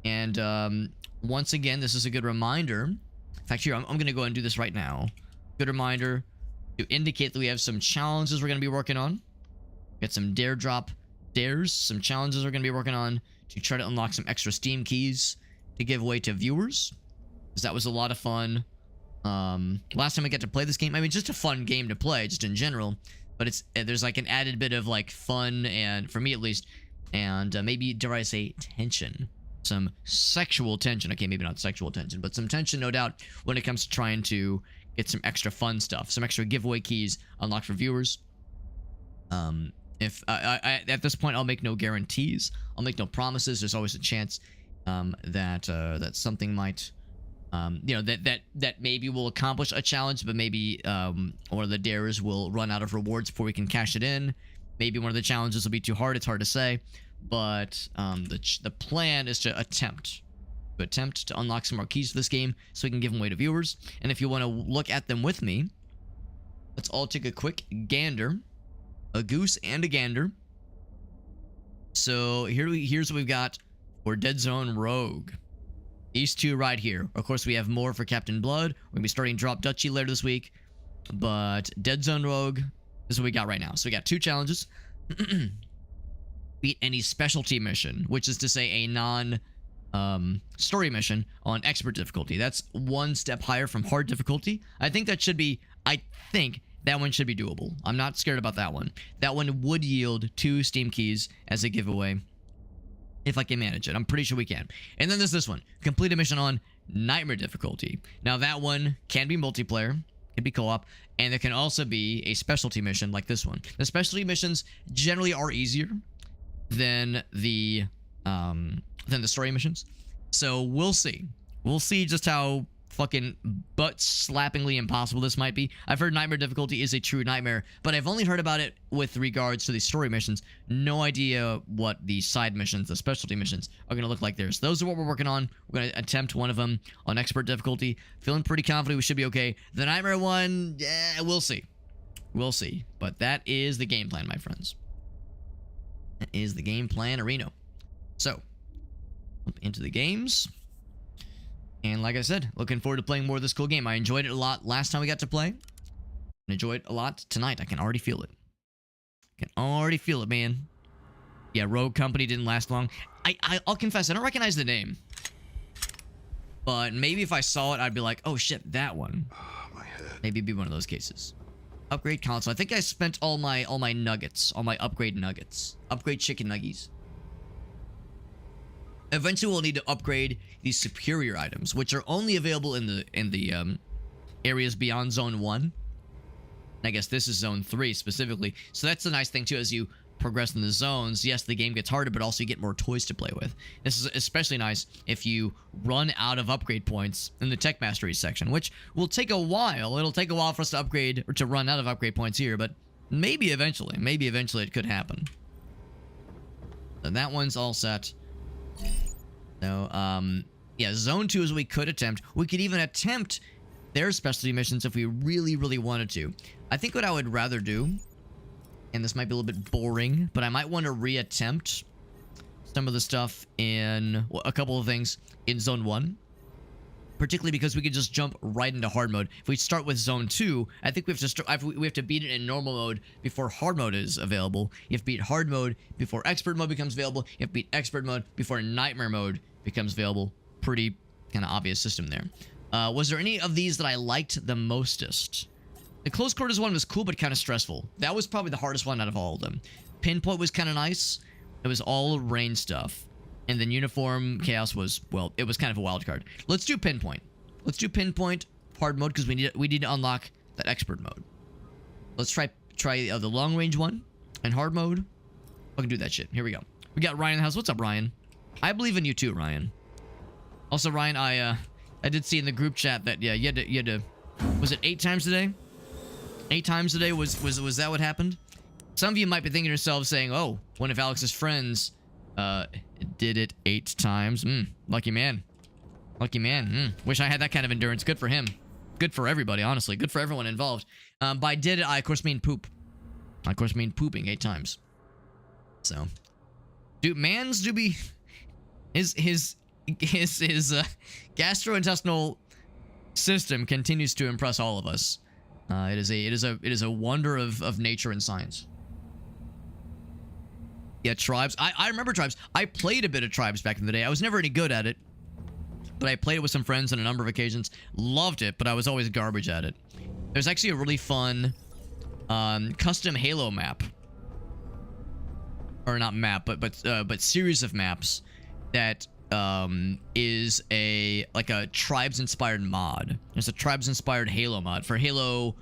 And once again, this is a good reminder. In fact, here, I'm going to go ahead and do this right now. Good reminder to indicate that we have some challenges we're going to be working on. Get some dare drop dares, some challenges we're going to be working on to try to unlock some extra Steam keys to give away to viewers. Because that was a lot of fun. Last time I got to play this game, I mean, just a fun game to play, just in general. But there's like an added bit of like fun, and for me at least, and maybe, dare I say, tension. Some sexual tension. Okay, maybe not sexual tension, but some tension, no doubt, when it comes to trying to get some extra fun stuff, some extra giveaway keys unlocked for viewers. If at this point, I'll make no guarantees. I'll make no promises. There's always a chance that something might, that maybe we'll accomplish a challenge, but maybe one of the dares will run out of rewards before we can cash it in. Maybe one of the challenges will be too hard. It's hard to say. But the plan is to attempt to unlock some more keys for this game so we can give them away to viewers. And if you want to look at them with me, let's all take a quick gander. A goose and a gander. So here's what we've got for Deadzone Rogue. These two right here. Of course, we have more for Captain Blood. We're going to be starting Drop Duchy later this week. But Deadzone Rogue is what we got right now. So we got two challenges. Beat any specialty mission, which is to say a non-story mission on expert difficulty. That's one step higher from hard difficulty. I think that one should be doable. I'm not scared about that one. That one would yield 2 Steam keys as a giveaway if I can manage it. I'm pretty sure we can. And then there's this one. Complete a mission on nightmare difficulty. Now that one can be multiplayer, can be co-op, and there can also be a specialty mission like this one. The specialty missions generally are easier than the story missions. So we'll see. We'll see just how fucking butt-slappingly impossible this might be. I've heard nightmare difficulty is a true nightmare, but I've only heard about it with regards to the story missions. No idea what the side missions, the specialty missions, are going to look like there. So those are what we're working on. We're going to attempt one of them on expert difficulty. Feeling pretty confident we should be okay. The nightmare one, we'll see. We'll see. But that is the game plan, my friends. That is the game plan, Areno. So, up into the games. And like I said, looking forward to playing more of this cool game. I enjoyed it a lot last time we got to play. And enjoy it a lot tonight. I can already feel it. I can already feel it, man. Yeah, Rogue Company didn't last long. I'll confess, I don't recognize the name. But maybe if I saw it, I'd be like, oh shit, that one. Oh, my head. Maybe it'd be one of those cases. Upgrade console. I think I spent all my nuggets, all my upgrade nuggets. Upgrade chicken nuggies. Eventually we'll need to upgrade these superior items, which are only available in the areas beyond Zone 1. I guess this is Zone 3 specifically. So that's the nice thing too, as you progress in the zones. Yes, the game gets harder, but also you get more toys to play with. This is especially nice if you run out of upgrade points in the Tech Mastery section, which will take a while. It'll take a while for us to upgrade, or to run out of upgrade points here, but maybe eventually it could happen. So that one's all set. So, yeah, Zone 2 is what we could attempt. We could even attempt their specialty missions if we really, really wanted to. I think what I would rather do, and this might be a little bit boring, but I might want to reattempt some of the stuff in, well, a couple of things in Zone 1. Particularly because we could just jump right into hard mode. If we start with Zone 2, I think we have to beat it in normal mode before hard mode is available. You have to beat hard mode before expert mode becomes available. You have to beat expert mode before nightmare mode becomes available. Pretty kind of obvious system there. Was there any of these that I liked the mostest? The close quarters one was cool but kind of stressful. That was probably the hardest one out of all of them. Pinpoint was kind of nice. It was all range stuff. And then Uniform Chaos was, well, it was kind of a wild card. Let's do Pinpoint. Let's do Pinpoint hard mode because we need to unlock that expert mode. Let's try the long range one and hard mode. I can do that shit. Here we go. We got Ryan in the house. What's up, Ryan? I believe in you too, Ryan. Also, Ryan, I did see in the group chat that, yeah, you had to was it 8 times today? 8 times today was that what happened? Some of you might be thinking to yourselves saying, oh, one of Alex's friends did it 8 times. Lucky man. Lucky man. Wish I had that kind of endurance. Good for him. Good for everybody, honestly. Good for everyone involved. By did it, I of course mean poop. I of course mean pooping 8 times. So, dude, man's do be his his gastrointestinal system continues to impress all of us. It is a wonder of nature and science. Yeah, Tribes. I remember Tribes. I played a bit of Tribes back in the day. I was never any good at it, but I played it with some friends on a number of occasions. Loved it, but I was always garbage at it. There's actually a really fun custom Halo map, or not map, but series of maps that is a Tribes inspired mod. There's a Tribes inspired Halo mod for Halo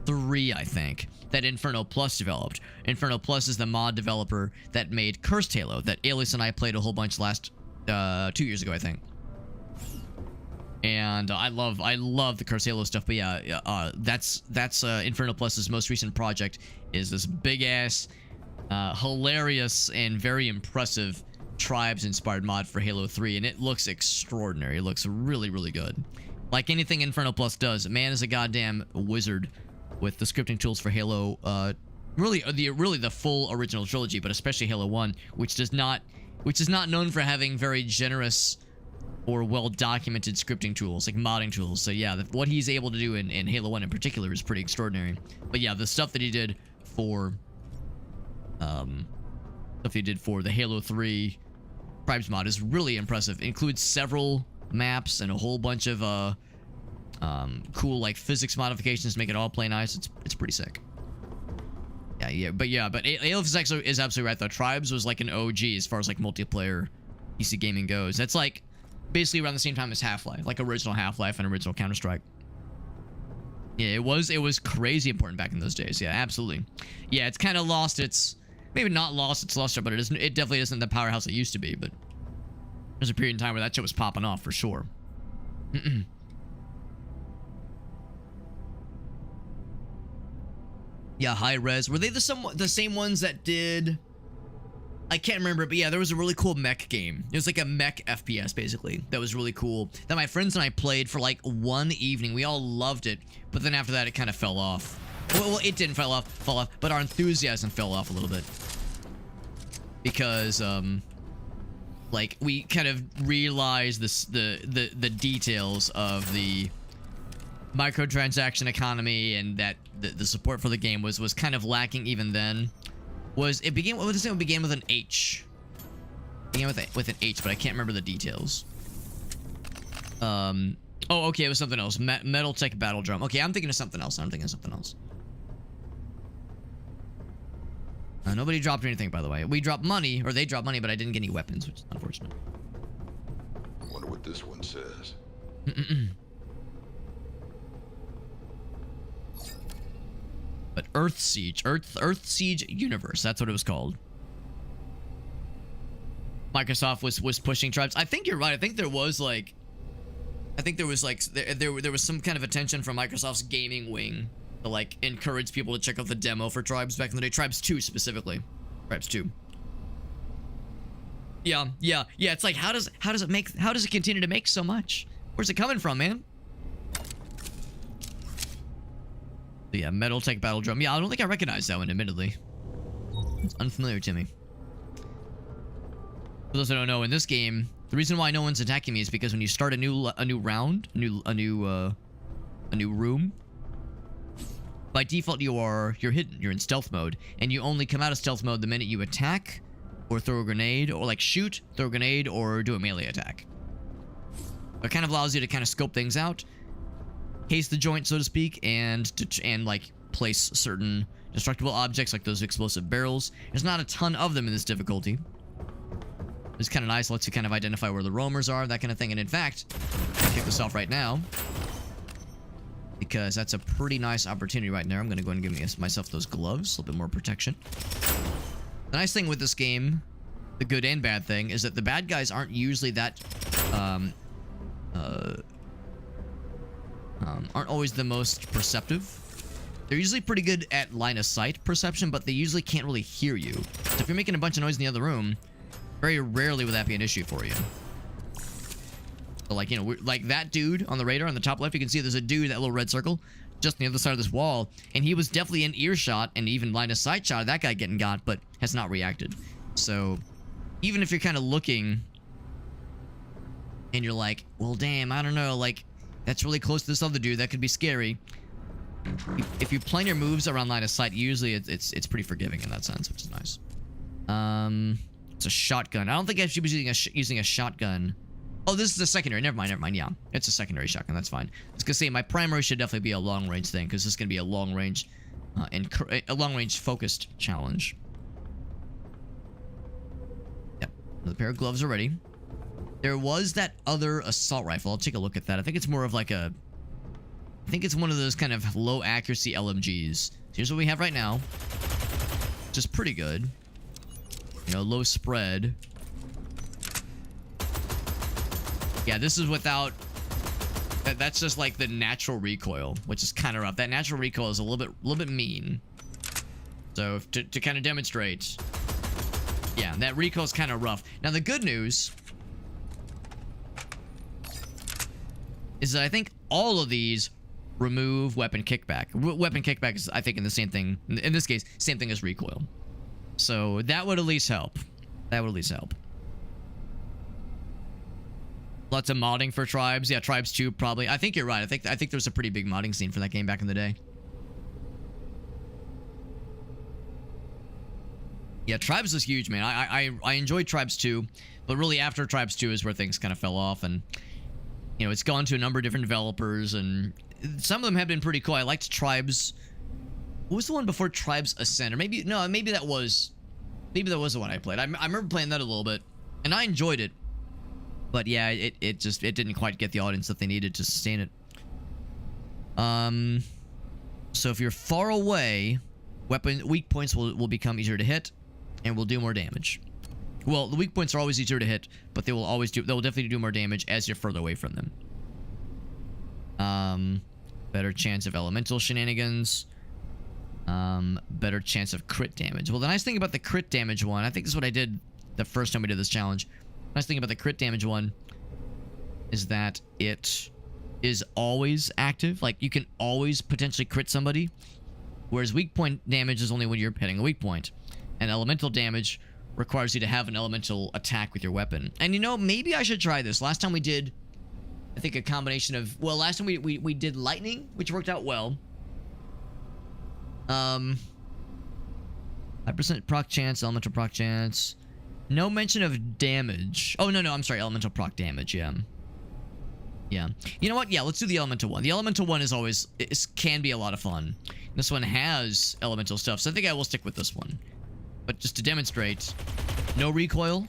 3, I think, that Inferno Plus developed. Inferno Plus is the mod developer that made Cursed Halo that Alias and I played a whole bunch last 2 years ago, I think. And I love the Cursed Halo stuff. But yeah, that's Inferno Plus's most recent project, is this big ass, hilarious and very impressive Tribes inspired mod for Halo 3, and it looks extraordinary. It looks really, really good. Like anything Inferno Plus does, man is a goddamn wizard with the scripting tools for Halo, really the full original trilogy, but especially Halo 1, which is not known for having very generous or well-documented scripting tools, like modding tools. So yeah, what he's able to do in Halo 1 in particular is pretty extraordinary. But yeah, the stuff that he did for the Halo 3 Tribes mod is really impressive. It includes several maps and a whole bunch of cool like physics modifications to make it all play nice. It's pretty sick. But Alef is absolutely right though. Tribes was like an OG as far as like multiplayer PC gaming goes. That's like basically around the same time as Half-Life, like original Half-Life and original Counter-Strike. Yeah, it was crazy important back in those days. Yeah, absolutely. Yeah, it's kind of lost its, maybe not lost its luster, but it definitely isn't the powerhouse it used to be. But there's a period in time where that shit was popping off for sure. Yeah, high res. Were they the same ones that did? I can't remember, but yeah, there was a really cool mech game. It was like a mech FPS, basically. That was really cool. That my friends and I played for like one evening. We all loved it, but then after that, it kind of fell off. Well, it didn't fall off, but our enthusiasm fell off a little bit. Because, like, we kind of realized the details of the microtransaction economy, and that the support for the game was kind of lacking even then. It began with an H. It began with an H, but I can't remember the details. Oh, okay, it was something else. Metal Tech Battle Drum. Okay, I'm thinking of something else. Nobody dropped anything, by the way. We dropped money, or they dropped money, but I didn't get any weapons, which is unfortunate. I wonder what this one says. But Earth Siege Universe, that's what it was called. Microsoft was pushing Tribes. I think you're right. I think there was some kind of attention from Microsoft's gaming wing to like encourage people to check out the demo for Tribes back in the day. Tribes 2 specifically. Tribes 2. Yeah. It's like how does it continue to make so much? Where's it coming from, man? Yeah, Metal Tech Battle Drum. Yeah, I don't think I recognize that one, admittedly. It's unfamiliar to me. For those that don't know, in this game, the reason why no one's attacking me is because when you start a new round, a new room, by default you're hidden. You're in stealth mode, and you only come out of stealth mode the minute you attack, or throw a grenade, or like shoot, throw a grenade, or do a melee attack. It kind of allows you to kind of scope things out, case the joint, so to speak, and like place certain destructible objects like those explosive barrels. There's not a ton of them in this difficulty. It's kind of nice, lets you kind of identify where the roamers are, that kind of thing. And in fact, I'll kick this off right now, because that's a pretty nice opportunity right there. I'm going to go ahead and give myself those gloves, a little bit more protection. The nice thing with this game, the good and bad thing, is that the bad guys aren't usually that aren't always the most perceptive. They're usually pretty good at line of sight perception, but they usually can't really hear you. So if you're making a bunch of noise in the other room, very rarely will that be an issue for you. So like, you know, like that dude on the radar on the top left, you can see there's a dude, that little red circle, just on the other side of this wall, and he was definitely in earshot and even line of sight shot of that guy getting got, but has not reacted. So even if you're kind of looking and you're like, well, damn, I don't know, like, that's really close to this other dude. That could be scary. If you plan your moves around line of sight, usually it's pretty forgiving in that sense, which is nice. It's a shotgun. I don't think I should be using a shotgun. Oh, this is a secondary. Never mind. Yeah, it's a secondary shotgun. That's fine. I was gonna say my primary should definitely be a long range thing because this is gonna be a long range, a long range focused challenge. Yep, another pair of gloves already. There was that other assault rifle. I'll take a look at that. I think it's more of like a. I think it's one of those kind of low accuracy LMGs. So here's what we have right now, which is pretty good. You know, low spread. Yeah, this is without... That's just like the natural recoil, which is kind of rough. That natural recoil is a little bit mean. So to kind of demonstrate... Yeah, that recoil is kind of rough. Now the good news... is that I think all of these remove weapon kickback. Weapon kickback is, I think, in the same thing... In this case, same thing as recoil. So that would at least help. That would at least help. Lots of modding for Tribes. Yeah, Tribes 2 probably. I think you're right. I think there's a pretty big modding scene for that game back in the day. Yeah, Tribes was huge, man. I enjoyed Tribes 2, but really after Tribes 2 is where things kind of fell off, and you know, it's gone to a number of different developers, and some of them have been pretty cool. I liked Tribes. What was the one before Tribes Ascend? Or maybe that was the one I played. I remember playing that a little bit, and I enjoyed it. But yeah, it didn't quite get the audience that they needed to sustain it. So if you're far away, weak points will become easier to hit, and will do more damage. Well, the weak points are always easier to hit, but they'll definitely do more damage as you're further away from them. Better chance of elemental shenanigans. Better chance of crit damage. Well, the nice thing about the crit damage one, I think this is what I did the first time we did this challenge. The nice thing about the crit damage one is that it is always active. Like, you can always potentially crit somebody. Whereas weak point damage is only when you're hitting a weak point. And elemental damage requires you to have an elemental attack with your weapon. And you know, maybe I should try this. Last time we did, I think, a combination of... Well, last time we did lightning, which worked out well. 5% proc chance, elemental proc chance. No mention of damage. Oh, no, I'm sorry. Elemental proc damage, yeah. Yeah. You know what? Yeah, let's do the elemental one. The elemental one is always... can be a lot of fun. This one has elemental stuff, so I think I will stick with this one. But just to demonstrate, no recoil.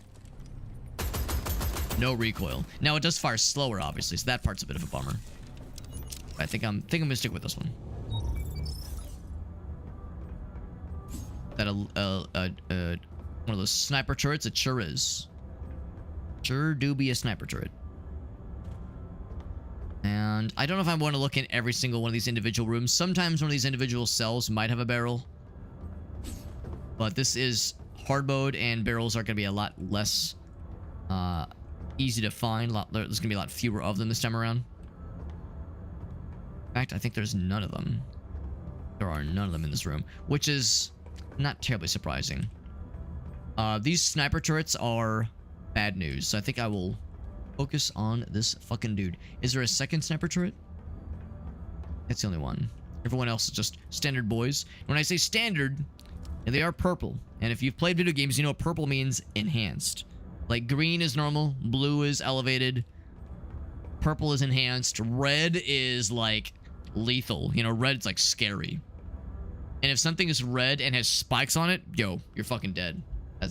No recoil. Now, it does fire slower, obviously, so that part's a bit of a bummer. I think I'm gonna stick with this one. That one of those sniper turrets? It sure is. Sure do be a sniper turret. And I don't know if I want to look in every single one of these individual rooms. Sometimes one of these individual cells might have a barrel. But this is hard mode, and barrels are going to be a lot less easy to find. There's going to be a lot fewer of them this time around. In fact, I think there's none of them. There are none of them in this room, which is not terribly surprising. These sniper turrets are bad news, so I think I will focus on this fucking dude. Is there a second sniper turret? That's the only one. Everyone else is just standard boys. When I say standard, they are purple. And if you've played video games, you know purple means enhanced. Like, green is normal, blue is elevated, purple is enhanced, red is like lethal. You know, red's like scary. And if something is red and has spikes on it, yo, you're fucking dead.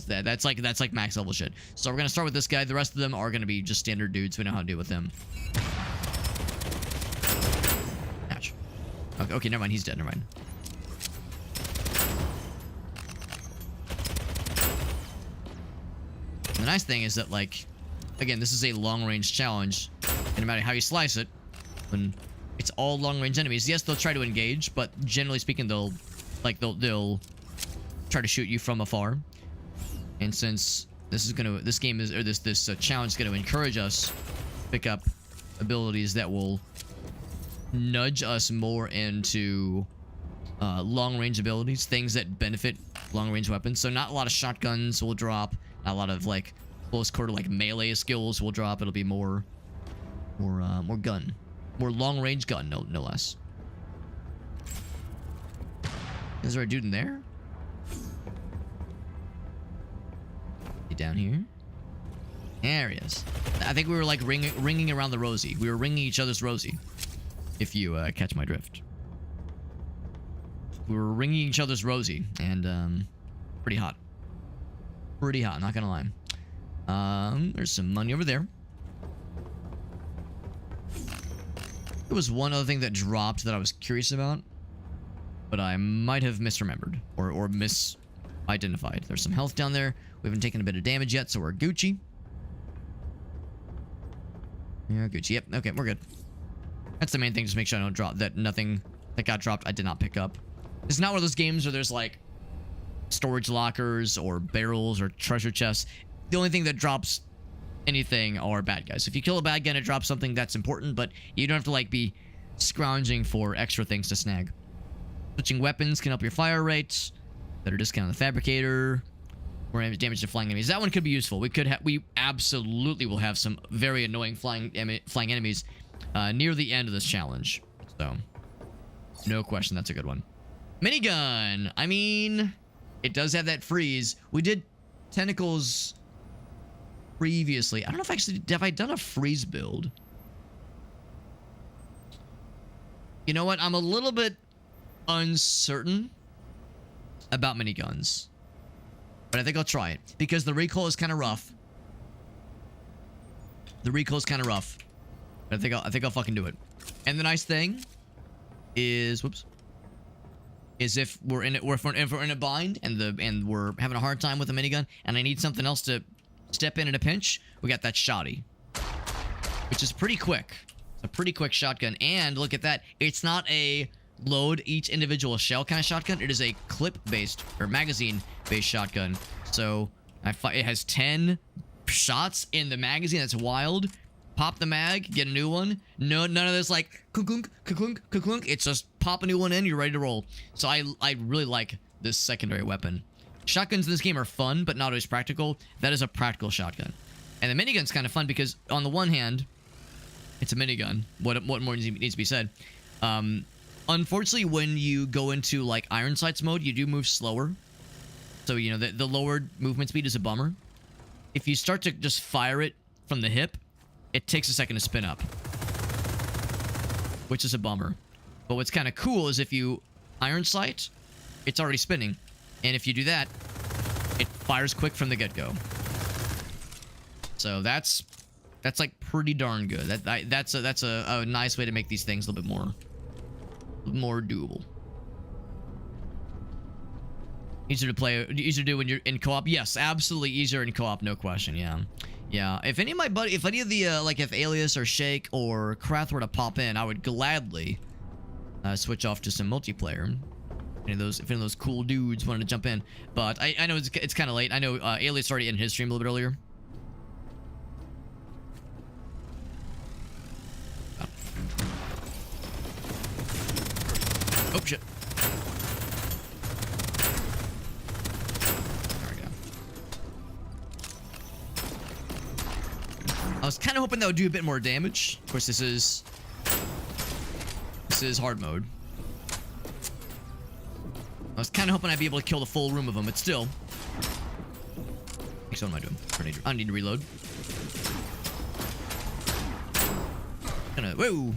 That's like max level shit. So we're gonna start with this guy. The rest of them are gonna be just standard dudes. We know how to deal with them. Ouch. Okay, never mind. He's dead. Never mind. And the nice thing is that, like, again, this is a long-range challenge, and no matter how you slice it, when it's all long-range enemies, yes, they'll try to engage, but generally speaking, they'll try to shoot you from afar. And since this challenge is gonna encourage us to pick up abilities that will nudge us more into long-range abilities, things that benefit long-range weapons. So not a lot of shotguns will drop, not a lot of like close quarter like melee skills will drop. It'll be more More gun. More long-range gun, no less. Is there a dude in there? Get down here. There he is. I think we were like ringing around the rosy. We were ringing each other's rosy. If you catch my drift. We were ringing each other's rosy, and pretty hot. Pretty hot, not gonna lie. There's some money over there. There was one other thing that dropped that I was curious about, but I might have misremembered or misidentified. There's some health down there. We haven't taken a bit of damage yet, so we're Gucci. Yeah, Gucci. Yep. Okay, we're good. That's the main thing. Just make sure I don't drop that. Nothing that got dropped I did not pick up. It's not one of those games where there's like storage lockers or barrels or treasure chests. The only thing that drops anything are bad guys. If you kill a bad guy and it drops something, that's important, but you don't have to like be scrounging for extra things to snag. Switching weapons can help your fire rates. Better discount on the fabricator. More damage to flying enemies. That one could be useful. We absolutely will have some very annoying flying enemies near the end of this challenge. So, no question, that's a good one. Minigun. I mean, it does have that freeze. We did tentacles previously. I don't know if actually have I done a freeze build. You know what? I'm a little bit uncertain about miniguns. But I think I'll try it because the recoil is kind of rough. The recoil is kind of rough. But I think I'll fucking do it. And the nice thing is, whoops, is if we're in a bind and we're having a hard time with a minigun and I need something else to step in a pinch, we got that shotty, which is pretty quick. It's a pretty quick shotgun, and look at that. It's not a load each individual shell kind of shotgun. It is a clip-based or magazine-based shotgun. So it has 10 shots in the magazine. That's wild. Pop the mag, get a new one. No, none of this like kunk, kunk, kunk. It's just pop a new one in, you're ready to roll. So I really like this secondary weapon. Shotguns in this game are fun, but not always practical. That is a practical shotgun. And the minigun's kind of fun because on the one hand, it's a minigun. What more needs to be said? Unfortunately, when you go into like iron sights mode, you do move slower. So, you know, the lowered movement speed is a bummer. If you start to just fire it from the hip, it takes a second to spin up, which is a bummer. But what's kind of cool is if you iron sight, it's already spinning. And if you do that, it fires quick from the get-go. So that's like pretty darn good. That's a nice way to make these things a little bit more doable. Easier to play, easier to do when you're in co-op. Yes, absolutely easier in co-op, no question. Yeah. If any of my if any of the like if Alias or Shake or Krath were to pop in, I would gladly switch off to some multiplayer. If any of those cool dudes wanted to jump in, but I know it's kind of late. I know Alias already in his stream a little bit earlier. Oh shit. There we go. I was kind of hoping that would do a bit more damage. Of course, this is hard mode. I was kind of hoping I'd be able to kill the full room of them, but still. So what am I doing? I need to reload. Whoa!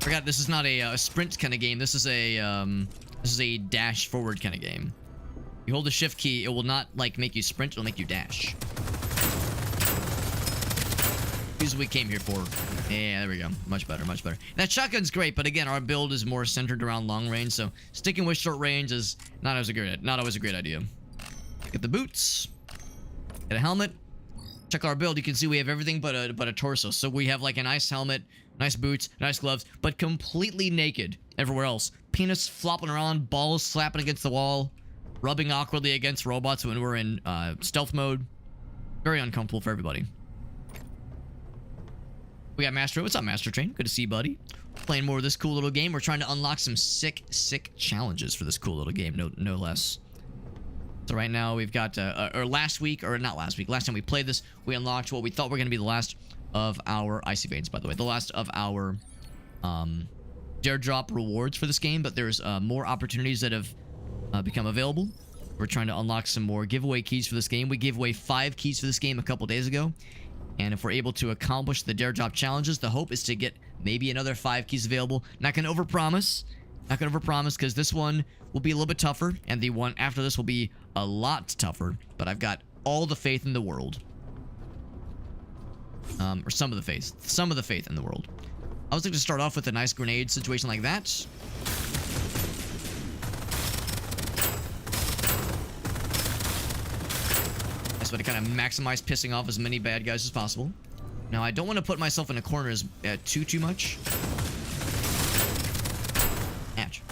Forgot this is not a sprint kind of game. This is a dash forward kind of game. You hold the shift key, it will not like make you sprint, it'll make you dash. This is what we came here for. Yeah, there we go. Much better, much better. That shotgun's great, but again, our build is more centered around long range, so sticking with short range is not always a great idea. Get the boots. Get a helmet. Check our build. You can see we have everything but a torso. So we have like a nice helmet, nice boots, nice gloves, but completely naked everywhere else. Penis flopping around, balls slapping against the wall, rubbing awkwardly against robots when we're in stealth mode. Very uncomfortable for everybody. We got Master. What's up, Master Train? Good to see you, buddy. Playing more of this cool little game. We're trying to unlock some sick challenges for this cool little game, no less. So right now we've got, last time we played this, we unlocked what we thought were going to be the last of our icy veins, by the way. The last of our dare drop rewards for this game, but there's more opportunities that have become available. We're trying to unlock some more giveaway keys for this game. We gave away 5 keys for this game a couple days ago. And if we're able to accomplish the dare drop challenges, the hope is to get maybe another 5 keys available. Not going to overpromise. Not going to overpromise because this one will be a little bit tougher. And the one after this will be a lot tougher. But I've got all the faith in the world. Or some of the faith. Some of the faith in the world. I was going to start off with a nice grenade situation like that. But to kind of maximize pissing off as many bad guys as possible. Now, I don't want to put myself in a corner as too much. Ouch.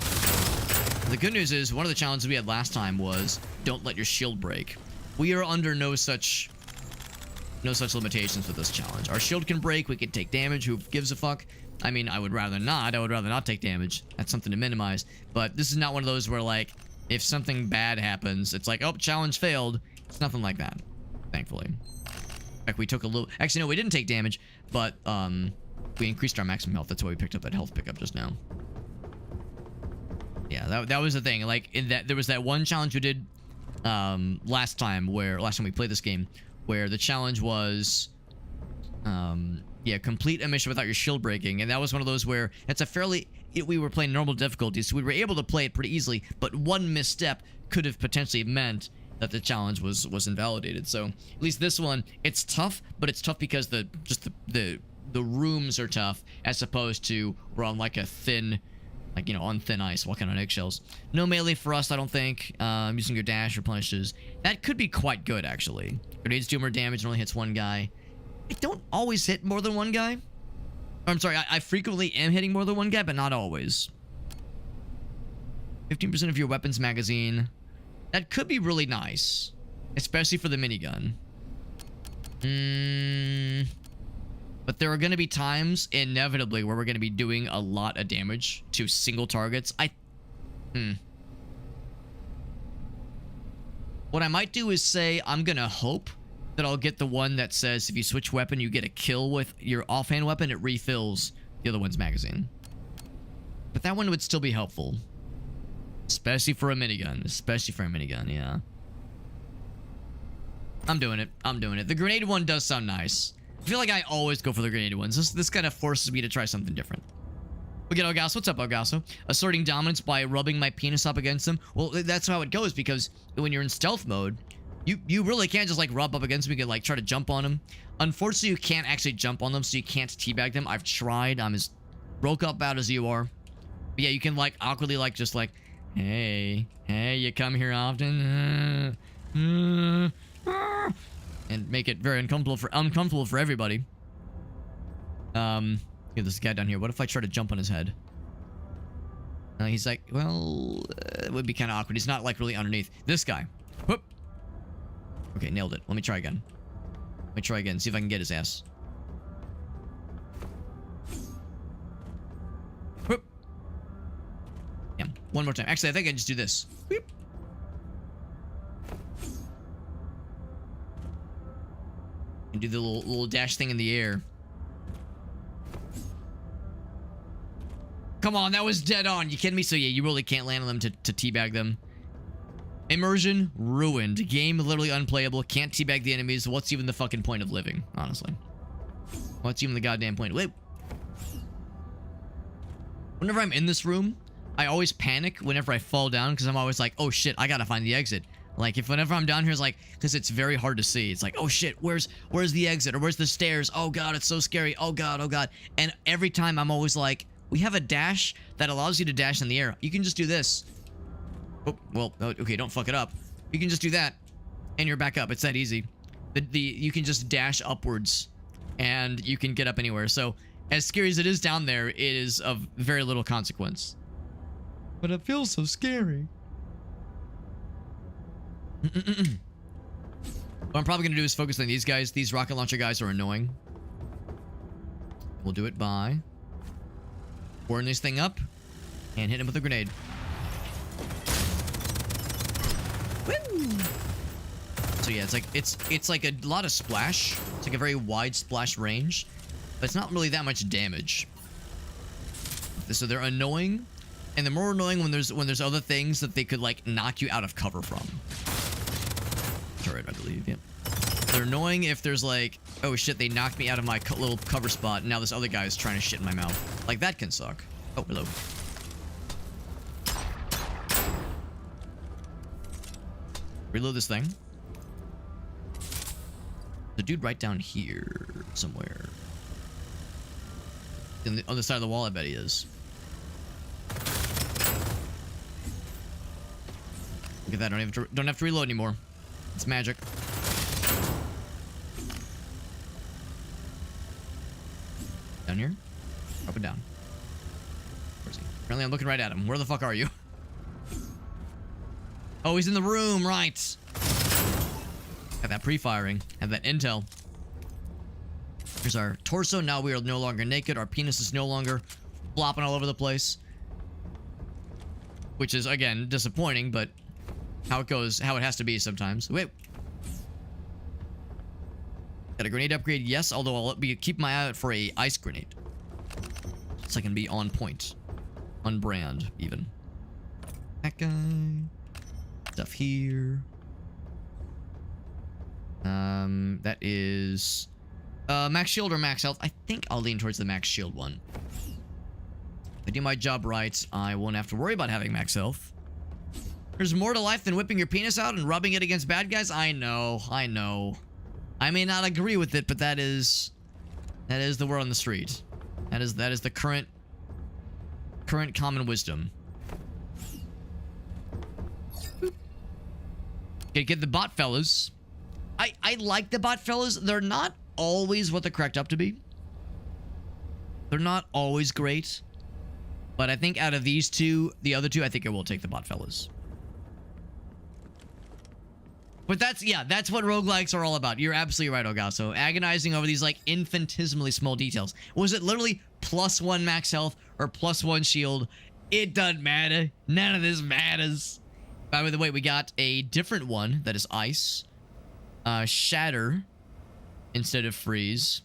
The good news is, one of the challenges we had last time was, don't let your shield break. We are under no such limitations with this challenge. Our shield can break, we can take damage, who gives a fuck? I mean, I would rather not take damage. That's something to minimize. But this is not one of those where, like, if something bad happens, it's like, oh, challenge failed. It's nothing like that, thankfully. In fact, we took a little... Actually, no, we didn't take damage, but we increased our maximum health. That's why we picked up that health pickup just now. Yeah, that was the thing. Like, in that, there was that one challenge we did last time we played this game, where the challenge was... yeah, complete a mission without your shield breaking. And that was one of those where it's a fairly... We were playing normal difficulty, so we were able to play it pretty easily, but one misstep could have potentially meant that the challenge was invalidated. So at least this one, it's tough, but it's tough because the rooms are tough, as opposed to we're on like a thin, like, you know, on thin ice, walking on eggshells. No melee for us, I don't think. Using your dash replenishes. That could be quite good, actually. Grenades do more damage and only hits one guy. I don't always hit more than one guy. I'm sorry, I frequently am hitting more than one guy, but not always. 15% of your weapons magazine. That could be really nice, especially for the minigun. But there are going to be times, inevitably, where we're going to be doing a lot of damage to single targets. What I might do is say I'm going to hope that I'll get the one that says if you switch weapon, you get a kill with your offhand weapon, it refills the other one's magazine. But that one would still be helpful. Especially for a minigun. Especially for a minigun, yeah. I'm doing it. I'm doing it. The grenade one does sound nice. I feel like I always go for the grenade ones. This kind of forces me to try something different. We get Elgaso. What's up, Elgaso? Asserting dominance by rubbing my penis up against them. Well, that's how it goes, because when you're in stealth mode, you really can't just, like, rub up against them. You can, like, try to jump on them. Unfortunately, you can't actually jump on them, so you can't teabag them. I've tried. I'm as broke up out as you are. But yeah, you can, like, awkwardly, like, just, like... Hey, you come here often? And make it very uncomfortable for everybody. This guy down here. What if I try to jump on his head? He's like, well, it would be kind of awkward. He's not, like, really underneath. This guy. Whoop. Okay, nailed it. Let me try again. Let me try again. See if I can get his ass. Whoop. Yeah, one more time. Actually, I think I just do this. Whoop. And do the little dash thing in the air. Come on, that was dead on. You kidding me? So yeah, you really can't land on them to teabag them. Immersion ruined. Game literally unplayable. Can't teabag the enemies. What's even the fucking point of living, honestly? What's even the goddamn point? Wait. Whenever I'm in this room, I always panic whenever I fall down, because I'm always like, oh shit, I gotta find the exit. Like, whenever I'm down here, it's like, because it's very hard to see. It's like, oh shit, where's the exit? Or where's the stairs? Oh god, it's so scary. Oh god, oh god. And every time I'm always like, we have a dash that allows you to dash in the air. You can just do this. Oh, well, okay, don't fuck it up. You can just do that, and you're back up. It's that easy. You can just dash upwards, and you can get up anywhere. So, as scary as it is down there, it is of very little consequence. But it feels so scary. What I'm probably going to do is focus on these guys. These rocket launcher guys are annoying. We'll do it by pouring this thing up and hit him with a grenade. So yeah, it's like a lot of splash. It's like a very wide splash range, but it's not really that much damage. So they're annoying, and they're more annoying when there's other things that they could like knock you out of cover from. Turret, I believe. Yeah. They're annoying if there's like, oh shit, they knocked me out of my little cover spot, and now this other guy is trying to shit in my mouth. Like that can suck. Oh, hello. Reload this thing. The dude right down here somewhere. On the other side of the wall, I bet he is. Look at that. Don't have to reload anymore. It's magic. Down here? Up and down. Where's he? Apparently I'm looking right at him. Where the fuck are you? Oh, he's in the room, right. Have that pre-firing. Have that intel. Here's our torso. Now we are no longer naked. Our penis is no longer flopping all over the place. Which is, again, disappointing, but how it goes, how it has to be sometimes. Wait. Got a grenade upgrade? Yes, although I'll keep my eye out for a ice grenade. So I can be on point. On brand, even. That guy. Stuff here. That is... max shield or max health? I think I'll lean towards the max shield one. If I do my job right, I won't have to worry about having max health. There's more to life than whipping your penis out and rubbing it against bad guys? I know, I know. I may not agree with it, but that is the word on the street. That is the current common wisdom. Okay, get the bot fellas. I like the bot fellas. They're not always what they're cracked up to be. They're not always great. But I think out of these two, the other two, I think I will take the bot fellas. But that's what roguelikes are all about. You're absolutely right, Ogaso. Agonizing over these, like, infinitesimally small details. Was it literally +1 max health or +1 shield? It doesn't matter. None of this matters. By the way, we got a different one that is ice. Shatter instead of freeze.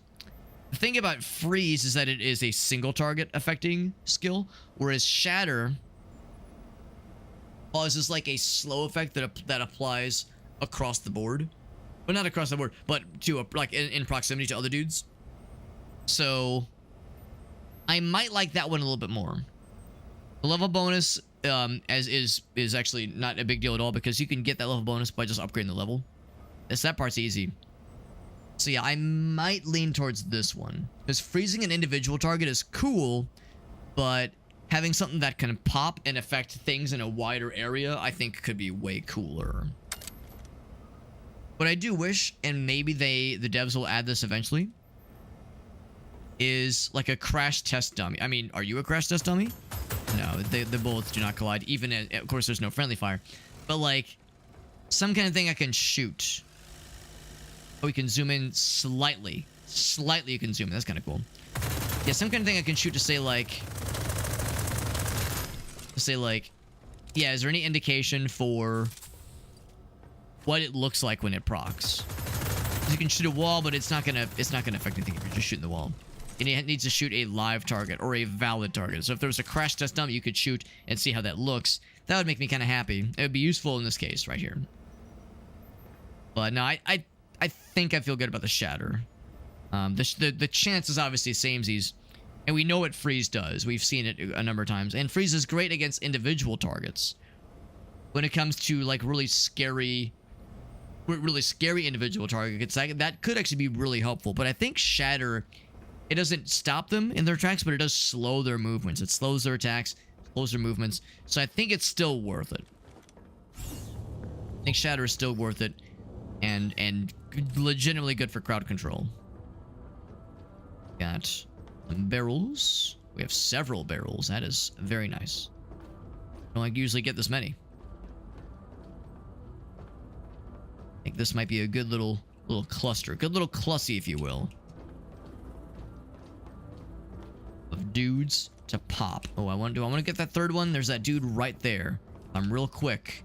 The thing about freeze is that it is a single target affecting skill, whereas shatter causes like a slow effect that applies across the board. Well, not across the board, but to like in proximity to other dudes. So I might like that one a little bit more. The level bonus is actually not a big deal at all because you can get that level bonus by just upgrading the level. That part's easy. So yeah, I might lean towards this one. Because freezing an individual target is cool, but having something that can pop and affect things in a wider area, I think could be way cooler. What I do wish, and maybe the devs will add this eventually, is like a crash test dummy. I mean, are you a crash test dummy? No, the bullets do not collide. Even, of course, there's no friendly fire. But like, some kind of thing I can shoot. Oh, we can zoom in slightly. Slightly you can zoom in. That's kind of cool. Yeah, some kind of thing I can shoot to say like... yeah, is there any indication for what it looks like when it procs? You can shoot a wall, but it's not gonna affect anything if you're just shooting the wall. And it needs to shoot a live target or a valid target. So if there was a crash test dummy you could shoot and see how that looks, that would make me kind of happy. It would be useful in this case right here. But no, I think I feel good about the shatter. The chance is obviously samesies, and we know what freeze does. We've seen it a number of times, and freeze is great against individual targets. When it comes to like really scary individual targets, that could actually be really helpful. But I think shatter, it doesn't stop them in their tracks, but it does slow their movements. It slows their attacks, slows their movements. So I think it's still worth it. I think shatter is still worth it. And legitimately good for crowd control. Got some barrels. We have several barrels. That is very nice. I don't usually get this many. I think this might be a good little cluster. Good little clussy, if you will. Of dudes to pop. Oh, I want to get that third one. There's that dude right there. I'm real quick.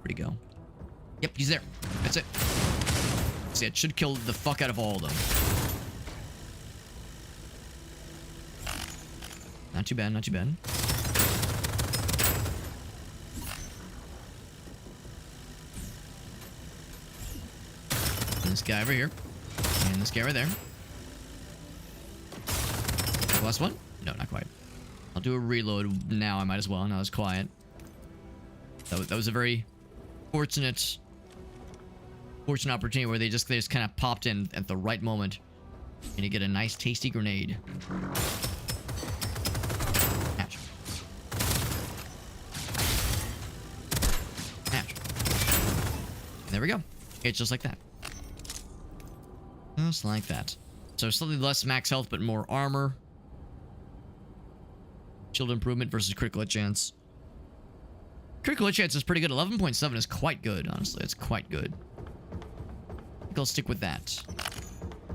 Where'd he go? Yep, he's there. That's it. See, it should kill the fuck out of all of them. Not too bad, not too bad. And this guy over here. And this guy right there. Last one? No, not quite. I'll do a reload now. I might as well. Now it's quiet. That was a very fortunate opportunity where they just kind of popped in at the right moment. And you get a nice tasty grenade. Hatch. Hatch. There we go. It's just like that. Just like that. So slightly less max health, but more armor. Shield improvement versus critical hit chance. Critical hit chance is pretty good. 11.7 is quite good, honestly. It's quite good. I think I'll stick with that.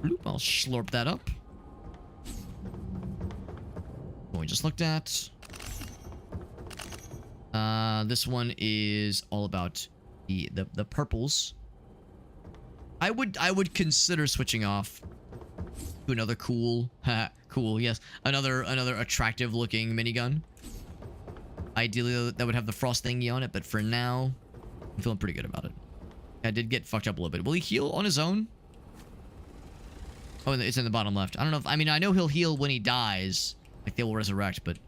Bloop, I'll slurp that up. What we just looked at. This one is all about the purples. I would consider switching off to another cool, yes, another attractive looking minigun. Ideally, that would have the frost thingy on it, but for now, I'm feeling pretty good about it. I did get fucked up a little bit. Will he heal on his own? Oh, it's in the bottom left. I don't know if, I mean, I know he'll heal when he dies, like they will resurrect, but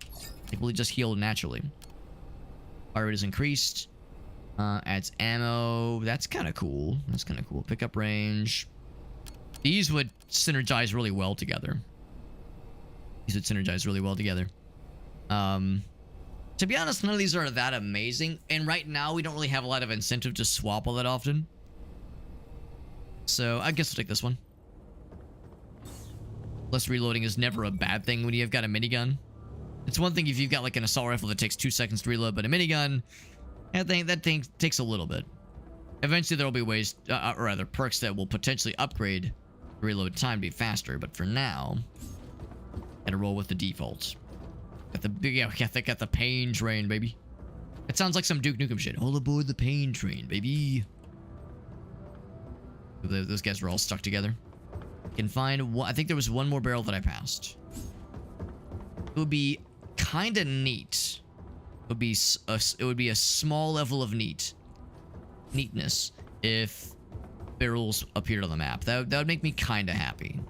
like, will he just heal naturally? Fire rate is increased. Adds ammo. That's kind of cool. That's kind of cool. Pickup range. These would synergize really well together. To be honest, none of these are that amazing. And right now, we don't really have a lot of incentive to swap all that often. So, I guess I'll take this one. Less reloading is never a bad thing when you've got a minigun. It's one thing if you've got like an assault rifle that takes 2 seconds to reload, but a minigun, that thing takes a little bit. Eventually, there will be ways, or rather, perks that will potentially upgrade reload time to be faster. But for now, gotta roll with the default. Got the big, yeah, got the pain train, baby. It sounds like some Duke Nukem shit. All aboard the pain train, baby. Those guys were all stuck together. Can find one. I think there was one more barrel that I passed. It would be kind of neat. It would be a small level of neatness if barrels appeared on the map. That would make me kind of happy.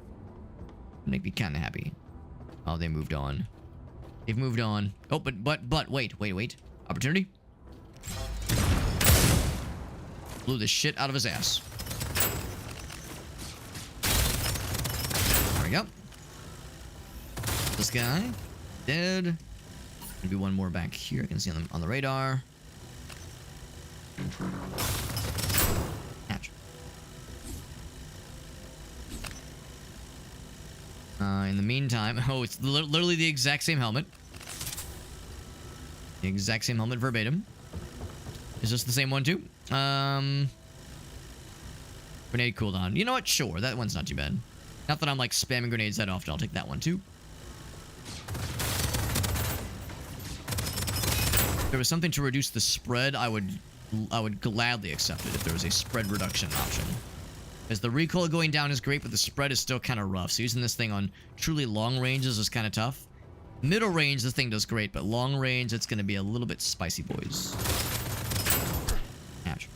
Oh, they moved on. They've moved on. Oh, but wait. Opportunity. Blew the shit out of his ass. There we go. This guy dead. Maybe one more back here. I can see on the radar. Hatch. In the meantime, oh, it's literally the exact same helmet. The exact same helmet verbatim. Is this the same one too? Grenade cooldown. You know what? Sure, that one's not too bad. Not that I'm like spamming grenades that often. I'll take that one too. If there was something to reduce the spread, I would gladly accept it if there was a spread reduction option. Because the recoil going down is great, but the spread is still kind of rough. So using this thing on truly long ranges is kind of tough. Middle range, this thing does great, but long range, it's going to be a little bit spicy, boys. Ouch.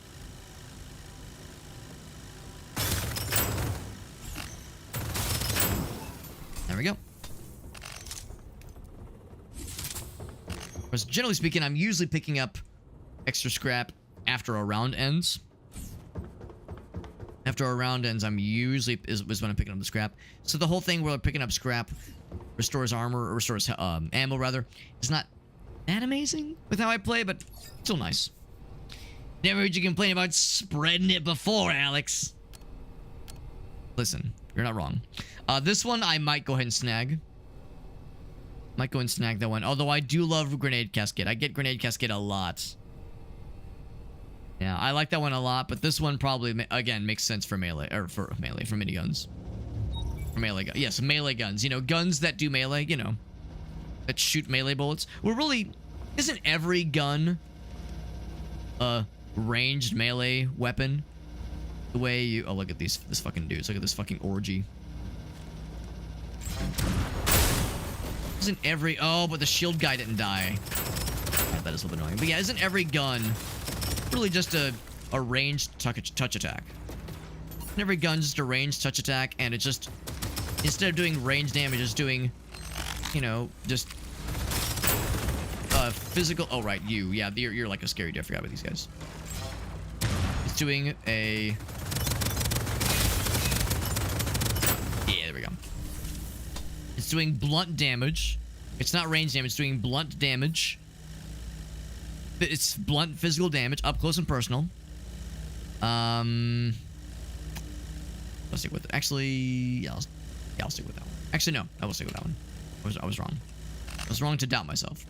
There we go. Whereas generally speaking, I'm usually picking up extra scrap after a round ends. After a round ends, I'm usually is when I'm picking up the scrap. So the whole thing where I'm picking up scrap restores armor, or restores ammo rather, is not that amazing with how I play, but still nice. Never heard you complain about spreading it before, Alex. Listen, you're not wrong. This one I might go ahead and snag. Might go and snag that one. Although I do love Grenade Cascade. I get Grenade Cascade a lot. Yeah, I like that one a lot, but this one probably, again, makes sense for melee, or for miniguns. For melee guns. Yes, melee guns. You know, guns that do melee, you know, that shoot melee bullets. Well, really, isn't every gun ranged melee weapon. The way you... Oh, look at this fucking dudes. Look at this fucking orgy. Isn't every... Oh, but the shield guy didn't die. Yeah, that is a little bit annoying. But yeah, isn't every gun really just a ranged touch attack? Isn't every gun just a ranged touch attack, and it's just... Instead of doing range damage, it's doing... You know, just... physical... Oh, right, you. Yeah, you're like a scary dude. I forgot about these guys. It's doing a... Yeah, there we go. It's doing blunt damage. It's not range damage. It's doing blunt damage. It's blunt physical damage, up close and personal. Let's stick with it. Actually, yeah, I'll stick with that one. Actually, no, I will stick with that one. I was wrong. I was wrong to doubt myself.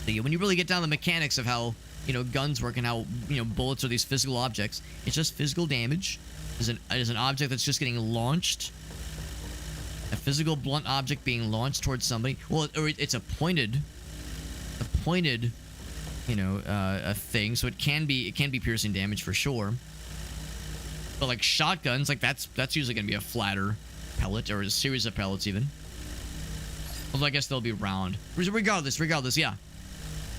So, yeah, when you really get down to the mechanics of how, you know, guns work and how, you know, bullets are these physical objects, it's just physical damage. Is an object that's just getting launched. A physical blunt object being launched towards somebody. Well, or it's a pointed, you know, a thing. So it can be piercing damage for sure. But like shotguns, like that's usually gonna be a flatter pellet or a series of pellets even. Although I guess they'll be round. Regardless, yeah.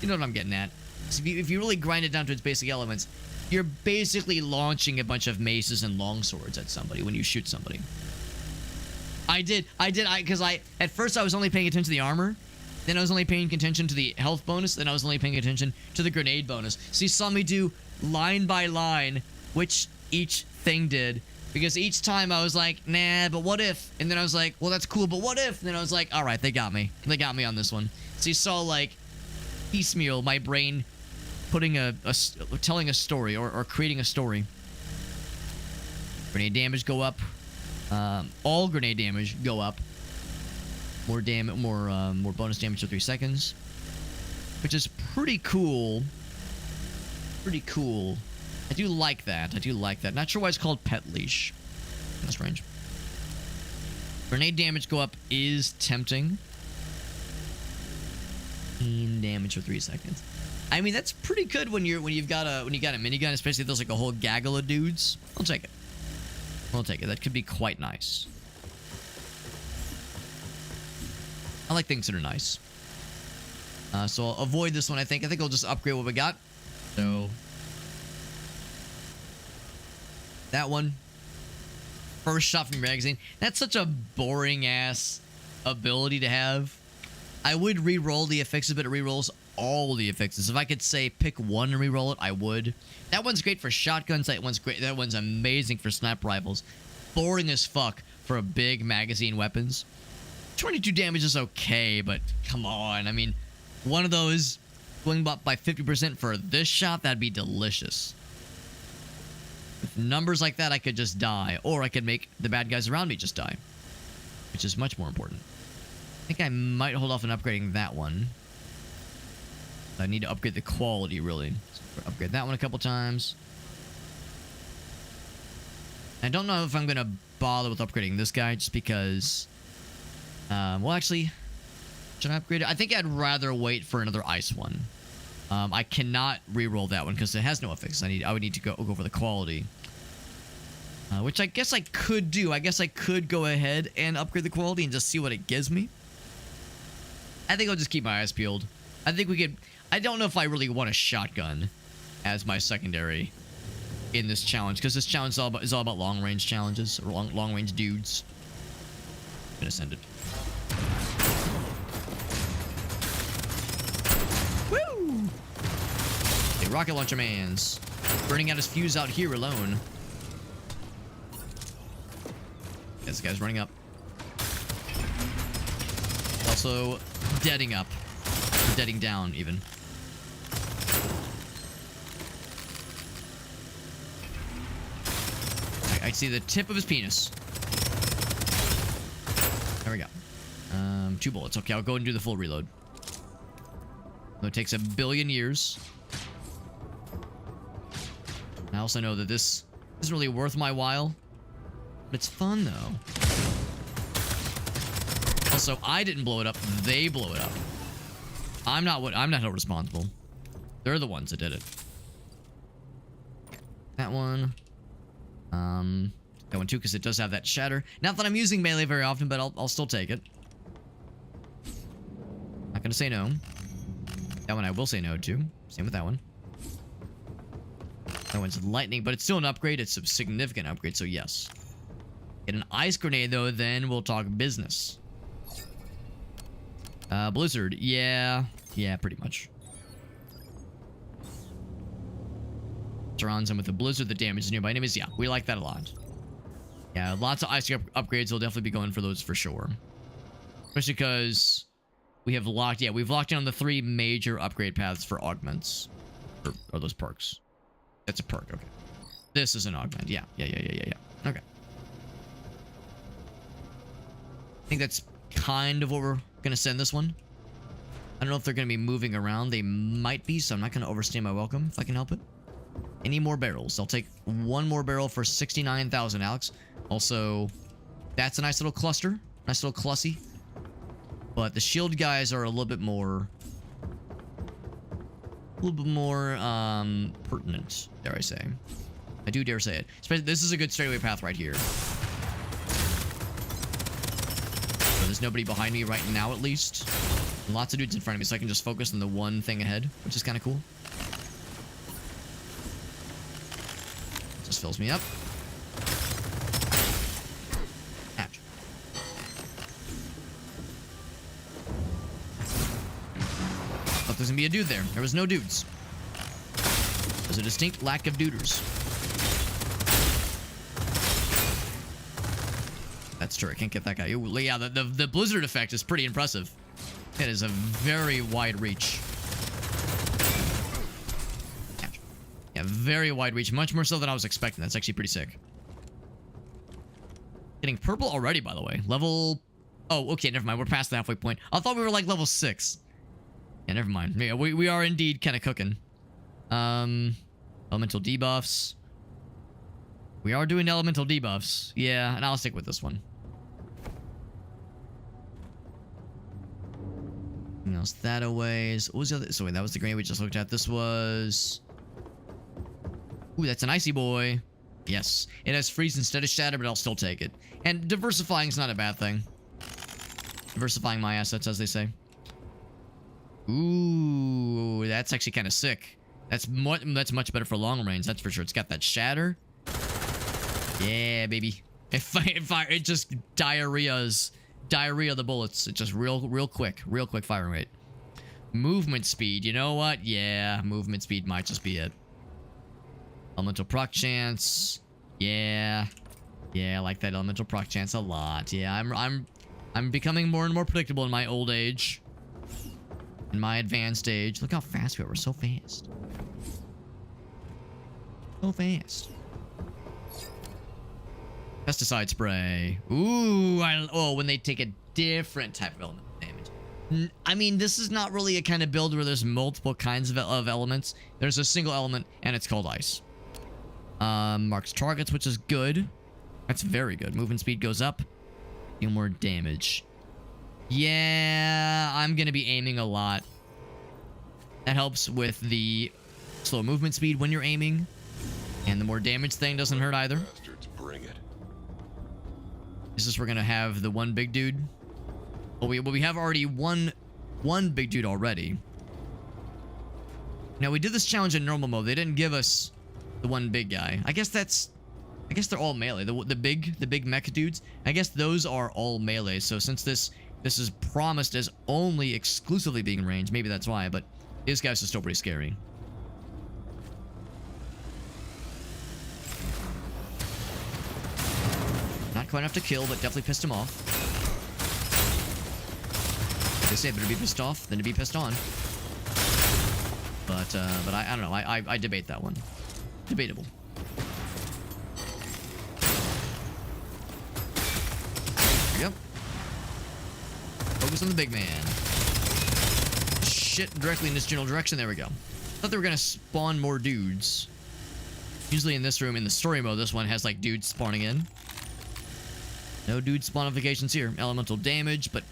You know what I'm getting at. So if you really grind it down to its basic elements, you're basically launching a bunch of maces and longswords at somebody when you shoot somebody. Because at first I was only paying attention to the armor, then I was only paying attention to the health bonus, then I was only paying attention to the grenade bonus. So you saw me do line by line which each thing did, because each time I was like, nah, but what if? And then I was like, well, that's cool, but what if? And then I was like, all right, they got me on this one. So you saw like piecemeal my brain putting telling a story or creating a story. Grenade damage go up. All grenade damage go up. More bonus damage for 3 seconds, which is pretty cool. Pretty cool. I do like that. Not sure why it's called pet leash. That's strange. Grenade damage go up is tempting. Damage for 3 seconds. I mean, that's pretty good when you've got a minigun, especially if there's like a whole gaggle of dudes. I'll take it. That could be quite nice. I like things that are nice. So I'll avoid this one. I think I'll just upgrade what we got. So that one. First shot from your magazine. That's such a boring ass ability to have. I would re-roll the affixes, but it re-rolls all the affixes. If I could say pick one and re-roll it, I would. That one's great for shotguns. That one's great. That one's amazing for sniper rifles. Boring as fuck for big magazine weapons. 22 damage is okay, but come on. I mean, one of those going up by 50% for this shot, that'd be delicious. With numbers like that, I could just die. Or I could make the bad guys around me just die. Which is much more important. I think I might hold off on upgrading that one. I need to upgrade the quality, really. So upgrade that one a couple times. I don't know if I'm going to bother with upgrading this guy, just because... well, actually... Should I upgrade it? I think I'd rather wait for another ice one. I cannot re-roll that one, because it has no affix. I would need to go for the quality. Which I guess I could do. I guess I could go ahead and upgrade the quality and just see what it gives me. I think I'll just keep my eyes peeled. I think we could... I don't know if I really want a shotgun as my secondary in this challenge, because this challenge is all about long-range challenges, or long-range dudes. I'm gonna send it. Woo! A rocket launcher man's burning out his fuse out here alone. This guy's running up. Also, deading up. Or deading down, even. I see the tip of his penis. There we go. 2 bullets. Okay, I'll go and do the full reload. Though it takes 1 billion years. I also know that this isn't really worth my while. But it's fun, though. Also, I didn't blow it up. They blow it up. I'm not held responsible. They're the ones that did it. That one. That one too, because it does have that shatter. Not that I'm using melee very often, but I'll still take it. Not gonna say no. That one I will say no to. Same with that one. That one's lightning, but it's still an upgrade. It's a significant upgrade, so yes. Get an ice grenade though, then we'll talk business. Blizzard. Yeah, pretty much. Surrounds them with a blizzard that damages nearby enemies. Yeah, we like that a lot. Yeah, lots of ice upgrades. We'll definitely be going for those for sure. Especially because we've locked in on the 3 major upgrade paths for augments. Or those perks. That's a perk, okay. This is an augment. Yeah. Okay. I think that's kind of what we're gonna send this one. I don't know if they're gonna be moving around. They might be, so I'm not gonna overstay my welcome if I can help it. Any more barrels? I'll take 1 more barrel for 69,000, Alex. Also, that's a nice little cluster. Nice little clussy. But the shield guys are a little bit more... pertinent, dare I say. I do dare say it. Especially, this is a good straightaway path right here. So there's nobody behind me right now, at least. And lots of dudes in front of me, so I can just focus on the one thing ahead, which is kind of cool. Just fills me up. Ouch. Thought there's gonna be a dude there. There was no dudes. There's a distinct lack of duders. That's true. I can't get that guy. Yeah, the blizzard effect is pretty impressive. It is a very wide reach. Yeah, very wide reach. Much more so than I was expecting. That's actually pretty sick. Getting purple already, by the way. Level... Oh, okay, never mind. We're past the halfway point. I thought we were like level 6. Yeah, never mind. Yeah, we are indeed kind of cooking. Elemental debuffs. We are doing elemental debuffs. Yeah, and I'll stick with this one. Anything else that away? What was the other? So wait, that was the grenade we just looked at. This was... Ooh, that's an icy boy. Yes. It has freeze instead of shatter, but I'll still take it. And diversifying is not a bad thing. Diversifying my assets, as they say. Ooh, that's actually kind of sick. That's much better for long range, that's for sure. It's got that shatter. Yeah, baby. It just diarrhea the bullets. It's just real quick firing rate. Movement speed, you know what? Yeah, movement speed might just be it. Elemental proc chance. Yeah, I like that elemental proc chance a lot. Yeah, I'm becoming more and more predictable in my old age. In my advanced age. Look how fast we are. We're so fast. So fast. Pesticide spray. Ooh, when they take a different type of element damage. I mean, this is not really a kind of build where there's multiple kinds of elements. There's a single element, and it's called ice. Marks targets, which is good. That's very good. Movement speed goes up. Deal more damage. Yeah, I'm gonna be aiming a lot. That helps with the slow movement speed when you're aiming. And the more damage thing doesn't hurt either. Bastards, bring it. Is this we're gonna have the one big dude? Well, we have already one big dude already. Now we did this challenge in normal mode. They didn't give us the one big guy. I guess they're all melee. The big mech dudes. I guess those are all melee. So since this is promised as only exclusively being in range, maybe that's why. But these guys are still pretty scary. Not quite enough to kill, but definitely pissed him off. They say better be pissed off than to be pissed on. But I don't know. I debate that one. Debatable. There we go. Focus on the big man. Shit directly in this general direction. There we go. Thought they were gonna spawn more dudes. Usually in this room, in the story mode, this one has like dudes spawning in. No dude spawnifications here. Elemental damage, but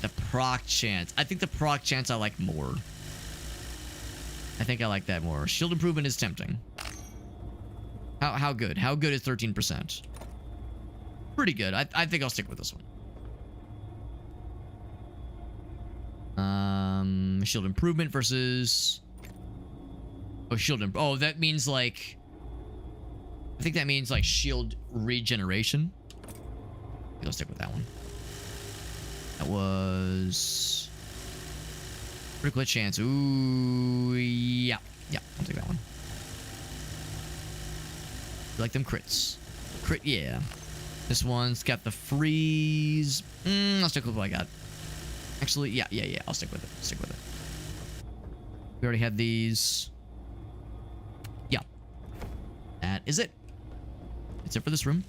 the proc chance. I think the proc chance I like more. I think I like that more. Shield improvement is tempting. How good? How good is 13%? Pretty good. I think I'll stick with this one. Shield improvement versus... Oh, oh, that means like... I think that means like shield regeneration. Okay, let's stick with that one. That was... Critical hit chance. Ooh, yeah. Yeah, I'll take that one. You like them crits. Crit, yeah. This one's got the freeze. I'll stick with what I got. Actually, yeah. I'll stick with it. Stick with it. We already had these. Yeah. That is it. That's it for this room.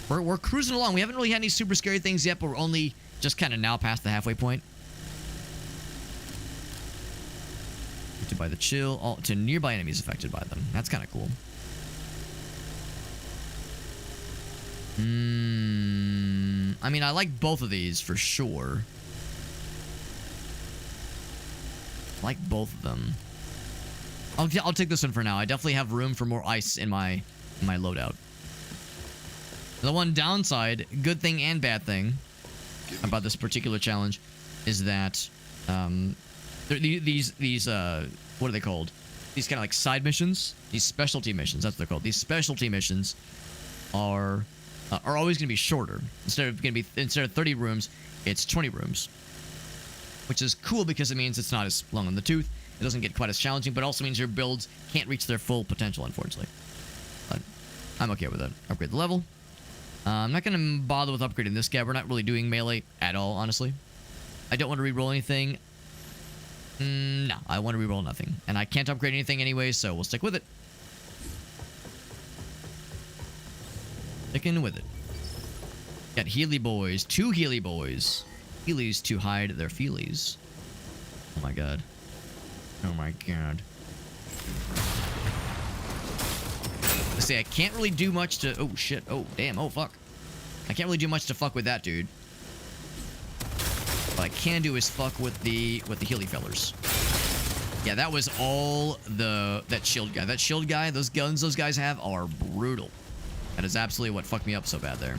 We're cruising along. We haven't really had any super scary things yet, but we're only just kind of now past the halfway point. Affected by the chill. To nearby enemies affected by them. That's kind of cool. I mean, I like both of these for sure. I like both of them. I'll take this one for now. I definitely have room for more ice in my loadout. The one downside, good thing and bad thing, about this particular challenge is that these what are they called? These kind of like side missions, these specialty missions. That's what they're called. These specialty missions are always going to be shorter. Instead of 30 rooms, it's 20 rooms, which is cool because it means it's not as long in the tooth. It doesn't get quite as challenging, but also means your builds can't reach their full potential, unfortunately. But I'm okay with it. Upgrade the level. I'm not going to bother with upgrading this guy. We're not really doing melee at all, honestly. I don't want to reroll anything. No, I want to reroll nothing. And I can't upgrade anything anyway, so we'll stick with it. Sticking with it. Got Healy boys. 2 Healy boys. Heelys to hide their feelies. Oh my god. Oh my god. Let's see, I can't really do much to... Oh shit. Oh damn. Oh fuck. I can't really do much to fuck with that dude. What I can do is fuck with the Healy fellers. Yeah, that was all that shield guy. That shield guy, those guns those guys have are brutal. That is absolutely what fucked me up so bad there.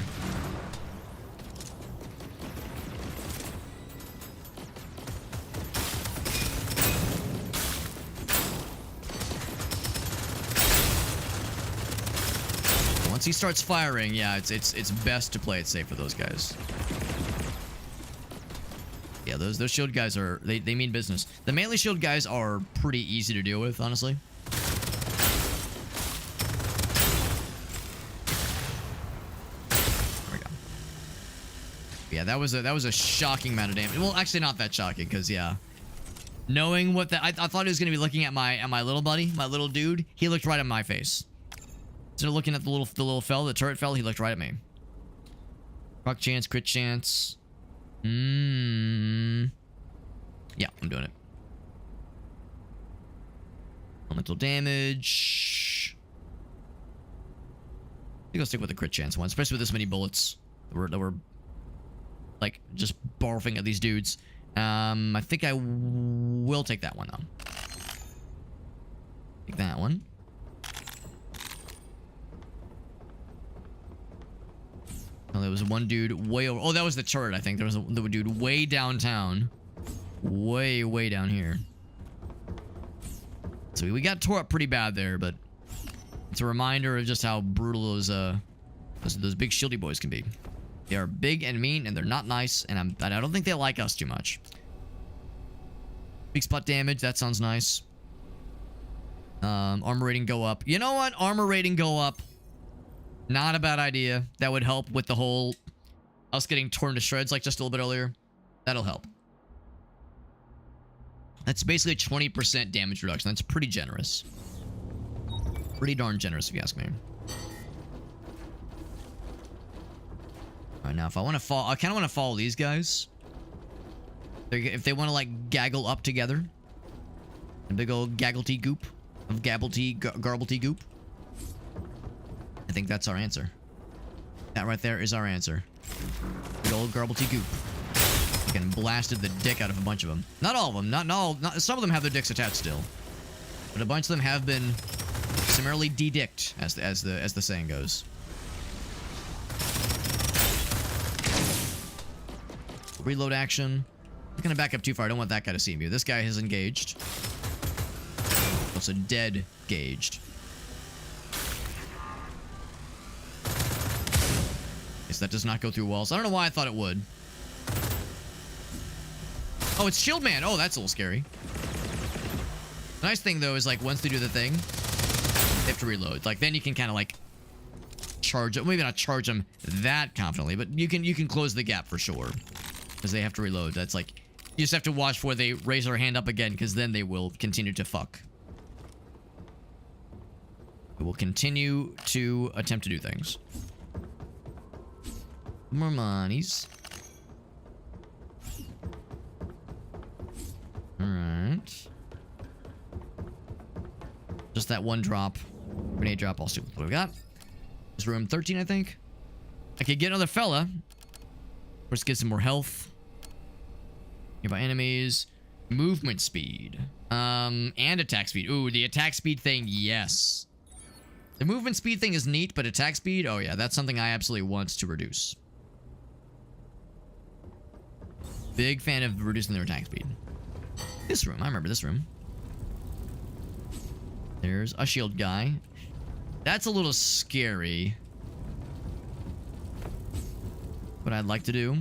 Once he starts firing, yeah, it's best to play it safe for those guys. Yeah, those shield guys are they mean business. The melee shield guys are pretty easy to deal with, honestly. There we go. Yeah, that was a shocking amount of damage. Well, actually not that shocking, because yeah. Knowing what I thought he was gonna be looking at my little buddy, my little dude, he looked right at my face. Instead of looking at the little fella, the turret fella, he looked right at me. Proc chance, crit chance. Yeah, I'm doing it. Elemental damage. I think I'll stick with the crit chance one, especially with this many bullets that were like just barfing at these dudes. I think I will take that one though. Take that one. Oh, there was one dude way over. Oh, that was the turret, I think. There was a dude way downtown. Way down here. So we got tore up pretty bad there, but it's a reminder of just how brutal those big shieldy boys can be. They are big and mean, and they're not nice, and I don't think they like us too much. Big spot damage, that sounds nice. Armor rating go up. You know what? Armor rating go up. Not a bad idea. That would help with the whole us getting torn to shreds like just a little bit earlier. That'll help. That's basically a 20% damage reduction. That's pretty generous. Pretty darn generous if you ask me. Alright, now if I want to follow... I kind of want to follow these guys. If they want to like gaggle up together. A big old gagglety goop. Of garblety goop. I think that's our answer. That right there is our answer. Big old garblety goop. Fucking blasted the dick out of a bunch of them. Not all of them. Not some of them have their dicks attached still. but a bunch of them have been summarily de-dicked, as the saying goes. Reload action. I'm gonna back up too far. I don't want that guy to see me. This guy has engaged. Also dead gauged. Guess that does not go through walls. I don't know why I thought it would. Oh, it's Shield Man. Oh, that's a little scary. The nice thing though is like once they do the thing, they have to reload. Like then you can kind of like charge it. Maybe not charge them that confidently, but you can close the gap for sure. Because they have to reload. That's like, you just have to watch before they raise their hand up again, because then they will continue to fuck. We will continue to attempt to do things. More monies. Alright. Just that one drop. Grenade drop. I'll see what we got. This room 13, I think. I could get another fella. Of course, get some more health. Nearby enemies. Movement speed. And attack speed. Ooh, the attack speed thing, yes. The movement speed thing is neat, but attack speed, oh yeah, that's something I absolutely want to reduce. Big fan of reducing their attack speed. This room, I remember this room. There's a shield guy. That's a little scary. What I'd like to do,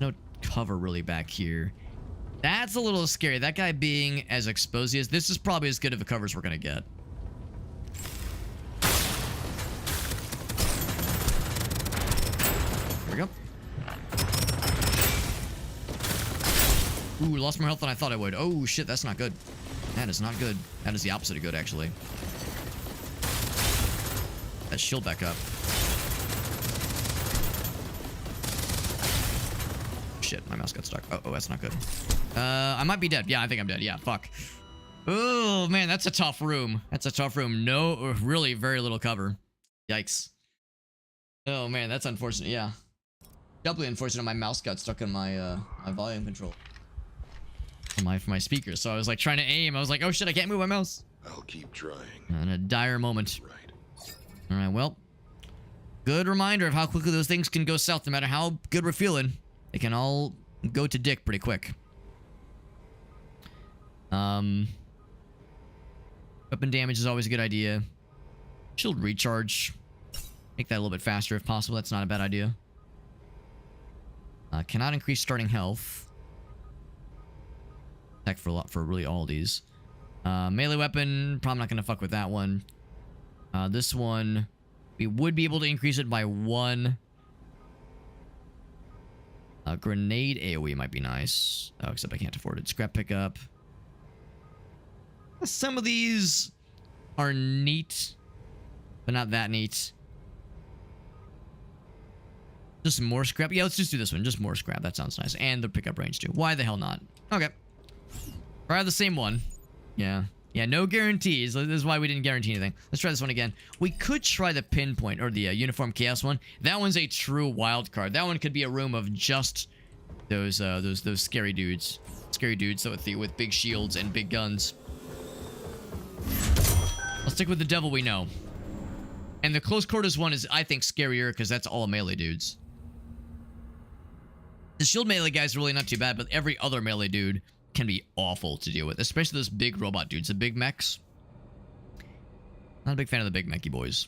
no cover really back here. That's a little scary. That guy being as exposed as this is probably as good of a cover as we're gonna get. Here we go. Ooh, lost more health than I thought I would. Oh shit, that's not good. That is not good. That is the opposite of good, actually. That shield back up. Shit, my mouse got stuck. Oh, that's not good. I might be dead. Yeah, I think I'm dead. Yeah, fuck. Oh, man, that's a tough room. That's a tough room. No, really very little cover. Yikes. Oh, man, that's unfortunate. Yeah. Doubly unfortunate my mouse got stuck in my my volume control. For my speakers. So I was like trying to aim. I was like, oh shit, I can't move my mouse. I'll keep trying. In a dire moment. Right. Alright, well. Good reminder of how quickly those things can go south no matter how good we're feeling. They can all go to dick pretty quick. Weapon damage is always a good idea. Shield recharge. Make that a little bit faster if possible. That's not a bad idea. Cannot increase starting health. Heck, for really all these. Melee weapon, probably not gonna fuck with that one. This one, we would be able to increase it by 1. Grenade AoE might be nice. Oh, except I can't afford it. Scrap pickup. Some of these are neat, but not that neat. Just more scrap. Yeah, let's just do this one. Just more scrap. That sounds nice. And the pickup range too. Why the hell not? Okay. Try the same one. Yeah. Yeah, no guarantees. This is why we didn't guarantee anything. Let's try this one again. We could try the pinpoint or the uniform chaos one. That one's a true wild card. That one could be a room of just those scary dudes. Scary dudes with big shields and big guns. I'll stick with the devil we know. And the close quarters one is, I think, scarier because that's all melee dudes. The shield melee guy's really not too bad, but every other melee dude can be awful to deal with, especially those big robot dudes, the big mechs. Not a big fan of the big mechy boys.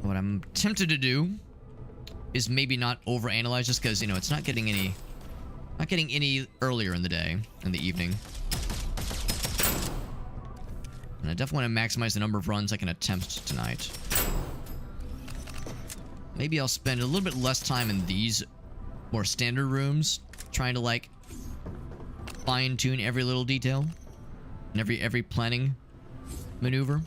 What I'm tempted to do is maybe not overanalyze just because, you know, it's not getting any earlier in the day, in the evening. And I definitely want to maximize the number of runs I can attempt tonight. Maybe I'll spend a little bit less time in these more standard rooms, trying to like fine-tune every little detail and every planning maneuver,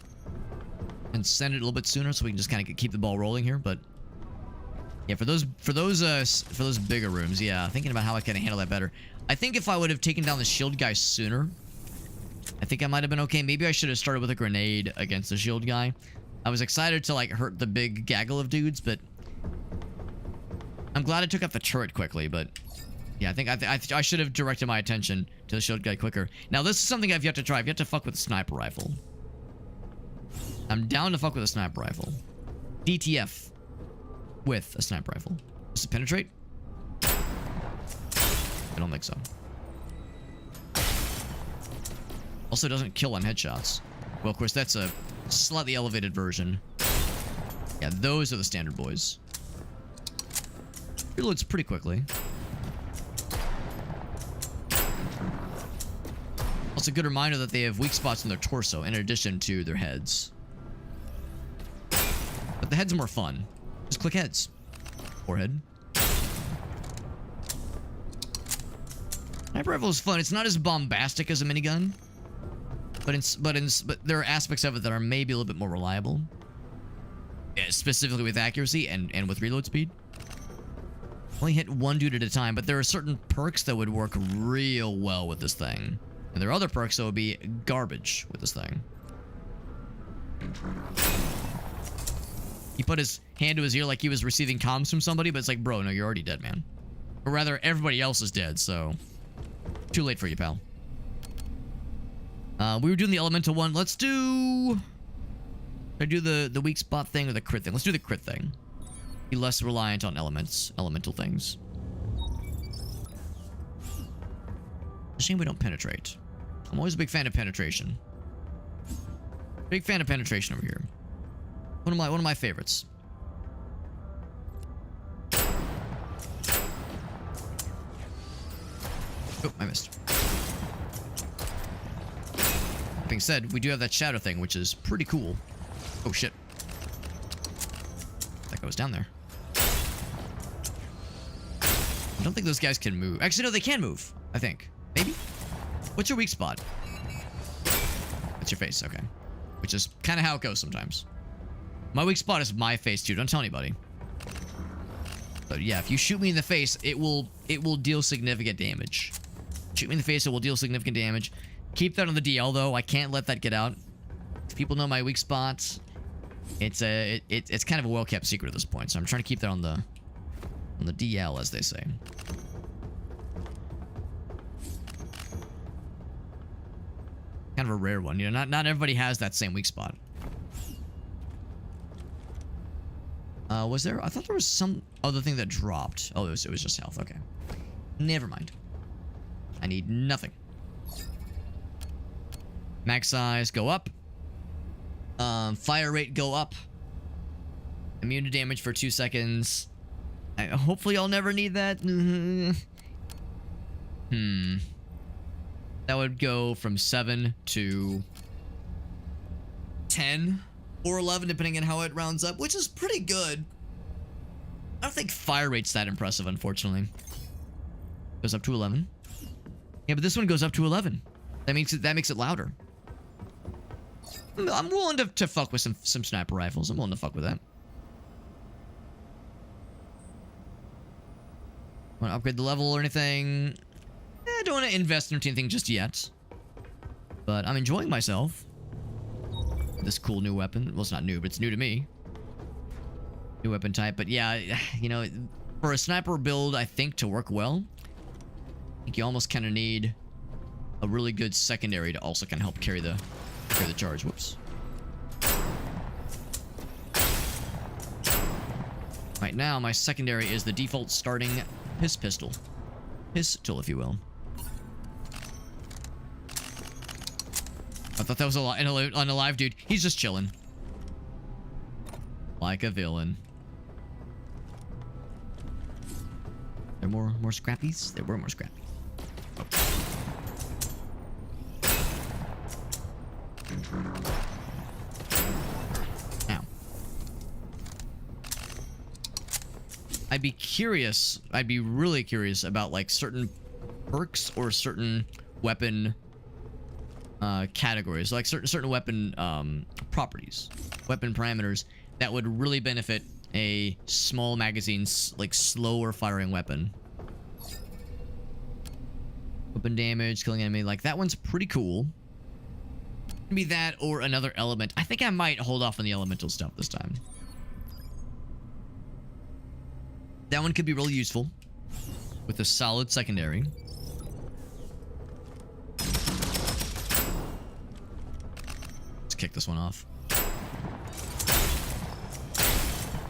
and send it a little bit sooner so we can just kind of keep the ball rolling here. But yeah, for those bigger rooms, yeah, thinking about how I can handle that better. I think if I would have taken down the shield guy sooner, I think I might have been okay. Maybe I should have started with a grenade against the shield guy. I was excited to like hurt the big gaggle of dudes, but I'm glad I took out the turret quickly, but yeah, I think I should have directed my attention to the shield guy quicker. Now, this is something I've yet to try. I've yet to fuck with a sniper rifle. I'm down to fuck with a sniper rifle. DTF with a sniper rifle. Does it penetrate? I don't think so. Also, doesn't kill on headshots. Well, of course, that's a slightly elevated version. Yeah, those are the standard boys. Reloads pretty quickly. Also, a good reminder that they have weak spots in their torso in addition to their heads. But the heads are more fun. Just click heads. Forehead. Sniper rifle is fun. It's not as bombastic as a minigun, but there are aspects of it that are maybe a little bit more reliable. Yeah, specifically with accuracy and with reload speed. Only hit one dude at a time, but there are certain perks that would work real well with this thing. And there are other perks that would be garbage with this thing. He put his hand to his ear like he was receiving comms from somebody, but it's like, bro, no, you're already dead, man. Or rather, everybody else is dead, so... Too late for you, pal. We were doing the elemental one. Let's do... Should I do the weak spot thing or the crit thing? Let's do the crit thing. Be less reliant on elemental things. It's a shame we don't penetrate. I'm always a big fan of penetration. Big fan of penetration over here. One of my favorites. Oh, I missed. That being said, we do have that shadow thing, which is pretty cool. Oh shit. That goes down there. I don't think those guys can move. Actually, no, they can move. I think. Maybe? What's your weak spot? It's your face, okay. Which is kind of how it goes sometimes. My weak spot is my face, too. Don't tell anybody. But yeah, if you shoot me in the face, it will deal significant damage. Shoot me in the face, it will deal significant damage. Keep that on the DL, though. I can't let that get out. If people know my weak spots, it's kind of a well-kept secret at this point. So I'm trying to keep that on the DL, as they say. Kind of a rare one, you know. Not everybody has that same weak spot. Was there? I thought there was some other thing that dropped. Oh, it was just health. Okay, never mind. I need nothing. Max size go up. Fire rate go up. Immune to damage for 2 seconds. Hopefully, I'll never need that. That would go from 7 to 10 or 11, depending on how it rounds up, which is pretty good. I don't think fire rate's that impressive, unfortunately. Goes up to 11. Yeah, but this one goes up to 11. That makes it louder. I'm willing to fuck with some sniper rifles. I'm willing to fuck with that. Want to upgrade the level or anything? I don't want to invest into anything just yet. But I'm enjoying myself. This cool new weapon. Well, it's not new, but it's new to me. New weapon type. But yeah, you know, for a sniper build, I think to work well, I think you almost kind of need a really good secondary to also kind of help carry the charge. Whoops. Right now, my secondary is the default starting pistol. Pistol, if you will. I thought that was an alive dude. He's just chilling. Like a villain. There more scrappies? There were more scrappies. Now. I'd be really curious about like certain perks or certain weapon categories, like certain weapon properties, weapon parameters that would really benefit a small magazine, like slower firing weapon. Weapon damage, killing enemy, like that one's pretty cool. Maybe that or another element. I think I might hold off on the elemental stuff this time. That one could be really useful with a solid secondary. Let's kick this one off.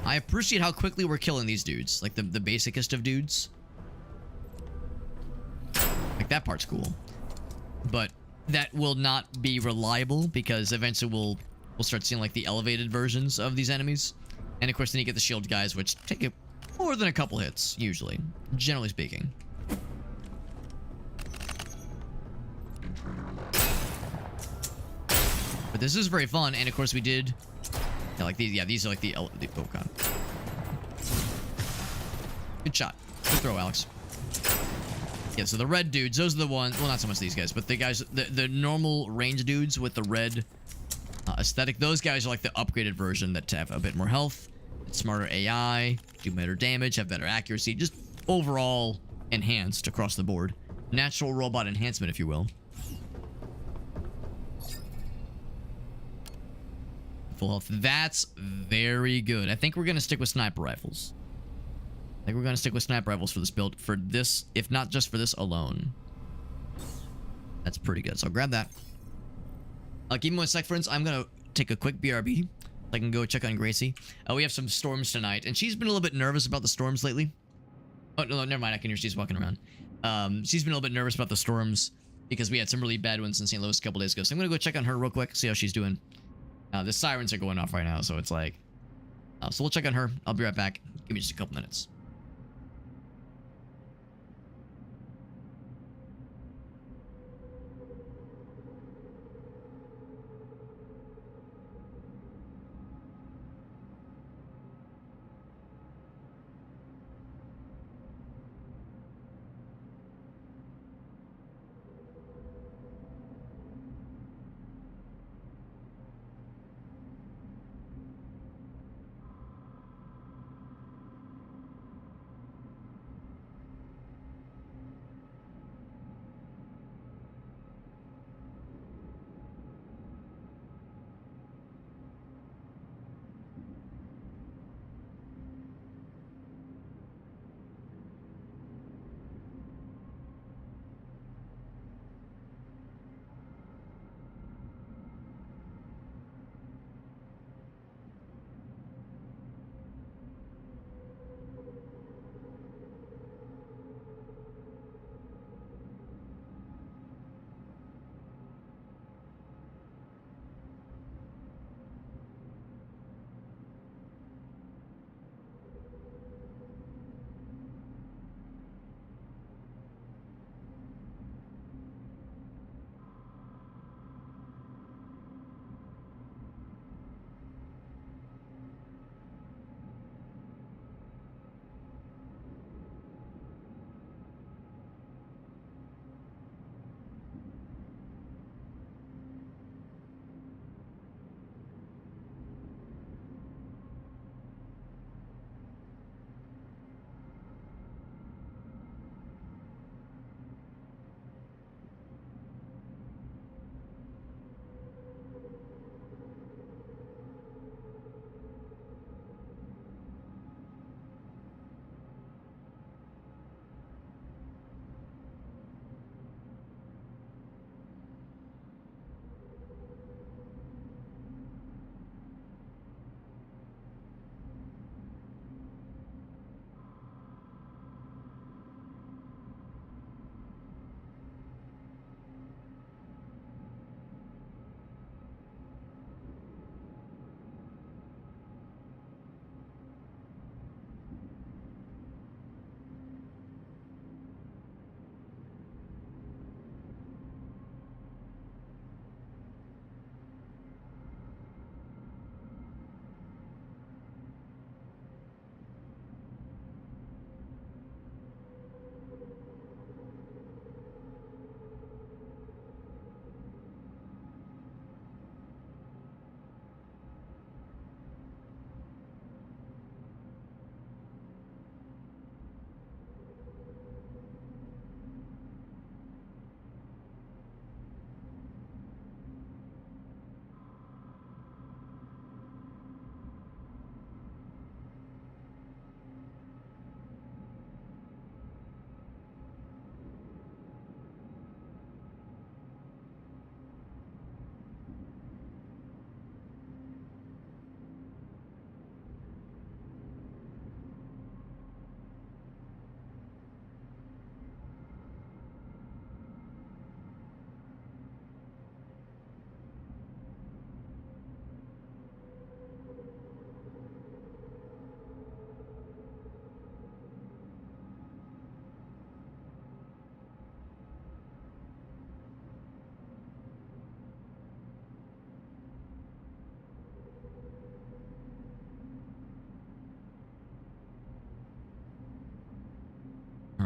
I appreciate how quickly we're killing these dudes. Like the basicest of dudes. Like that part's cool. But that will not be reliable because eventually we'll start seeing like the elevated versions of these enemies. And of course then you get the shield guys, which take more than a couple hits, usually. Generally speaking. But this is very fun, and of course we did... Yeah, like these, these are like the oh god. Good shot. Good throw, Alex. Yeah, so the red dudes, those are the ones... Well, not so much these guys, but the guys... The normal range dudes with the red aesthetic, those guys are like the upgraded version that have a bit more health, smarter AI, do better damage, have better accuracy, just overall enhanced across the board. Natural robot enhancement, if you will. Full health. That's very good. I think we're going to stick with sniper rifles. I think we're going to stick with sniper rifles for this build. For this, if not just for this alone. That's pretty good. So I'll grab that. Give me 1 sec, friends. I'm going to take a quick BRB. I can go check on Gracie. We have some storms tonight, and she's been a little bit nervous about the storms lately. Oh, no, never mind. I can hear she's walking around. She's been a little bit nervous about the storms because we had some really bad ones in St. Louis a couple days ago. So I'm going to go check on her real quick, see how she's doing. The sirens are going off right now, so it's like... so we'll check on her. I'll be right back. Give me just a couple minutes.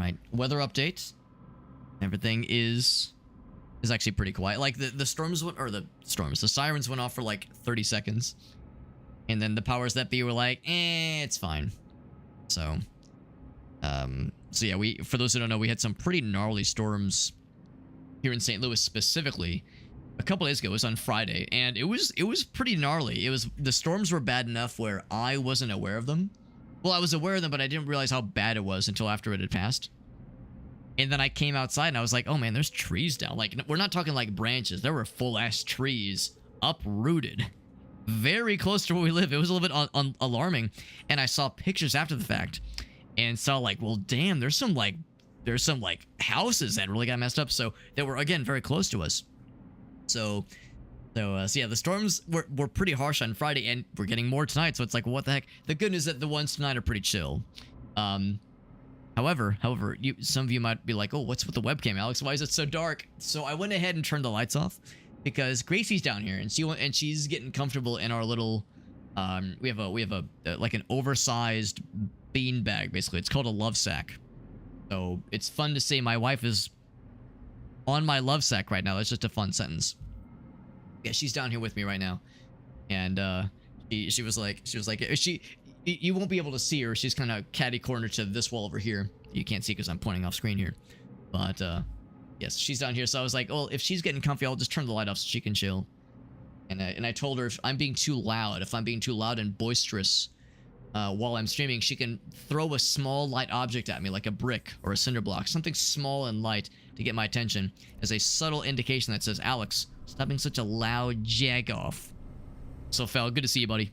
right, weather update. Everything is actually pretty quiet. Like the sirens went off for like 30 seconds. And then the powers that be were like, it's fine. So yeah, for those who don't know, we had some pretty gnarly storms here in St. Louis specifically a couple days ago. It was on Friday, and it was pretty gnarly. The storms were bad enough where I wasn't aware of them. Well, I was aware of them, but I didn't realize how bad it was until after it had passed. And then I came outside and I was like, oh man, there's trees down. Like, we're not talking like branches. There were full ass trees uprooted very close to where we live. It was a little bit alarming. And I saw pictures after the fact and saw like, well, damn, there's some houses that really got messed up. So they were, again, very close to us. So yeah, the storms were pretty harsh on Friday, and we're getting more tonight. So it's like, well, what the heck? The good news is that the ones tonight are pretty chill. However, some of you might be like, oh, what's with the webcam, Alex? Why is it so dark? So I went ahead and turned the lights off because Gracie's down here, and she's getting comfortable in our little, we have a like an oversized bean bag, basically. It's called a love sack. So it's fun to say my wife is on my love sack right now. That's just a fun sentence. Yeah, she's down here with me right now, and she was like, you won't be able to see her. She's kind of catty cornered to this wall over here. You can't see because I'm pointing off screen here. But, yes, she's down here. So I was like, well, if she's getting comfy, I'll just turn the light off so she can chill. And I told her if I'm being too loud and boisterous while I'm streaming, she can throw a small light object at me, like a brick or a cinder block. Something small and light to get my attention as a subtle indication that says, Alex, stop being such a loud jack-off. So, Fel, good to see you, buddy.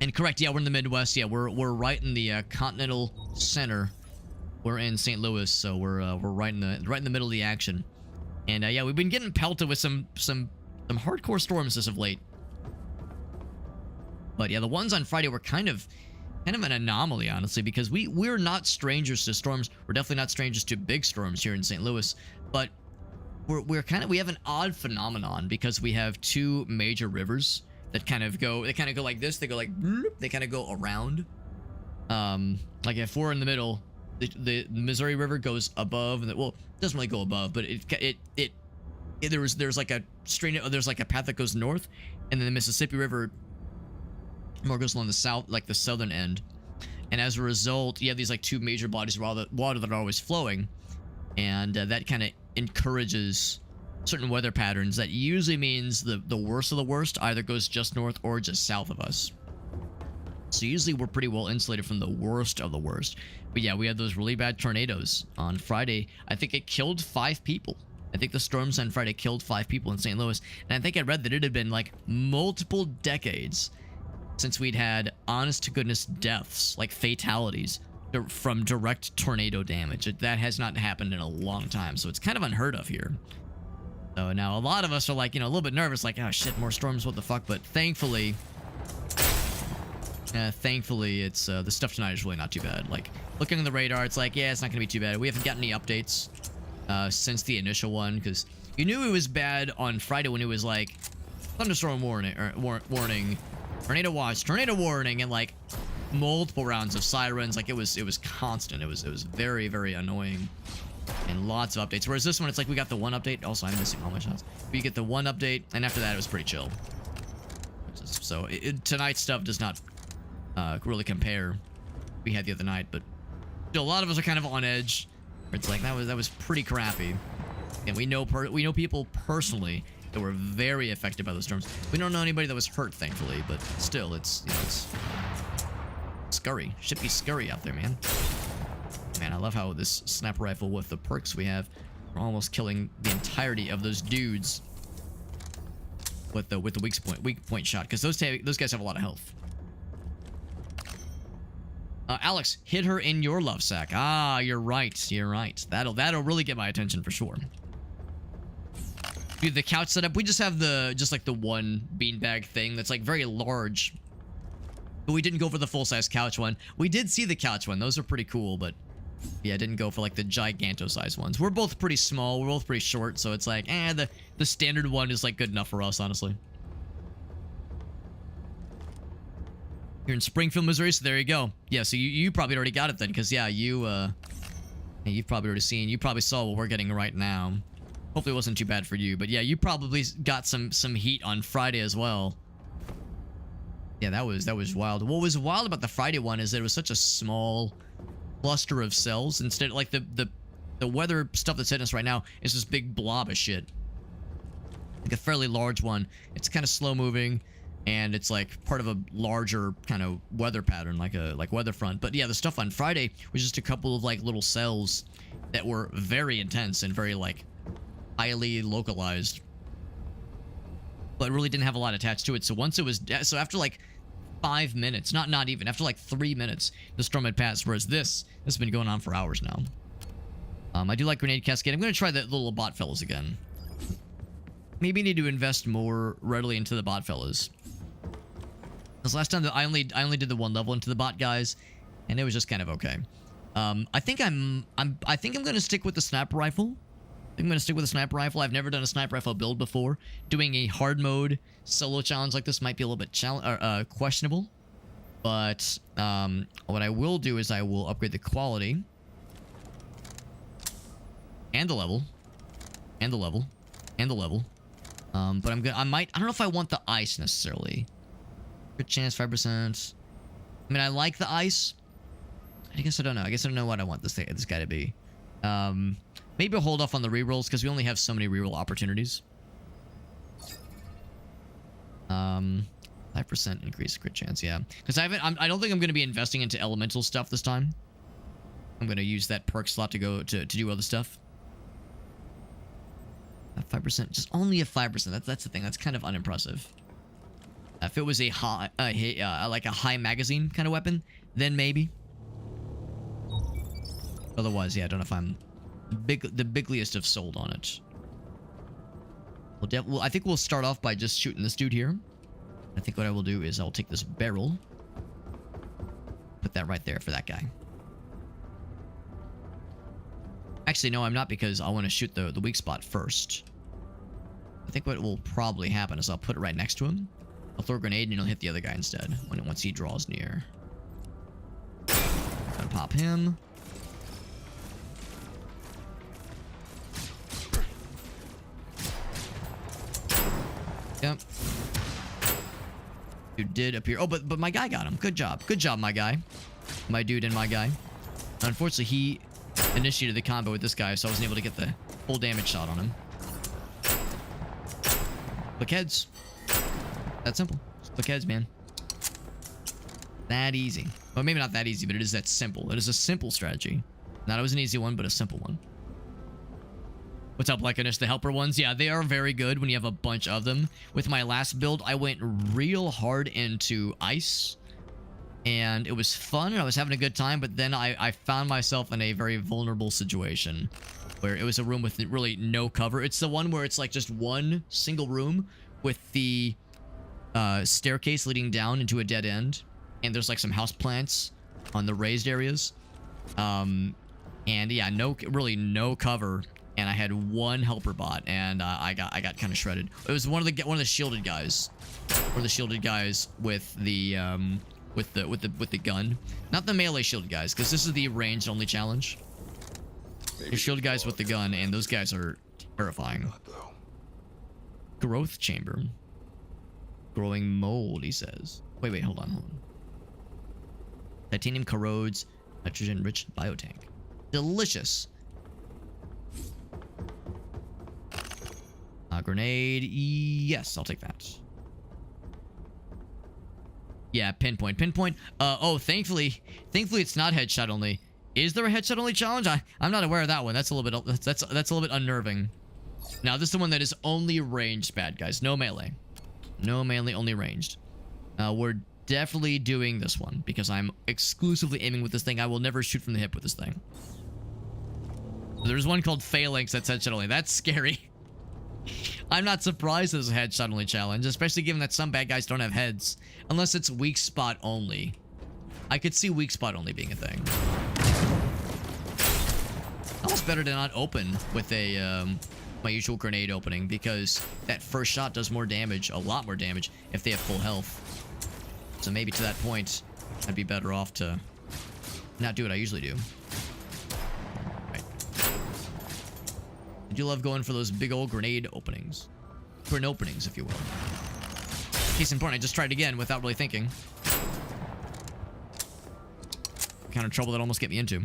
And correct, yeah, we're in the Midwest. Yeah, we're right in the continental center. We're in St. Louis, so we're right in the middle of the action. And yeah, we've been getting pelted with some hardcore storms as of late. But yeah, the ones on Friday were kind of an anomaly, honestly, because we're not strangers to storms. We're definitely not strangers to big storms here in St. Louis, but we have an odd phenomenon because we have two major rivers that kind of go like this. They go like bloop, they kind of go around. Like if we're in the middle, the Missouri River goes above, and well, it doesn't really go above, but there's like a stream, there's like a path that goes north, and then the Mississippi River more goes along the south, like the southern end. And as a result, you have these like two major bodies of water that are always flowing, and that kind of encourages certain weather patterns that usually means the worst of the worst either goes just north or just south of us. So usually we're pretty well insulated from the worst of the worst. But yeah, we had those really bad tornadoes on Friday. I think it killed 5 people. I think the storms on Friday killed 5 people in St. Louis. And I think I read that it had been like multiple decades since we'd had honest to goodness deaths, like fatalities, from direct tornado damage. That has not happened in a long time. So it's kind of unheard of here. So now a lot of us are like, a little bit nervous, like, oh shit, more storms, what the fuck? But thankfully, it's the stuff tonight is really not too bad. Like, looking at the radar, it's like, yeah, it's not gonna be too bad. We haven't gotten any updates since the initial one, because you knew it was bad on Friday when it was like thunderstorm warning, or warning, tornado watch, tornado warning, and like multiple rounds of sirens. Like it was constant. It was very, very annoying. And lots of updates. Whereas this one, it's like we got the one update. Also, I'm missing all my shots. We get the one update, and after that, it was pretty chill. So tonight's stuff does not really compare. We had the other night, but still, a lot of us are kind of on edge. Where it's like that was pretty crappy. And we know people personally that were very affected by those storms. We don't know anybody that was hurt, thankfully, but still, it's scurry. Should be scurry out there, man. Man, I love how this sniper rifle with the perks we have, we're almost killing the entirety of those dudes with the weak point shot, because those guys have a lot of health. Alex, hit her in your love sack. Ah, you're right. You're right. That'll really get my attention for sure. Dude, the couch setup, we just have like the one beanbag thing that's like very large. But we didn't go for the full-size couch one. We did see the couch one. Those are pretty cool, but yeah, didn't go for like the giganto-sized ones. We're both pretty small. We're both pretty short, so it's like, the standard one is like good enough for us, honestly. You're in Springfield, Missouri, so there you go. Yeah, so you probably already got it then, because yeah, you And you've probably already seen. You probably saw what we're getting right now. Hopefully it wasn't too bad for you. But yeah, you probably got some heat on Friday as well. Yeah, that was wild. What was wild about the Friday one is that it was such a small cluster of cells. Instead, like the weather stuff that's hitting us right now is this big blob of shit. Like a fairly large one. It's kind of slow moving, and it's like part of a larger kind of weather pattern, like weather front. But yeah, the stuff on Friday was just a couple of like little cells that were very intense and very like highly localized, but really didn't have a lot attached to it. So once it was so after like 5 minutes, not even after like 3 minutes, the storm had passed. Whereas this has been going on for hours now. I do like grenade cascade. I'm gonna try the little bot fellas again. Maybe need to invest more readily into the bot fellas. Because last time I only did the one level into the bot guys, and it was just kind of okay. I think I'm gonna stick with the sniper rifle. I'm going to stick with a sniper rifle. I've never done a sniper rifle build before. Doing a hard mode solo challenge like this might be a little bit questionable. But what I will do is I will upgrade the quality. And the level. And the level. And the level. But I don't know if I want the ice necessarily. Good chance, 5%. I mean, I like the ice. I guess I don't know. I guess I don't know what I want this guy to be. Maybe I'll hold off on the rerolls because we only have so many reroll opportunities. 5% increase crit chance, yeah. Because I don't think I'm going to be investing into elemental stuff this time. I'm going to use that perk slot to go to do other stuff. 5%, just only a 5%. That's the thing. That's kind of unimpressive. If it was a high, like a high magazine kind of weapon, then maybe. Otherwise, yeah, I don't know if I'm the bigliest of sold on it. Well, I think we'll start off by just shooting this dude here. I think what I will do is I'll take this barrel, put that right there for that guy. Actually, no, I'm not, because I want to shoot the weak spot first. I think what will probably happen is I'll put it right next to him. I'll throw a grenade and he'll hit the other guy instead once he draws near. Gonna pop him. Yep. Dude did appear. Oh, but my guy got him. Good job. Good job, my guy. My dude and my guy. Unfortunately, he initiated the combo with this guy, so I wasn't able to get the full damage shot on him. Click heads. That simple. Just click heads, man. That easy. Well, maybe not that easy, but it is that simple. It is a simple strategy. Not always an easy one, but a simple one. What's up, Lycanish? The helper ones? Yeah, they are very good when you have a bunch of them. With my last build, I went real hard into ice. And it was fun, and I was having a good time, but then I found myself in a very vulnerable situation. Where it was a room with really no cover. It's the one where it's like just one single room with the staircase leading down into a dead end. And there's like some house plants on the raised areas. And yeah, really no cover. And I had one helper bot, and I got kind of shredded. It was one of the shielded guys, or the shielded guys with the gun, not the melee shielded guys, because this is the ranged only challenge. The shielded guys with the gun, and those guys are terrifying. Growth chamber, growing mold. He says. Wait, hold on. Titanium corrodes, nitrogen-rich biotank. Delicious. Grenade. Yes, I'll take that. Yeah, pinpoint. Oh, thankfully it's not headshot only. Is there a headshot only challenge? I'm not aware of that one. That's a little bit that's a little bit unnerving. Now this is the one that is only ranged bad guys. No melee. No melee, only ranged. We're definitely doing this one because I'm exclusively aiming with this thing. I will never shoot from the hip with this thing. There's one called Phalanx that's headshot only. That's scary. I'm not surprised there's a headshot only challenge, especially given that some bad guys don't have heads. Unless it's weak spot only. I could see weak spot only being a thing. Almost better to not open with a my usual grenade opening, because that first shot does more damage, a lot more damage, if they have full health. So maybe to that point, I'd be better off to not do what I usually do. Right. do love going for those big old grenade openings. Grenade openings, if you will. Case in point, I just tried again without really thinking. Kind of trouble that almost get me into.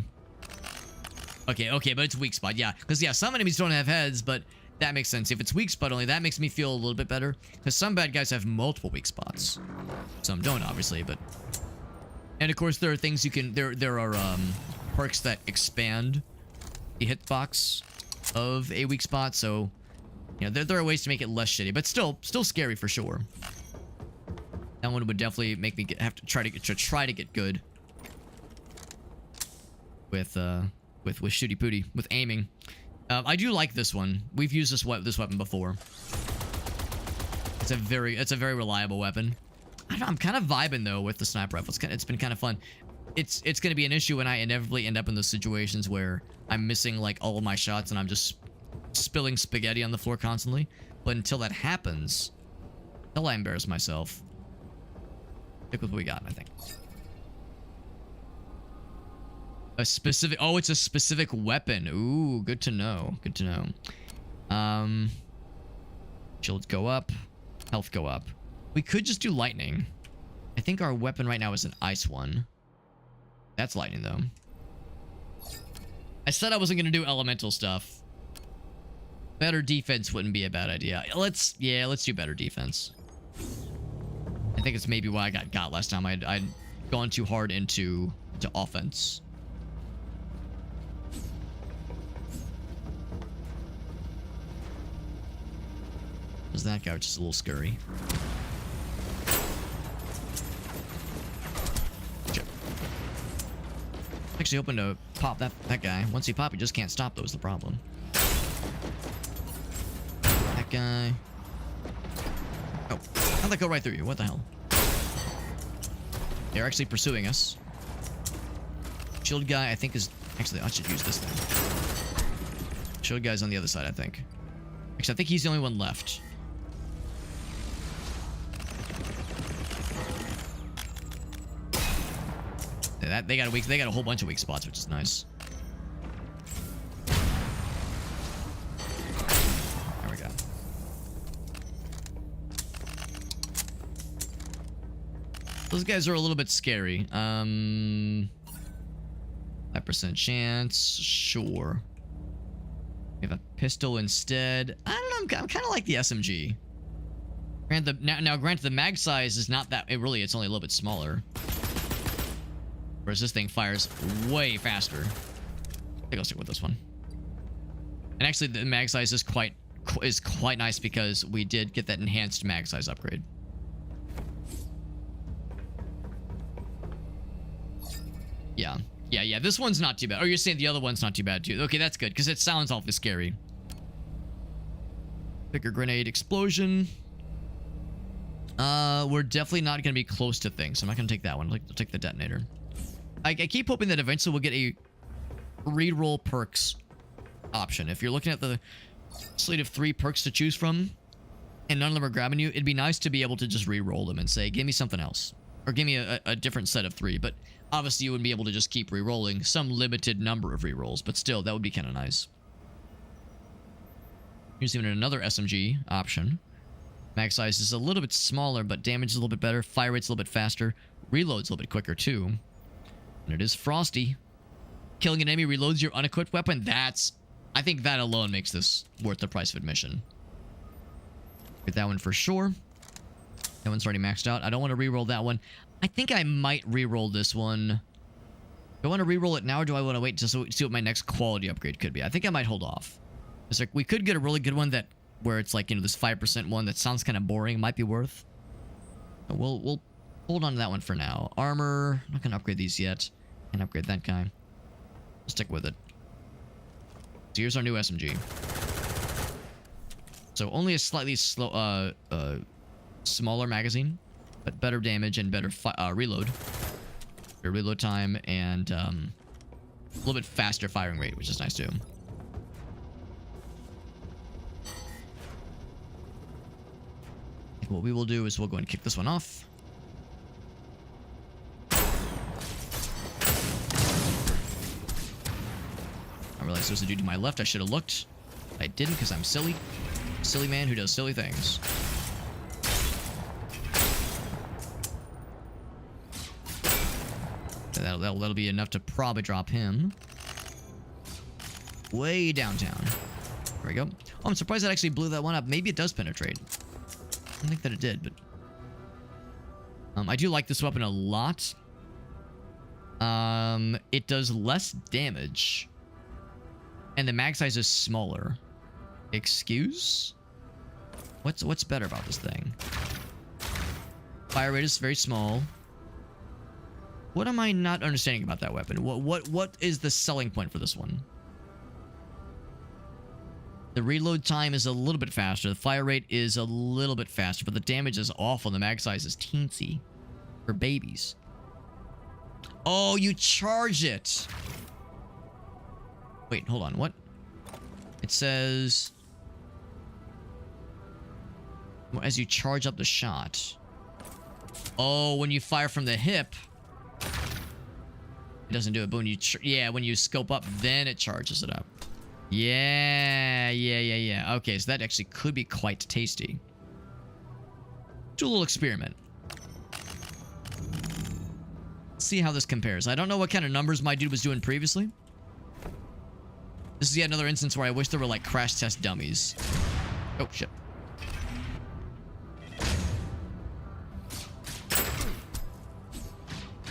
Okay, but it's weak spot, yeah. Because, yeah, some enemies don't have heads, but that makes sense. If it's weak spot only, that makes me feel a little bit better. Because some bad guys have multiple weak spots. Some don't, obviously, but... And, of course, there are things you can... There are, perks that expand the hitbox of a weak spot, so... You know, there are ways to make it less shitty, but still scary for sure. That one would definitely make me have to try to get good with shooty pooty, with aiming. I do like this one. We've used this weapon before. It's a very reliable weapon. I don't know, I'm kind of vibing though with the sniper rifle. It's been kind of fun. It's going to be an issue when I inevitably end up in those situations where I'm missing like all of my shots and I'm just spilling spaghetti on the floor constantly. But until that happens, until I embarrass myself, stick with what we got, I think. A specific... Oh, it's a specific weapon. Ooh, good to know. Good to know. Shields go up. Health go up. We could just do lightning. I think our weapon right now is an ice one. That's lightning, though. I said I wasn't going to do elemental stuff. Better defense wouldn't be a bad idea. Let's do better defense. I think it's maybe why I got last time. I'd gone too hard into offense. There's that guy, which is a little scary. Actually hoping to pop that guy. Once you pop, you just can't stop, though, is the problem. That guy. Oh, how'd that go right through you? What the hell? They're actually pursuing us. Shield guy, I think, is... Actually, I should use this thing. Shield guy's on the other side, I think. Actually, I think he's the only one left. They got a whole bunch of weak spots, which is nice. There we go. Those guys are a little bit scary. 5% chance, sure. We have a pistol instead. I don't know. I'm kind of like the SMG. Granted, the mag size is not that. It's only a little bit smaller. Whereas this thing fires way faster. I think I'll stick with this one. And actually, the mag size is quite nice because we did get that enhanced mag size upgrade. Yeah. This one's not too bad. Oh, you're saying the other one's not too bad too. Okay, that's good because it sounds awfully scary. Picker grenade explosion. We're definitely not going to be close to things. So I'm not going to take that one. I'll take the detonator. I keep hoping that eventually we'll get a reroll perks option. If you're looking at the slate of 3 perks to choose from and none of them are grabbing you, it'd be nice to be able to just reroll them and say, give me something else. Or give me a different set of 3. But obviously you wouldn't be able to just keep rerolling some limited number of rerolls. But still, that would be kind of nice. Here's even another SMG option. Mag size is a little bit smaller, but damage is a little bit better. Fire rate's a little bit faster. Reload's a little bit quicker, too. And it is frosty. Killing an enemy reloads your unequipped weapon. I think that alone makes this worth the price of admission. Get that one for sure. That one's already maxed out. I don't want to reroll that one. I think I might reroll this one. Do I want to reroll it now, or do I want to wait to see what my next quality upgrade could be? I think I might hold off. It's like we could get a really good one where it's like, this 5% one that sounds kind of boring. Might be worth. But we'll hold on to that one for now. Armor. I'm not going to upgrade these yet. Can't upgrade that guy. I'll stick with it. So here's our new SMG. So only a slightly smaller magazine, but better damage and better reload. Better reload time and a little bit faster firing rate, which is nice too. What we will do is we'll go and kick this one off. I realized there was a dude to my left. I should have looked. I didn't because I'm silly. Silly man who does silly things. That'll be enough to probably drop him. Way downtown. There we go. Oh, I'm surprised that actually blew that one up. Maybe it does penetrate. I don't think that it did, but... I do like this weapon a lot. It does less damage. And the mag size is smaller. Excuse? What's better about this thing? Fire rate is very small. What am I not understanding about that weapon? What is the selling point for this one? The reload time is a little bit faster. The fire rate is a little bit faster, but the damage is awful. The mag size is teensy for babies. Oh, you charge it. Wait, hold on. What? It says... as you charge up the shot. Oh, when you fire from the hip... it doesn't do it, but when you... yeah, when you scope up, then it charges it up. Yeah. Okay, so that actually could be quite tasty. Do a little experiment. See how this compares. I don't know what kind of numbers my dude was doing previously. This is yet another instance where I wish there were like crash test dummies. Oh, shit.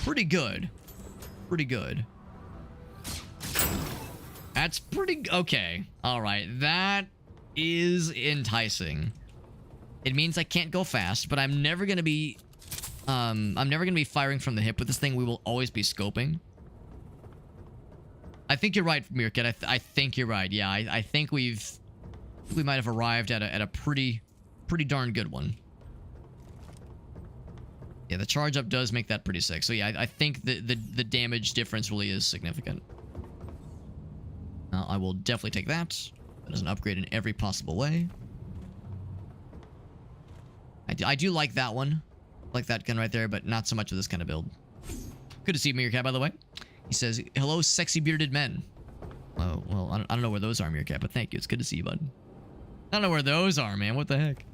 Pretty good. Pretty good. That's pretty... okay. Alright. That is enticing. It means I can't go fast, but I'm never gonna be... I'm never gonna be firing from the hip with this thing. We will always be scoping. I think you're right, Meerkat. I think you're right. Yeah, I think we might have arrived at a pretty darn good one. Yeah, the charge up does make that pretty sick. So yeah, I think the damage difference really is significant. I will definitely take that. That is an upgrade in every possible way. I do like that one. I like that gun right there, but not so much of this kind of build. Good to see you, Meerkat, by the way. He says, hello, sexy bearded men. Oh, well, I don't know where those are, Meerkat, but thank you. It's good to see you, bud. I don't know where those are, man. What the heck?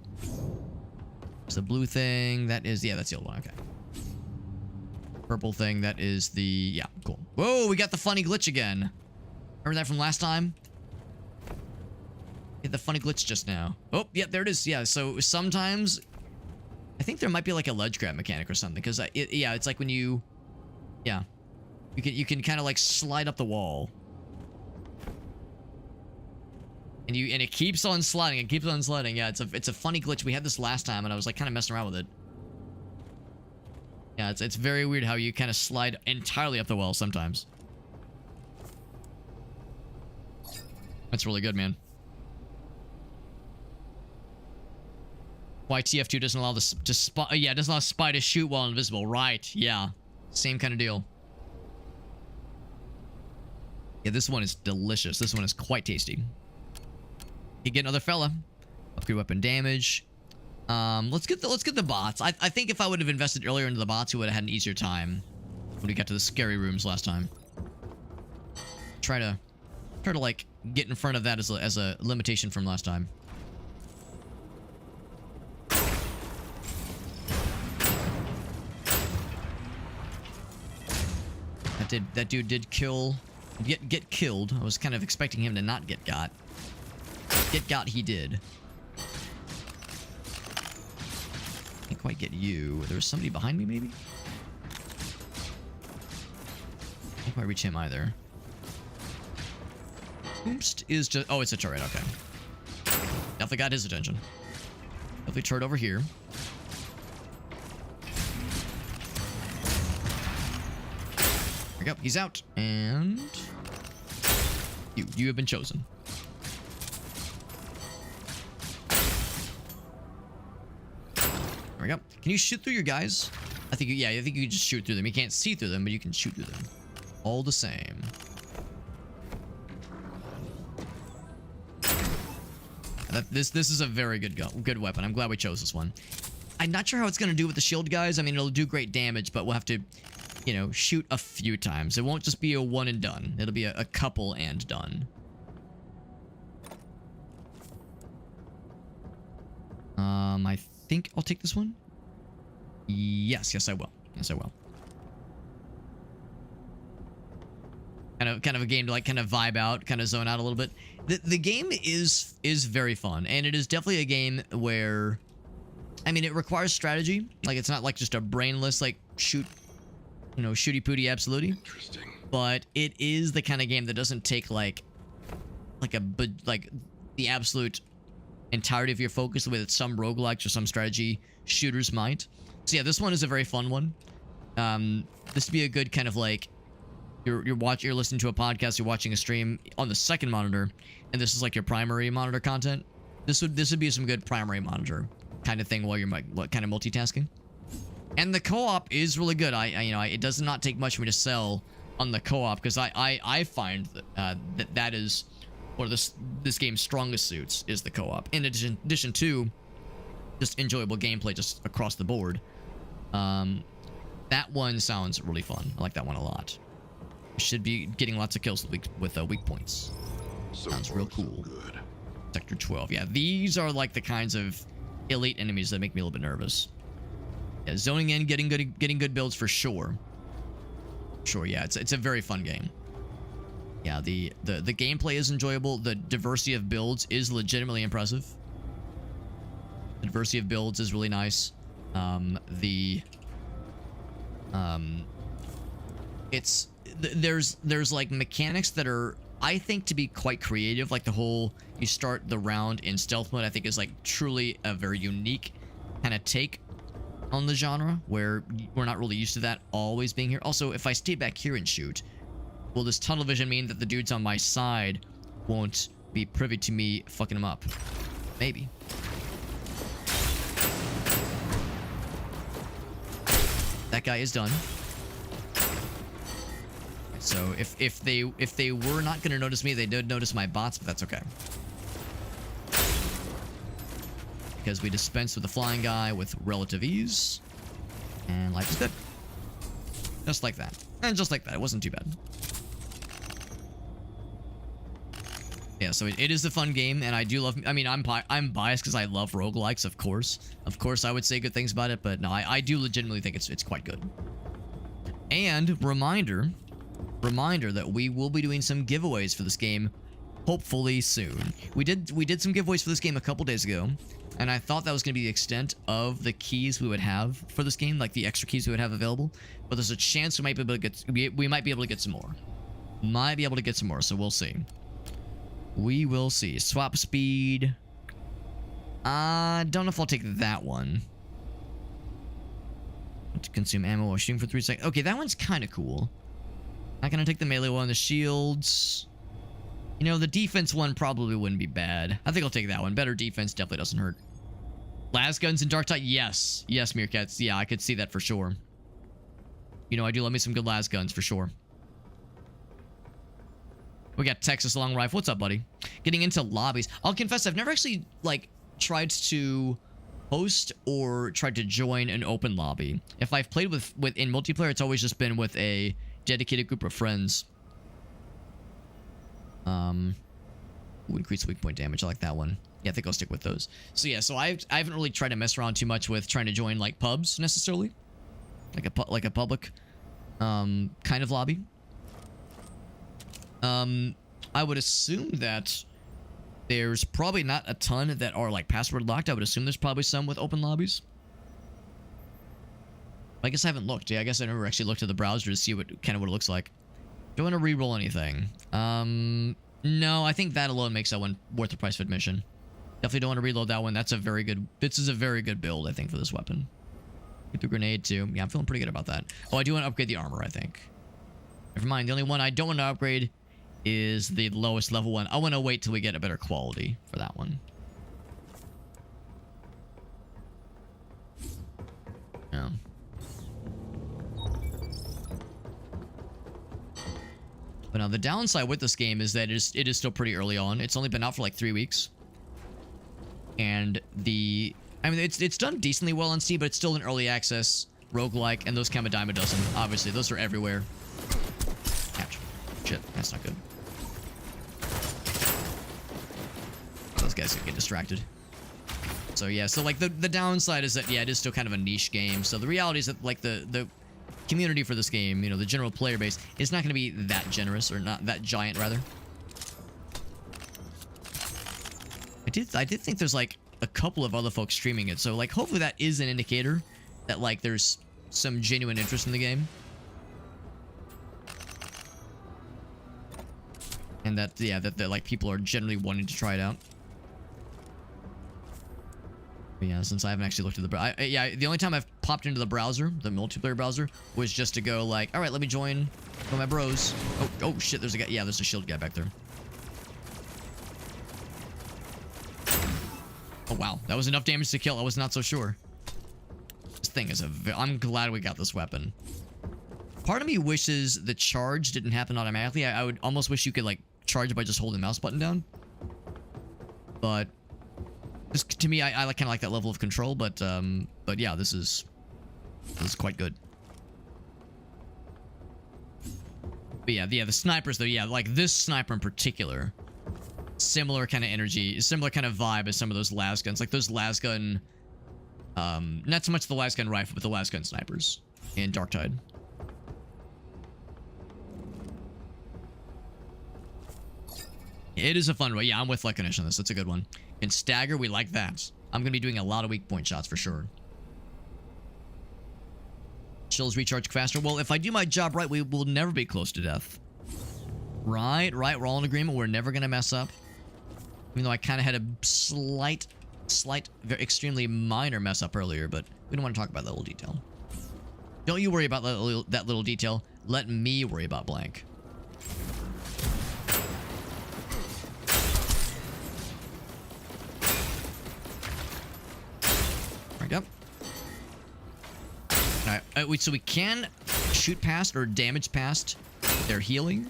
It's the blue thing. That is... yeah, that's the old one. Okay. Purple thing. That is the... yeah, cool. Whoa, we got the funny glitch again. Remember that from last time? Get the funny glitch just now. Oh, yeah, there it is. Yeah, so sometimes... I think there might be like a ledge grab mechanic or something. Because, yeah, it's like when you... yeah. You can kind of like slide up the wall. And it keeps on sliding. It keeps on sliding. Yeah, it's a funny glitch. We had this last time and I was like kind of messing around with it. Yeah, it's very weird how you kind of slide entirely up the wall sometimes. That's really good, man. Why TF2 doesn't allow this to spy? Yeah, it doesn't allow spy to shoot while invisible. Right? Yeah, same kind of deal. Yeah, this one is delicious. This one is quite tasty. You get another fella. Upgrade weapon damage. Let's get the bots. I think if I would have invested earlier into the bots, we would have had an easier time when we got to the scary rooms last time. Try to like get in front of that as a limitation from last time. That dude did get killed. I was kind of expecting him to not get got. Get got he did. Can't quite get you. There was somebody behind me, maybe? Can't quite reach him either. Oomst is just... oh, it's a turret. Okay. Definitely got his attention. Definitely turret over here. There we go. He's out. And... you have been chosen. There we go. Can you shoot through your guys? I think you can just shoot through them. You can't see through them, but you can shoot through them. All the same. This is a very good weapon. I'm glad we chose this one. I'm not sure how it's going to do with the shield guys. I mean, it'll do great damage, but we'll have to, you know, shoot a few times. It won't just be a one and done. It'll be a couple and done. I think I'll take this one. Yes, I will. Yes, I will. Kind of a game to like kind of vibe out, kind of zone out a little bit. The game is very fun, and it is definitely a game where, I mean, it requires strategy. Like, it's not like just a brainless like shooty pooty absolutely. Interesting. But it is the kind of game that doesn't take like the absolute entirety of your focus the way that some roguelikes or some strategy shooters might. So yeah, this one is a very fun one. This would be a good kind of like you're listening to a podcast, you're watching a stream on the second monitor, and this is like your primary monitor content. This would be some good primary monitor kind of thing while you're kind of multitasking. And the co-op is really good. It does not take much for me to sell on the co-op, because I find that is one of this game's strongest suits is the co-op. In addition to just enjoyable gameplay just across the board. That one sounds really fun. I like that one a lot. Should be getting lots of kills with weak points. Sounds real cool. So good. Sector 12. Yeah, these are like the kinds of elite enemies that make me a little bit nervous. Yeah, zoning in, getting good builds for sure. Sure, yeah, it's a very fun game. Yeah, the gameplay is enjoyable. The diversity of builds is legitimately impressive. The diversity of builds is really nice. There's like mechanics that are, I think, to be quite creative. Like the whole you start the round in stealth mode, I think is like truly a very unique kind of take on the genre, where we're not really used to that always being here. Also, if I stay back here and shoot, will this tunnel vision mean that the dudes on my side won't be privy to me fucking them up? Maybe. That guy is done. So if they were not going to notice me, they did notice my bots, but that's okay. Because we dispense with the flying guy with relative ease. And life is good. Just like that. And just like that. It wasn't too bad. Yeah, so it is a fun game, and I do love... I mean, I'm biased because I love roguelikes, of course. Of course, I would say good things about it, but no, I do legitimately think it's quite good. And reminder that we will be doing some giveaways for this game, hopefully soon. We did some giveaways for this game a couple days ago, and I thought that was going to be the extent of the keys we would have for this game, like the extra keys we would have available. But there's a chance we might be able to get some more. Might be able to get some more, so we'll see. We will see. Swap speed. Don't know if I'll take that one. To consume ammo while shooting for 3 seconds. Okay, that one's kind of cool. Not gonna take the melee one. The shields. You know, the defense one probably wouldn't be bad. I think I'll take that one. Better defense definitely doesn't hurt. Las guns in Dark Tide? Yes. Yes, Meerkats. Yeah, I could see that for sure. You know, I do love me some good las guns for sure. We got Texas Long Rifle. What's up, buddy? Getting into lobbies. I'll confess, I've never actually, like, tried to host or tried to join an open lobby. If I've played with in multiplayer, it's always just been with a dedicated group of friends. Increase weak point damage. I like that one. Yeah, I think I'll stick with those. So yeah, so I haven't really tried to mess around too much with trying to join like pubs necessarily, like a public kind of lobby. I would assume that there's probably not a ton that are like password locked. I would assume there's probably some with open lobbies. I guess I haven't looked. Yeah, I guess I never actually looked at the browser to see what it looks like. Do I want to re-roll anything? No, I think that alone makes that one worth the price of admission. Definitely don't want to reload that one. That's a very good... This is a very good build, I think, for this weapon. Get the grenade, too. Yeah, I'm feeling pretty good about that. Oh, I do want to upgrade the armor, I think. Never mind. The only one I don't want to upgrade is the lowest level one. I want to wait till we get a better quality for that one. Yeah. But now the downside with this game is that it is still pretty early on. It's only been out for like 3 weeks. And I mean, it's done decently well on Steam, but it's still an early access roguelike, and those come a dime a dozen. Obviously, those are everywhere. Ouch. Shit, that's not good. Those guys get distracted. So yeah, so like the downside is that yeah, it is still kind of a niche game. So the reality is that like the community for this game, you know, the general player base is not going to be that generous, or not that giant rather. I did think there's like a couple of other folks streaming it, so like hopefully that is an indicator that like there's some genuine interest in the game. And that, yeah, that like people are generally wanting to try it out. But yeah, since I haven't actually looked at the yeah, the only time I've popped into the browser, the multiplayer browser, was just to go like, all right, let me join my bros. Oh shit, there's a guy. Yeah, there's a shield guy back there. Oh wow, that was enough damage to kill. I was not so sure. This thing is I'm glad we got this weapon. Part of me wishes the charge didn't happen automatically. I would almost wish you could like charge by just holding the mouse button down. But this, to me, I kind of like that level of control. But yeah, this is quite good. But yeah, the snipers though, yeah, like this sniper in particular, similar kind of energy, similar kind of vibe as some of those las guns, like those las gun, not so much the las gun rifle, but the las gun snipers in Dark Tide. It is a fun way. Yeah, I'm with Fleckish on this. That's a good one. And stagger, we like that. I'm going to be doing a lot of weak point shots for sure. Chills recharge faster. Well, if I do my job right, we will never be close to death. Right. We're all in agreement. We're never going to mess up. Even though I kind of had a slight, very extremely minor mess up earlier, but we don't want to talk about that little detail. Don't you worry about that little detail. Let me worry about blank. Yep. Alright, so we can shoot past or damage past their healing,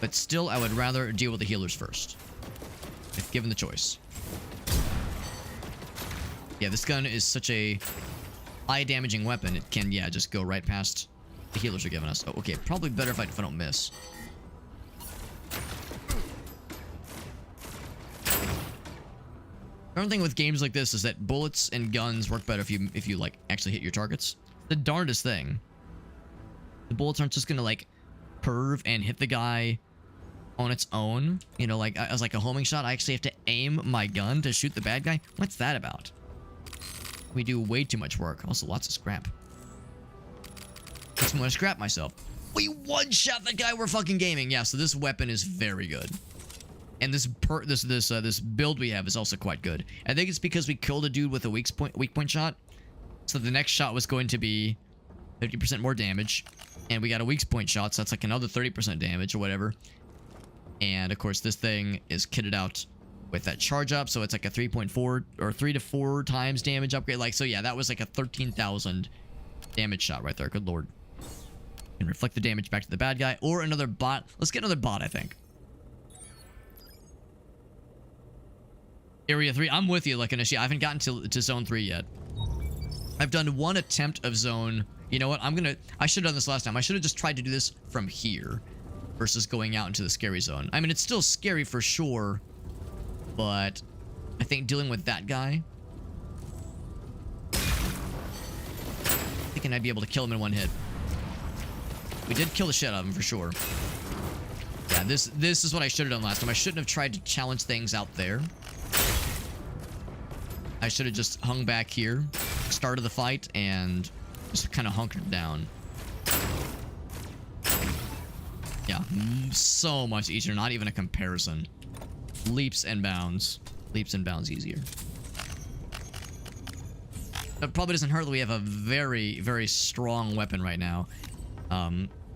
but still I would rather deal with the healers first, if given the choice. Yeah, this gun is such a high damaging weapon, it can, yeah, just go right past the healers are giving us. Oh, okay, probably better if I don't miss. The only thing with games like this is that bullets and guns work better if you like actually hit your targets. The darndest thing. The bullets aren't just gonna like perv and hit the guy on its own. You know, like as like a homing shot, I actually have to aim my gun to shoot the bad guy. What's that about? We do way too much work. Also, lots of scrap. Makes me want to scrap myself. We one-shot the guy we're fucking gaming. Yeah, so this weapon is very good. And this build we have is also quite good. I think it's because we killed a dude with a weak point shot. So the next shot was going to be 50% more damage. And we got a weak point shot, so that's like another 30% damage or whatever. And of course this thing is kitted out with that charge up, so it's like a 3.4 or 3 to 4 times damage upgrade. Like, so yeah, that was like a 13,000 damage shot right there. Good lord. And reflect the damage back to the bad guy. Or another bot. Let's get another bot, I think. Area 3, I'm with you, like, I haven't gotten to Zone 3 yet. I've done one attempt of Zone... You know what? I should have done this last time. I should have just tried to do this from here versus going out into the scary zone. I mean, it's still scary for sure, but I think dealing with that guy... thinking I'd be able to kill him in one hit. We did kill the shit out of him for sure. Yeah, this is what I should have done last time. I shouldn't have tried to challenge things out there. I should have just hung back here, started the fight, and just kind of hunkered down. Yeah, so much easier. Not even a comparison. Leaps and bounds. Leaps and bounds easier. It probably doesn't hurt that we have a very, very strong weapon right now.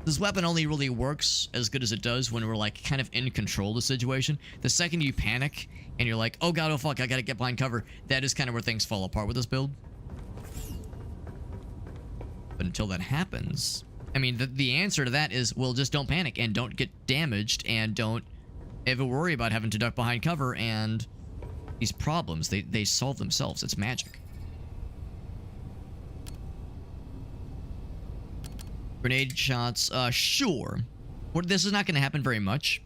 This weapon only really works as good as it does when we're like kind of in control of the situation. The second you panic and you're like, oh god, oh fuck, I gotta get behind cover, that is kind of where things fall apart with this build. But until that happens, I mean, the answer to that is, well, just don't panic and don't get damaged and don't ever worry about having to duck behind cover, and these problems, they solve themselves. It's magic. Grenade shots, sure. This is not going to happen very much,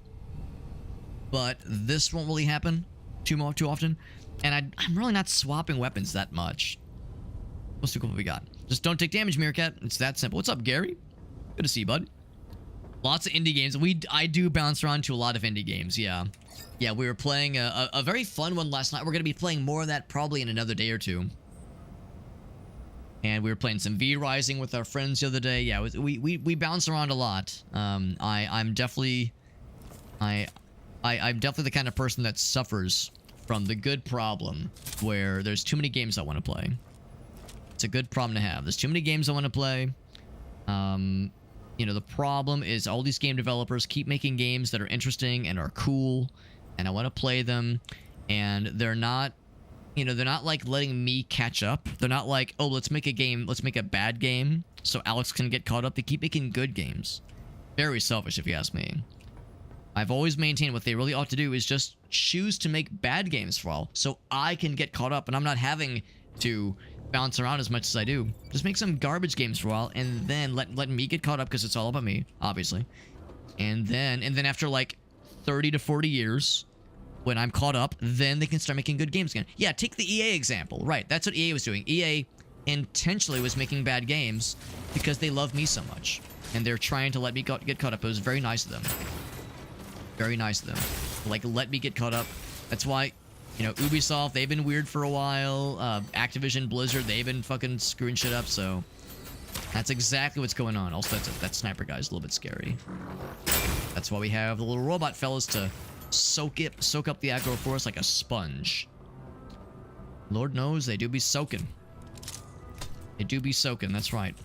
but this won't really happen too often. And I'm really not swapping weapons that much. Let's look what we got. Just don't take damage, Meerkat. It's that simple. What's up, Gary? Good to see you, bud. Lots of indie games. I do bounce around to a lot of indie games, yeah. Yeah, we were playing a very fun one last night. We're going to be playing more of that probably in another day or two. And we were playing some V-Rising with our friends the other day. Yeah, we bounce around a lot. I'm definitely the kind of person that suffers from the good problem where there's too many games I want to play. It's a good problem to have. There's too many games I want to play. You know, the problem is all these game developers keep making games that are interesting and are cool, and I want to play them, and they're not, you know, they're not like letting me catch up. They're not like, oh, let's make a bad game so Alex can get caught up. They keep making good games. Very selfish, if you ask me. I've always maintained what they really ought to do is just choose to make bad games for all, so I can get caught up, and I'm not having to bounce around as much as I do. Just make some garbage games for a while, and then let me get caught up, because it's all about me, obviously. And then after like 30 to 40 years, when I'm caught up, then they can start making good games again. Yeah, take the EA example. Right, that's what EA was doing. EA intentionally was making bad games because they love me so much, and they're trying to let me get caught up. It was very nice of them. Very nice of them. Like, let me get caught up. That's why, you know, Ubisoft, they've been weird for a while. Activision, Blizzard, they've been fucking screwing shit up, so that's exactly what's going on. Also, that sniper guy's a little bit scary. That's why we have the little robot fellas to soak up the aggro for us like a sponge. Lord knows they do be soaking. They do be soaking, that's right.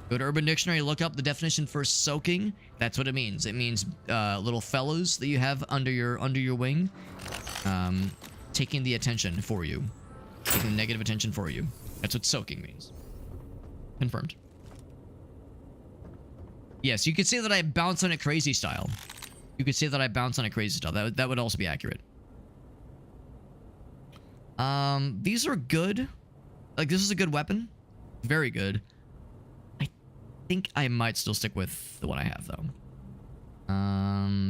Go to Urban Dictionary, look up the definition for soaking. That's what it means. It means little fellows that you have under your wing, taking the attention for you, taking the negative attention for you. That's what soaking means. Confirmed. Yes, you could say that I bounce on it crazy style. You could say that I bounce on it crazy style. That would also be accurate. These are good. Like, this is a good weapon. Very good. I think I might still stick with the one I have, though.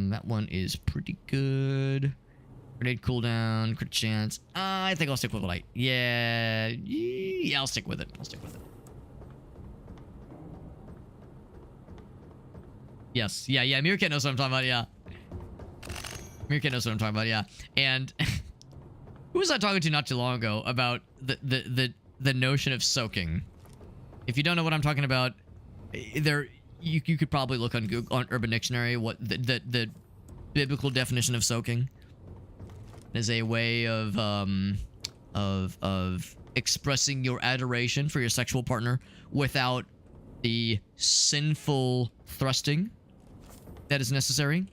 That one is pretty good. Grenade cooldown, crit chance. I think I'll stick with what I... Yeah, I'll stick with it. I'll stick with it. Yes, yeah, Meerkat knows what I'm talking about, yeah. Meerkat knows what I'm talking about, yeah. And who was I talking to not too long ago about the notion of soaking? If you don't know what I'm talking about, you could probably look on Google, on Urban Dictionary, what the biblical definition of soaking is a way of expressing your adoration for your sexual partner without the sinful thrusting that is necessary.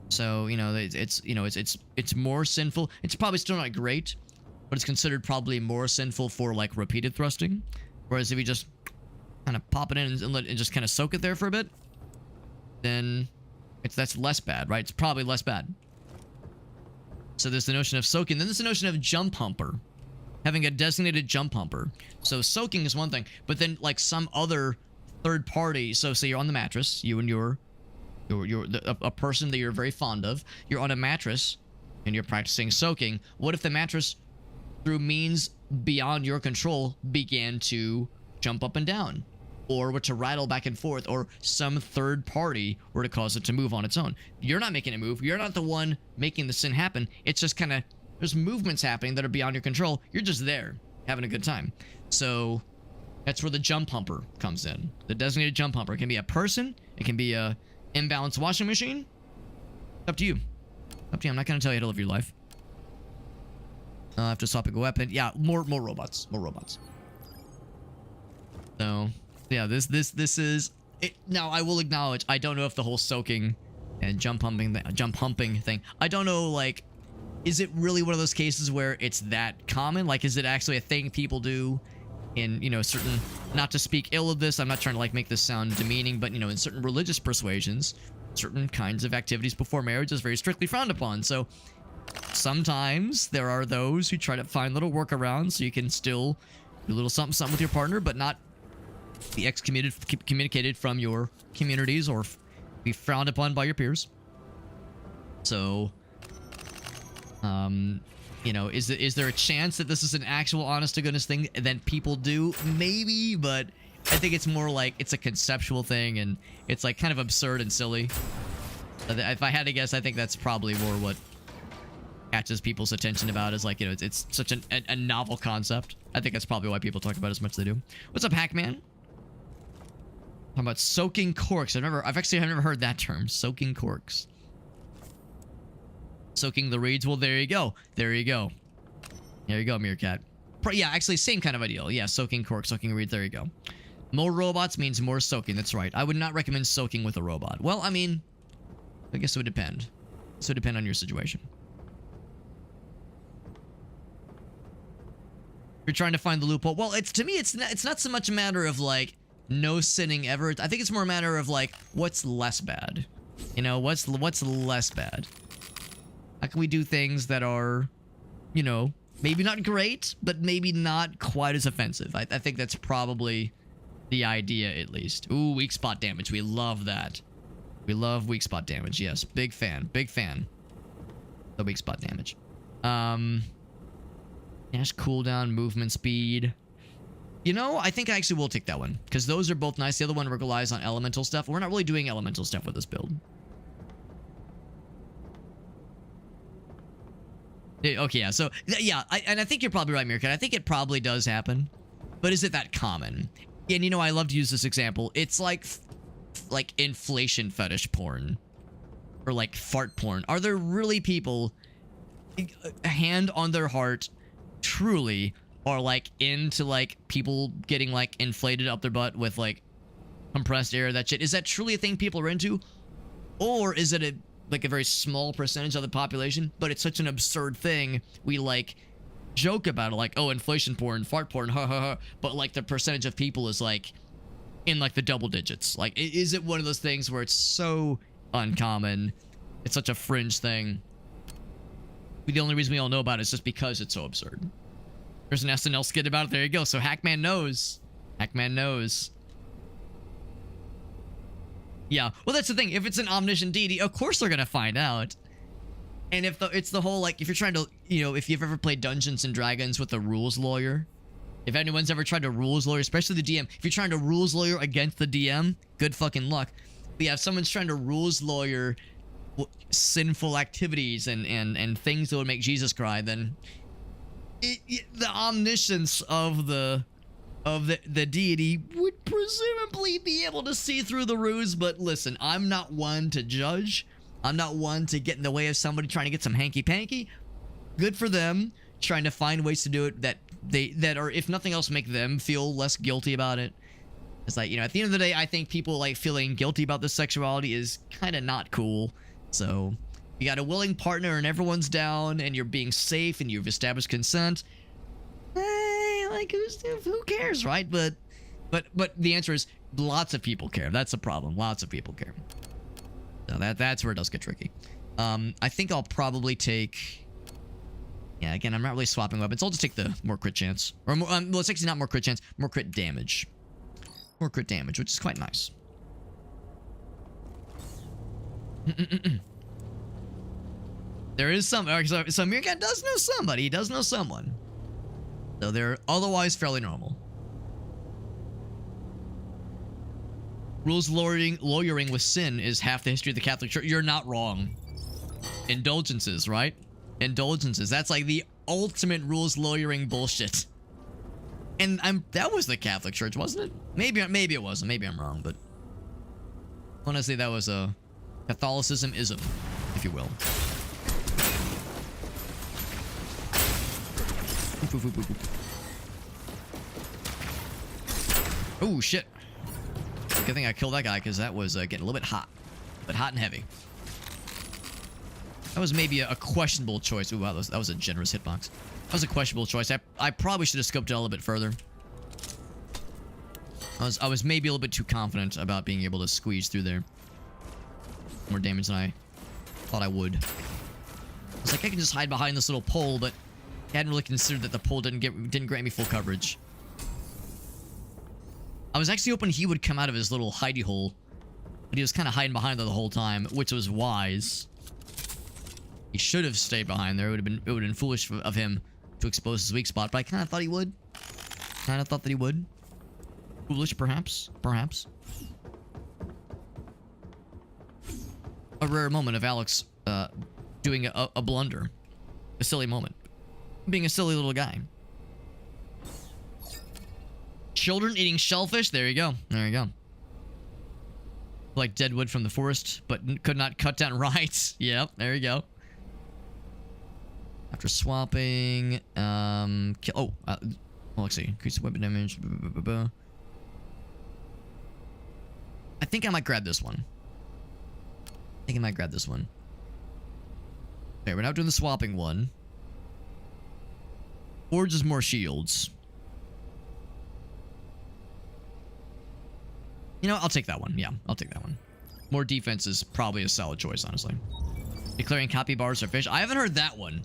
So, you know, it's more sinful. It's probably still not great, but it's considered probably more sinful for like repeated thrusting. Whereas if you just kind of pop it in and just kind of soak it there for a bit, then that's less bad, right? It's probably less bad. So there's the notion of soaking. Then there's the notion of jump humper. Having a designated jump humper. So soaking is one thing, but then like some other third party. So say you're on the mattress, you and a person that you're very fond of. You're on a mattress and you're practicing soaking. What if the mattress, through means beyond your control, began to jump up and down, or were to rattle back and forth, or some third party were to cause it to move on its own? You're not making it move. You're not the one making the sin happen. It's just kind of, there's movements happening that are beyond your control. You're just there having a good time. So that's where the jump humper comes in. The designated jump humper. It can be a person. It can be a imbalanced washing machine. Up to you. Up to you. I'm not going to tell you how to live your life. After swapping a weapon. Yeah, more robots. More robots. So, yeah, this is it. Now, I will acknowledge, I don't know if the whole soaking and jump humping thing, I don't know, like, is it really one of those cases where it's that common? Like, is it actually a thing people do in, you know, certain, not to speak ill of this, I'm not trying to, like, make this sound demeaning, but, you know, in certain religious persuasions, certain kinds of activities before marriage is very strictly frowned upon. So, sometimes there are those who try to find little workarounds so you can still do a little something with your partner, but not be excommunicated from your communities or be frowned upon by your peers. So, You know, is there a chance that this is an actual honest to goodness thing that people do? Maybe, but I think it's more like it's a conceptual thing and it's like kind of absurd and silly. If I had to guess, I think that's probably more what catches people's attention about is like, you know, it's such a novel concept. I think that's probably why people talk about it as much as they do. What's up, Hackman? Talking about soaking corks. I've never heard that term. Soaking corks. Soaking the reeds. Well, there you go. There you go. There you go, Meerkat. Yeah, actually, same kind of ideal. Yeah, soaking corks, soaking reeds. There you go. More robots means more soaking. That's right. I would not recommend soaking with a robot. Well, I mean, I guess it would depend. So it would depend on your situation. You're trying to find the loophole. Well, to me, it's not so much a matter of like no sinning ever. I think it's more a matter of like what's less bad. You know, what's less bad. How can we do things that are, you know, maybe not great, but maybe not quite as offensive? I think that's probably the idea, at least. Ooh, weak spot damage. We love that. We love weak spot damage. Yes, big fan. Big fan. The weak spot damage. Dash cooldown, movement speed. You know, I think I actually will take that one. Because those are both nice. The other one relies on elemental stuff. We're not really doing elemental stuff with this build. Okay, yeah. So, yeah. I think you're probably right, Meerkat. I think it probably does happen. But is it that common? And, you know, I love to use this example. It's like inflation fetish porn. Or, like, fart porn. Are there really people, hand on their heart, truly are like into like people getting like inflated up their butt with like compressed air, that shit? Is that truly a thing people are into, or is it like a very small percentage of the population, but it's such an absurd thing we like joke about it, like, oh, inflation porn, fart porn, ha ha ha, but like the percentage of people is like in like the double digits? Like, is it one of those things where it's so uncommon, it's such a fringe thing, the only reason we all know about it is just because it's so absurd? There's an SNL skit about it. There you go. So Hackman knows. Hackman knows. Yeah. Well, that's the thing. If it's an omniscient deity, of course they're going to find out. And if it's the whole, like, if you're trying to, you know, if you've ever played Dungeons and Dragons with a rules lawyer, if anyone's ever tried to rules lawyer, especially the DM, if you're trying to rules lawyer against the DM, good fucking luck. But yeah, if someone's trying to rules lawyer sinful activities and things that would make Jesus cry, then the omniscience of the deity would presumably be able to see through the ruse. But listen, I'm not one to judge. I'm not one to get in the way of somebody trying to get some hanky-panky. Good for them, trying to find ways to do it that are, if nothing else, make them feel less guilty about it. It's like, you know, at the end of the day, I think people like feeling guilty about this sexuality is kind of not cool. So, you got a willing partner and everyone's down and you're being safe and you've established consent. Like, who cares, right? But the answer is lots of people care. That's the problem. Lots of people care. So that's where it does get tricky. I think I'll probably take... Yeah, again, I'm not really swapping weapons. I'll just take the more crit chance. Or more, well, it's actually not more crit chance, more crit damage. More crit damage, which is quite nice. There is some... So Meerkat does know somebody. He does know someone. So they're otherwise fairly normal. Rules lawyering with sin is half the history of the Catholic Church. You're not wrong. Indulgences, right? Indulgences. That's like the ultimate rules lawyering bullshit. And that was the Catholic Church, wasn't it? Maybe it wasn't. Maybe I'm wrong, but honestly, that was a Catholicism-ism, if you will. Oh shit! Good thing I killed that guy because that was getting a little bit hot, but hot and heavy. That was maybe a questionable choice. Ooh, wow, that was a generous hitbox. That was a questionable choice. I probably should have scoped it a little bit further. I was maybe a little bit too confident about being able to squeeze through there. More damage than I thought I would. I was like, I can just hide behind this little pole, but I hadn't really considered that the pole didn't grant me full coverage. I was actually hoping he would come out of his little hidey hole, but he was kind of hiding behind there the whole time, which was wise. He should have stayed behind there. It would have been foolish of him to expose his weak spot, but I kind of thought he would. Kind of thought that he would. Foolish, perhaps. Perhaps. A rare moment of Alex doing a blunder. A silly moment. Being a silly little guy. Children eating shellfish? There you go. There you go. Like dead wood from the forest, but could not cut down right. Yep, there you go. After swapping, well, let's see. Increase weapon damage. I think I might grab this one. Okay, we're now doing the swapping one. Or just more shields. You know, I'll take that one. Yeah, I'll take that one. More defense is probably a solid choice, honestly. Declaring capybaras or fish. I haven't heard that one.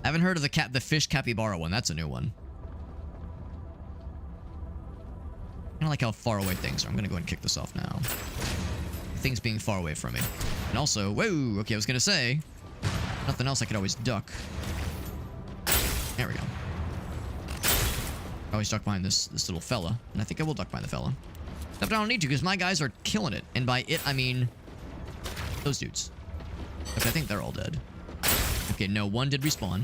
I haven't heard of the fish capybara one. That's a new one. I don't like how far away things are. I'm gonna go ahead and kick this off now. Things being far away from me. And also, whoa, okay, I was gonna say, nothing else I could always duck. There we go. I always duck behind this little fella, and I think I will duck behind the fella. Except I don't need to, because my guys are killing it. And by it, I mean those dudes. Okay, I think they're all dead. Okay, no, one did respawn.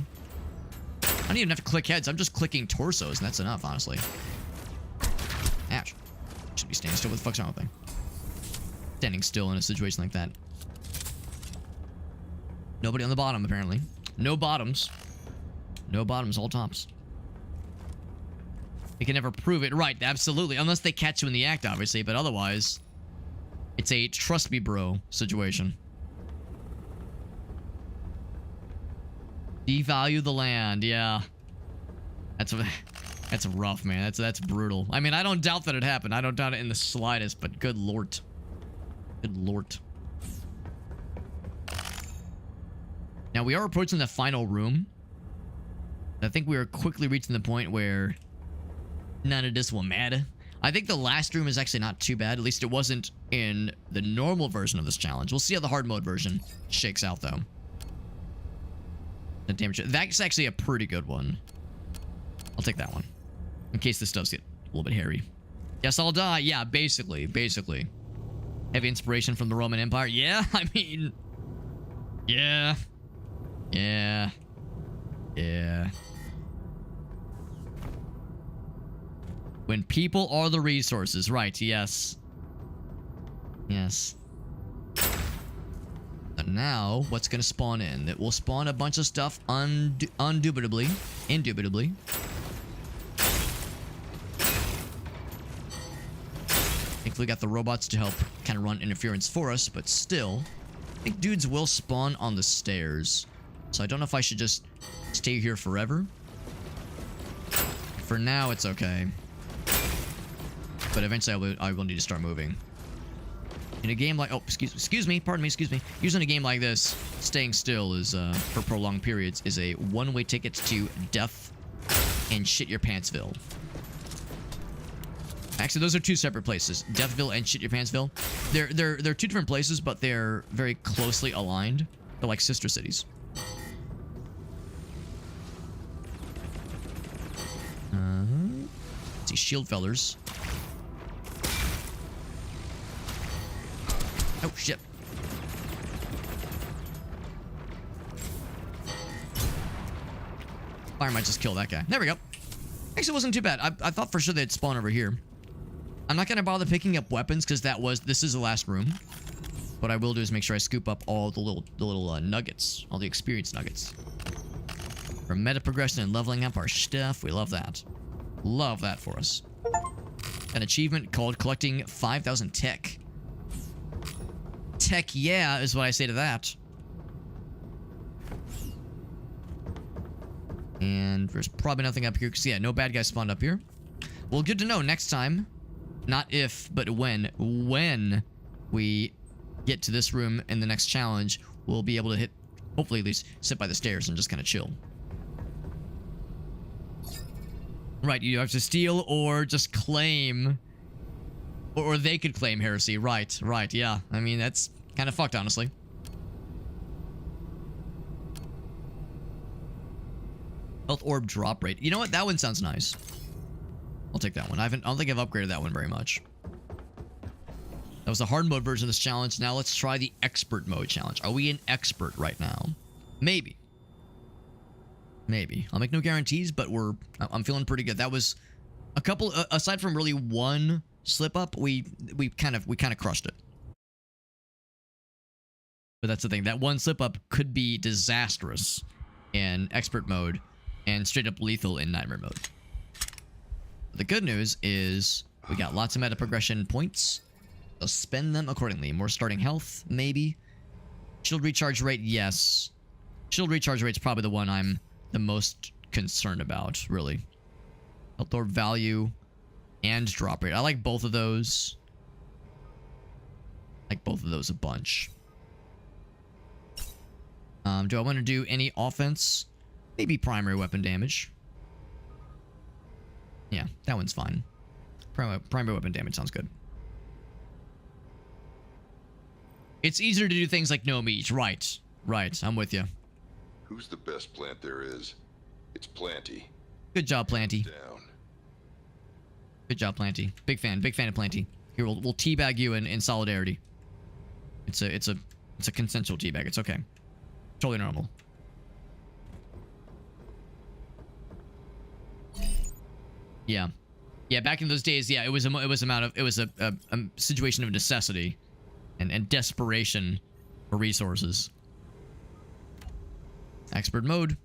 I don't even have to click heads. I'm just clicking torsos, and that's enough, honestly. Ouch. Should be standing still. What the fuck's wrong with me? Standing still in a situation like that. Nobody on the bottom, apparently. No bottoms. No bottoms, all tops. You can never prove it. Right, absolutely. Unless they catch you in the act, obviously. But otherwise, it's a trust me, bro situation. Devalue the land. Yeah. That's rough, man. That's brutal. I mean, I don't doubt that it happened. I don't doubt it in the slightest, but good lord. Good lord. Now, we are approaching the final room. I think we are quickly reaching the point where none of this will matter. I think the last room is actually not too bad. At least it wasn't in the normal version of this challenge. We'll see how the hard mode version shakes out, though. The damage. That's actually a pretty good one. I'll take that one. In case this does get a little bit hairy. Yes, I'll die. Yeah, basically. Heavy inspiration from the Roman Empire. Yeah, I mean... Yeah. When people are the resources. Right, yes. Yes. And now, what's going to spawn in? It will spawn a bunch of stuff indubitably. Thankfully, we got the robots to help kind of run interference for us, but still, I think dudes will spawn on the stairs. So I don't know if I should just stay here forever. For now, it's okay. But eventually, I will need to start moving. In a game like... Oh, excuse me. Pardon me. Excuse me. Using a game like this, staying still is, for prolonged periods, is a one-way ticket to death and shit-your-pantsville. Actually, those are two separate places. Deathville and shit-your-pantsville. They're two different places, but they're very closely aligned. They're like sister cities. Let's see, shield fellers. Oh, shit. Fire might just kill that guy. There we go. Actually, it wasn't too bad. I thought for sure they'd spawn over here. I'm not going to bother picking up weapons because this is the last room. What I will do is make sure I scoop up all the little nuggets. All the experience nuggets. For meta progression and leveling up our stuff. We love that. Love that for us. An achievement called collecting 5,000 tech. Tech, yeah, is what I say to that. And there's probably nothing up here, because, yeah, no bad guys spawned up here. Well, good to know. Next time, not if, but when we get to this room in the next challenge, we'll be able to hopefully at least sit by the stairs and just kind of chill. Right, you have to steal or just claim... Or they could claim heresy. Right, yeah. I mean, that's kind of fucked, honestly. Health orb drop rate. You know what? That one sounds nice. I'll take that one. I don't think I've upgraded that one very much. That was the hard mode version of this challenge. Now let's try the expert mode challenge. Are we an expert right now? Maybe. Maybe. I'll make no guarantees, but I'm feeling pretty good. That was a couple, aside from really one slip up, we kind of crushed it. But that's the thing. That one slip up could be disastrous in expert mode and straight up lethal in nightmare mode. The good news is we got lots of meta progression points. So spend them accordingly. More starting health, maybe. Shield recharge rate, yes. Shield recharge rate's probably the one I'm the most concerned about, really. Health orb value and drop rate. I like both of those. I like both of those a bunch. Do I want to do any offense? Maybe primary weapon damage. Yeah, that one's fine. Primary weapon damage sounds good. It's easier to do things like no meat. Right. Right. I'm with you. Who's the best plant there is? It's Planty. Good job, Planty. Down. Good job, Planty. Big fan of Planty. Here, we'll teabag you in solidarity. It's a consensual teabag. It's okay. Totally normal. Yeah. Yeah, back in those days, yeah, it was a situation of necessity and desperation for resources. Expert mode.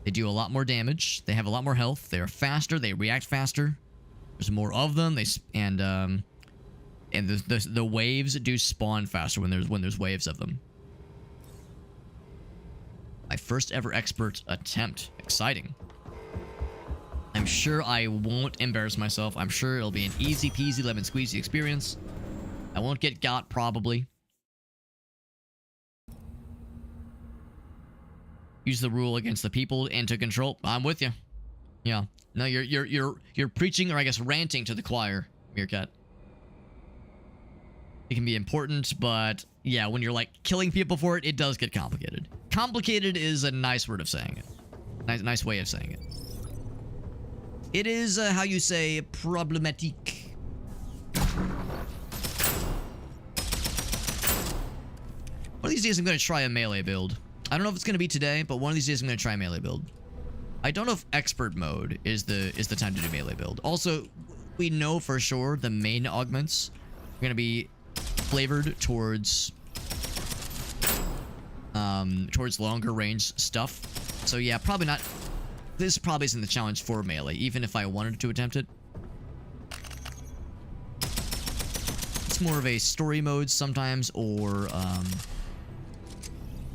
They do a lot more damage. They have a lot more health. They are faster. They react faster. There's more of them. And the waves do spawn faster when there's waves of them. My first ever expert attempt. Exciting. I'm sure I won't embarrass myself. I'm sure it'll be an easy peasy lemon squeezy experience. I won't get got, probably. Use the rule against the people and to control. I'm with you. Yeah. No, you're preaching, or I guess ranting to the choir, Meerkat. It can be important, but yeah, when you're like killing people for it, it does get complicated. Complicated is a nice word of saying it. Nice way of saying it. It is, how you say, problematique. One of these days I'm going to try a melee build. I don't know if it's going to be today, but one of these days I'm going to try a melee build. I don't know if expert mode is the time to do melee build. Also, we know for sure the main augments are going to be flavored towards longer range stuff. So yeah, probably not. This probably isn't the challenge for melee, even if I wanted to attempt it. It's more of a story mode sometimes, or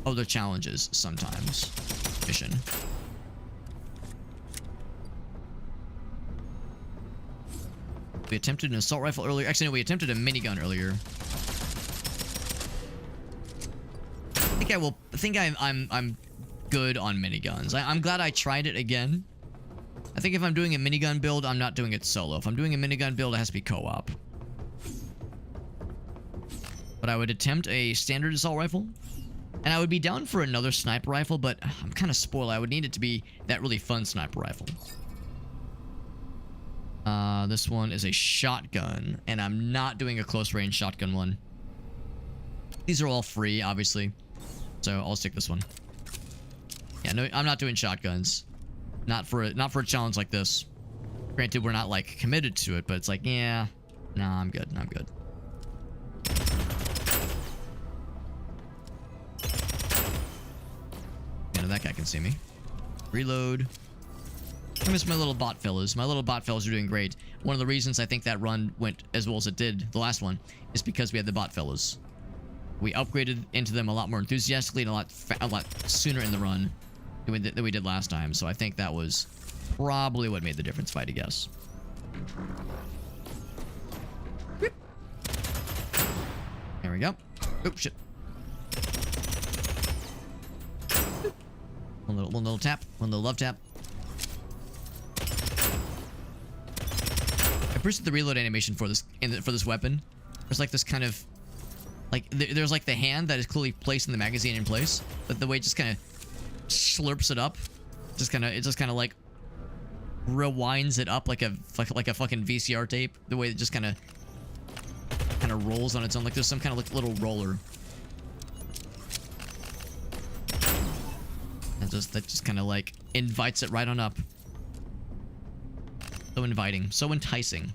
other challenges sometimes. Mission. We attempted an assault rifle earlier. Actually, no, we attempted a minigun earlier. I think I'm good on miniguns. I'm glad I tried it again. I think if I'm doing a minigun build, I'm not doing it solo. If I'm doing a minigun build, it has to be co-op. But I would attempt a standard assault rifle. And I would be down for another sniper rifle, but I'm kind of spoiled. I would need it to be that really fun sniper rifle. This one is a shotgun, and I'm not doing a close range shotgun one. These are all free, obviously. So I'll stick this one. Yeah, no, I'm not doing shotguns. Not for a challenge like this. Granted, we're not like committed to it, but it's like, yeah, nah, I'm good. I'm good. Yeah, that guy can see me. Reload. I miss my little bot fellas. My little bot fellas are doing great. One of the reasons I think that run went as well as it did, the last one, is because we had the bot fellas. We upgraded into them a lot more enthusiastically and a lot sooner in the run than we did last time. So I think that was probably what made the difference, if I had to guess. Whip. There we go. Oh, shit. One little tap. One little love tap. I appreciate the reload animation for this weapon. There's like this kind of there's like the hand that is clearly placed in the magazine in place, but the way it just kind of slurps it up It just kind of like rewinds it up like a fucking VCR tape. The way it just kind of rolls on its own, like there's some kind of like little roller. That just kind of like invites it right on up. So inviting, so enticing.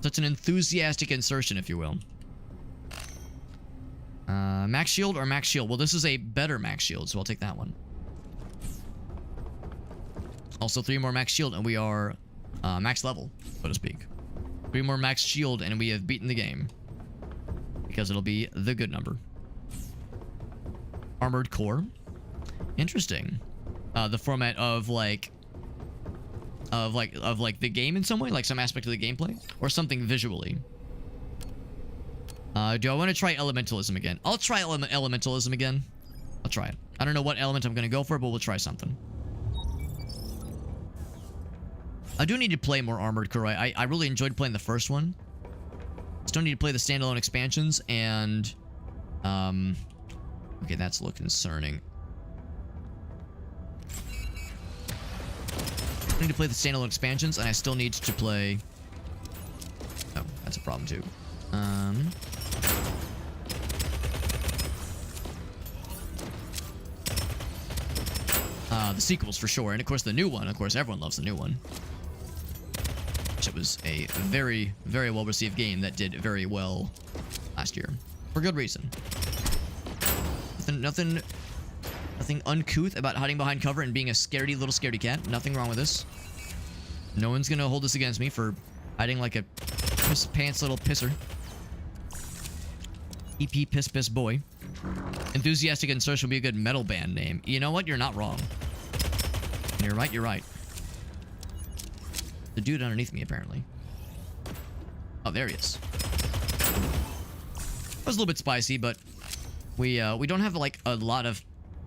Such an enthusiastic insertion, if you will. Max shield or max shield? Well, this is a better max shield, so I'll take that one. Also, 3 more max shield, and we are max level, so to speak. 3 more max shield, and we have beaten the game. Because it'll be the good number. Armored core. Interesting. The format of like the game in some way, like some aspect of the gameplay, or something visually. Do I want to try elementalism again? I'll try elementalism again. I'll try it. I don't know what element I'm going to go for, but we'll try something. I do need to play more Armored Core. I really enjoyed playing the first one. Still need to play the standalone expansions, and okay, that's a little concerning. I need to play the standalone expansions, and I still need to play... Oh, that's a problem too. The sequels for sure, and of course the new one. Of course, everyone loves the new one. It was a very, very well-received game that did very well last year. For good reason. Nothing uncouth about hiding behind cover and being a scaredy cat. Nothing wrong with this. No one's gonna hold this against me for hiding like a piss-pants little pisser. EP piss boy. Enthusiastic Insertion would be a good metal band name. You know what? You're not wrong. You're right, you're right. The dude underneath me, apparently. Oh, there he is. That was a little bit spicy, but we don't have like a lot of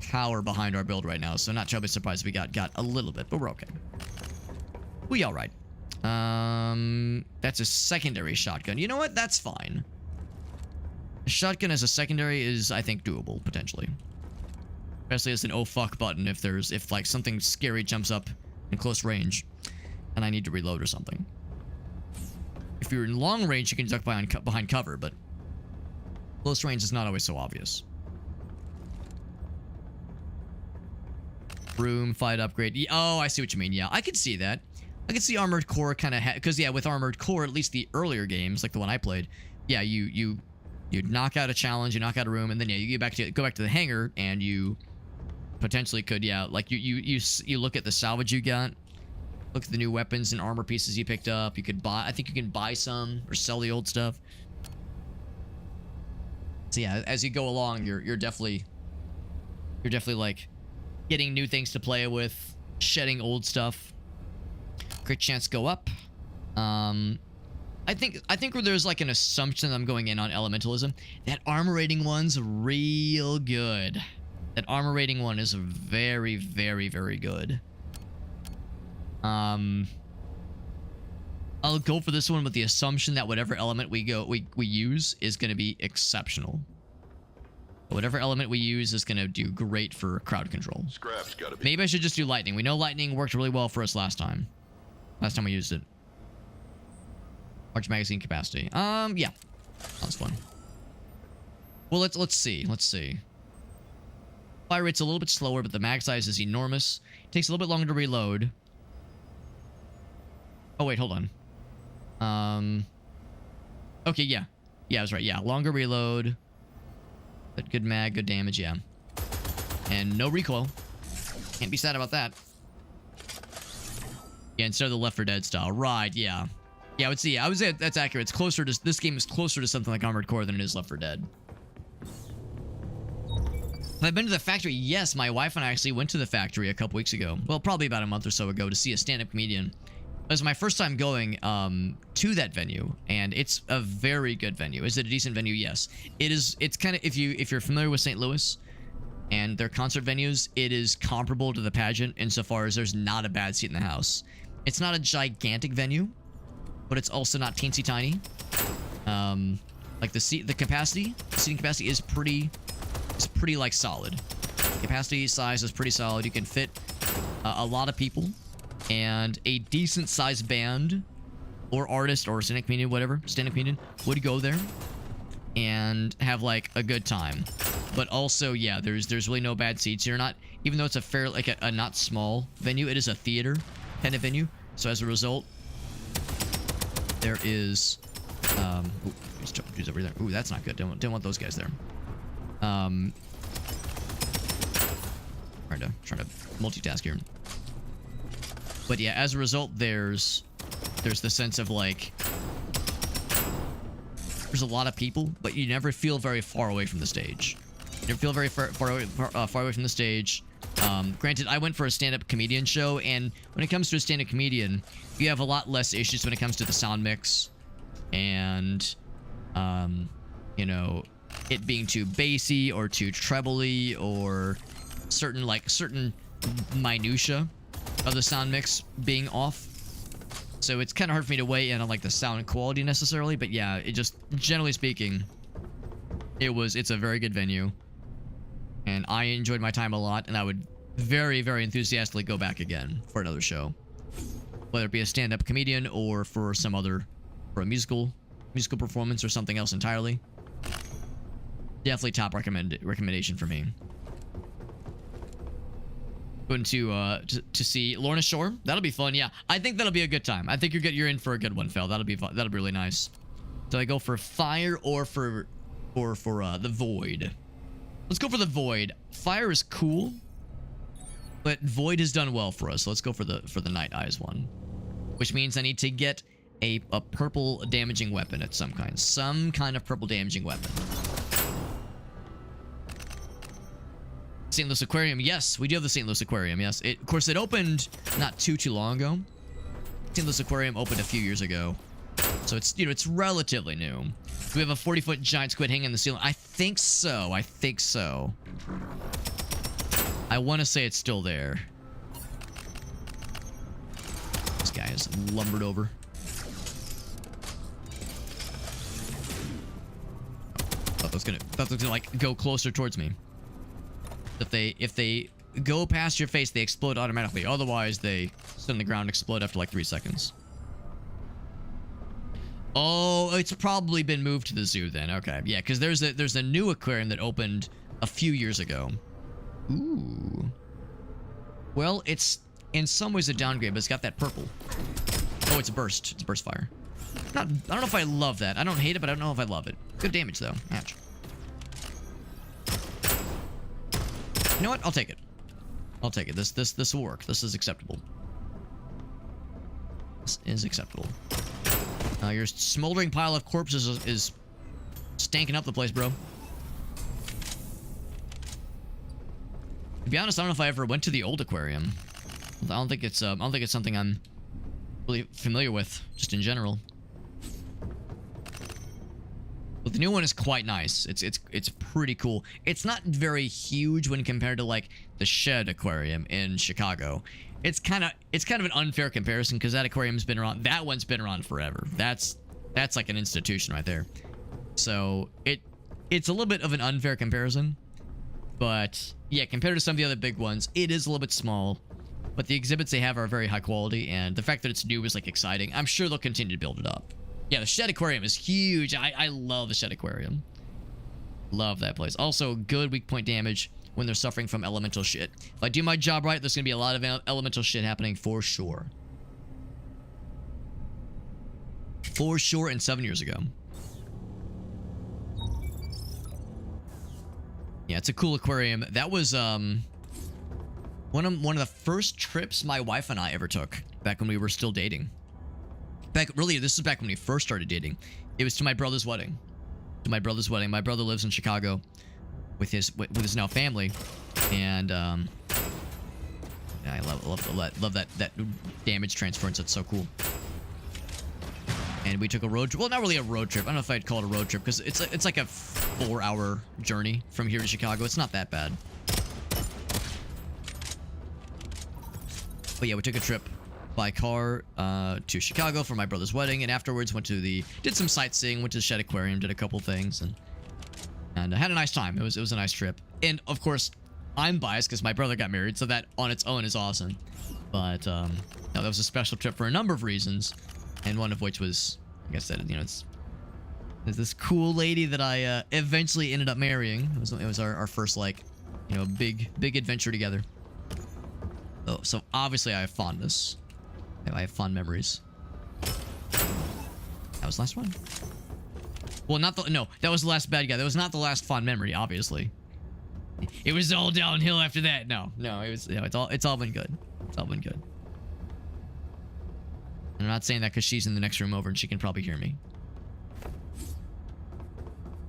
power behind our build right now, so not terribly surprised we got a little bit, but we're okay. We all right. That's a secondary shotgun. You know what? That's fine. A shotgun as a secondary is, I think, doable potentially. Especially as an oh fuck button if like something scary jumps up in close range and I need to reload or something. If you're in long range, you can duck behind cover, but close range is not always so obvious. Room, fight upgrade. Oh, I see what you mean. Yeah, I could see that. I could see Armored Core kind of because yeah, with Armored Core, at least the earlier games, like the one I played, yeah, you knock out a challenge, you knock out a room, and then yeah, you go back to the hangar, and you potentially could like you look at the salvage you got, look at the new weapons and armor pieces you picked up. You could buy. I think you can buy some or sell the old stuff. So yeah, as you go along, you're definitely like getting new things to play with, shedding old stuff. Crit chance go up. I think where there's like an assumption that I'm going in on elementalism, that armor rating one's real good. That armor rating one is very, very, very good. I'll go for this one with the assumption that whatever element we use is going to be exceptional. Whatever element we use is going to do great for crowd control. Scrap's gotta be. Maybe I should just do lightning. We know lightning worked really well for us last time. Last time we used it. Large magazine capacity. Yeah. That's fun. Well, let's see. Let's see. Fire rate's a little bit slower, but the mag size is enormous. Takes a little bit longer to reload. Oh, wait, hold on. Okay, yeah. Yeah, I was right. Yeah, longer reload. But good mag, good damage, yeah. And no recoil. Can't be sad about that. Yeah, instead of the Left 4 Dead style. Right, yeah. Yeah, I would say that's accurate. It's closer to, this game is closer to something like Armored Core than it is Left 4 Dead. Have I been to the factory? Yes, my wife and I actually went to the factory a couple weeks ago. Well, probably about a month or so ago to see a stand-up comedian. It was my first time going to that venue, and it's a very good venue. Is it a decent venue? Yes. It is. It's kind of, if you're familiar with St. Louis and their concert venues, it is comparable to the Pageant insofar as there's not a bad seat in the house. It's not a gigantic venue, but it's also not teensy tiny. Like the seating capacity is pretty like solid. Capacity size is pretty solid. You can fit a lot of people, and a decent sized band or artist or stand-up comedian, whatever, stand-up comedian would go there and have like a good time. But also, yeah, there's really no bad seats. You're not, even though it's a fair, like a not small venue, it is a theater kind of venue. So as a result, there is ooh, there's dudes over there. Ooh, that's not good. Don't want those guys there. Trying to multitask here. But yeah, as a result, there's the sense of like there's a lot of people, but you never feel very far away from the stage. You never feel very far away from the stage. Granted, I went for a stand-up comedian show, and when it comes to a stand-up comedian, you have a lot less issues when it comes to the sound mix and you know, it being too bassy or too trebly or certain minutia of the sound mix being off. So it's kind of hard for me to weigh in on like the sound quality necessarily, but yeah, it just, generally speaking, it's a very good venue, and I enjoyed my time a lot, and I would very, very enthusiastically go back again for another show, whether it be a stand-up comedian or for a musical performance or something else entirely. Definitely top recommendation for me. Going to see Lorna Shore. That'll be fun. Yeah, I think that'll be a good time. I think you're in for a good one, Fel. That'll be fun. That'll be really nice. Do I go for Fire or for the Void? Let's go for the Void. Fire is cool, but Void has done well for us. So let's go for the Night Eyes one, which means I need to get a purple damaging weapon of some kind of purple damaging weapon. St. Louis Aquarium. Yes, we do have the St. Louis Aquarium. Yes, of course, it opened not too long ago. St. Louis Aquarium opened a few years ago, so it's, you know, it's relatively new. Do we have a 40-foot giant squid hanging in the ceiling? I think so. I want to say it's still there. This guy is lumbered over. Thought that was gonna like go closer towards me. If they go past your face, they explode automatically. Otherwise, they sit on the ground and explode after like 3 seconds. Oh, it's probably been moved to the zoo then. Okay, yeah, because there's a new aquarium that opened a few years ago. Ooh. Well, it's in some ways a downgrade, but it's got that purple. Oh, it's a burst. It's a burst fire. I don't know if I love that. I don't hate it, but I don't know if I love it. Good damage though. Ouch. You know what? I'll take it. I'll take it. This will work. This is acceptable. This is acceptable. Your smoldering pile of corpses is stanking up the place, bro. To be honest, I don't know if I ever went to the old aquarium. I don't think it's something I'm really familiar with, just in general. But the new one is quite nice. It's pretty cool. It's not very huge when compared to like the Shed Aquarium in Chicago. It's kind of an unfair comparison because that aquarium's been around. That one's been around forever. That's like an institution right there. So it's a little bit of an unfair comparison. But yeah, compared to some of the other big ones, it is a little bit small. But the exhibits they have are very high quality, and the fact that it's new is like exciting. I'm sure they'll continue to build it up. Yeah, the Shed Aquarium is huge. I love the Shed Aquarium. Love that place. Also, good weak point damage when they're suffering from elemental shit. If I do my job right, there's going to be a lot of elemental shit happening for sure. For sure, and 7 years ago. Yeah, it's a cool aquarium. That was one of the first trips my wife and I ever took back when we were still dating. This is back when we first started dating. It was to my brother's wedding. My brother lives in Chicago with his now family, and yeah, I love that damage transference. That's so cool. And we took a road trip. Well, not really a road trip. I don't know if I'd call it a road trip because it's like a 4-hour journey from here to Chicago. It's not that bad. But yeah, we took a trip by car to Chicago for my brother's wedding, and afterwards did some sightseeing, went to the Shed Aquarium, did a couple things, and had a nice time. It was a nice trip. And of course, I'm biased because my brother got married, so that on its own is awesome. But no, that was a special trip for a number of reasons, and one of which was, like I said, you know, there's this cool lady that I eventually ended up marrying. It was our first, like, you know, big adventure together. Oh, so obviously I have fondness. I have fond memories. That was the last one. Well, no, that was the last bad guy. That was not the last fond memory, obviously. It was all downhill after that. No, it was, you know, it's all been good. It's all been good. I'm not saying that because she's in the next room over and she can probably hear me.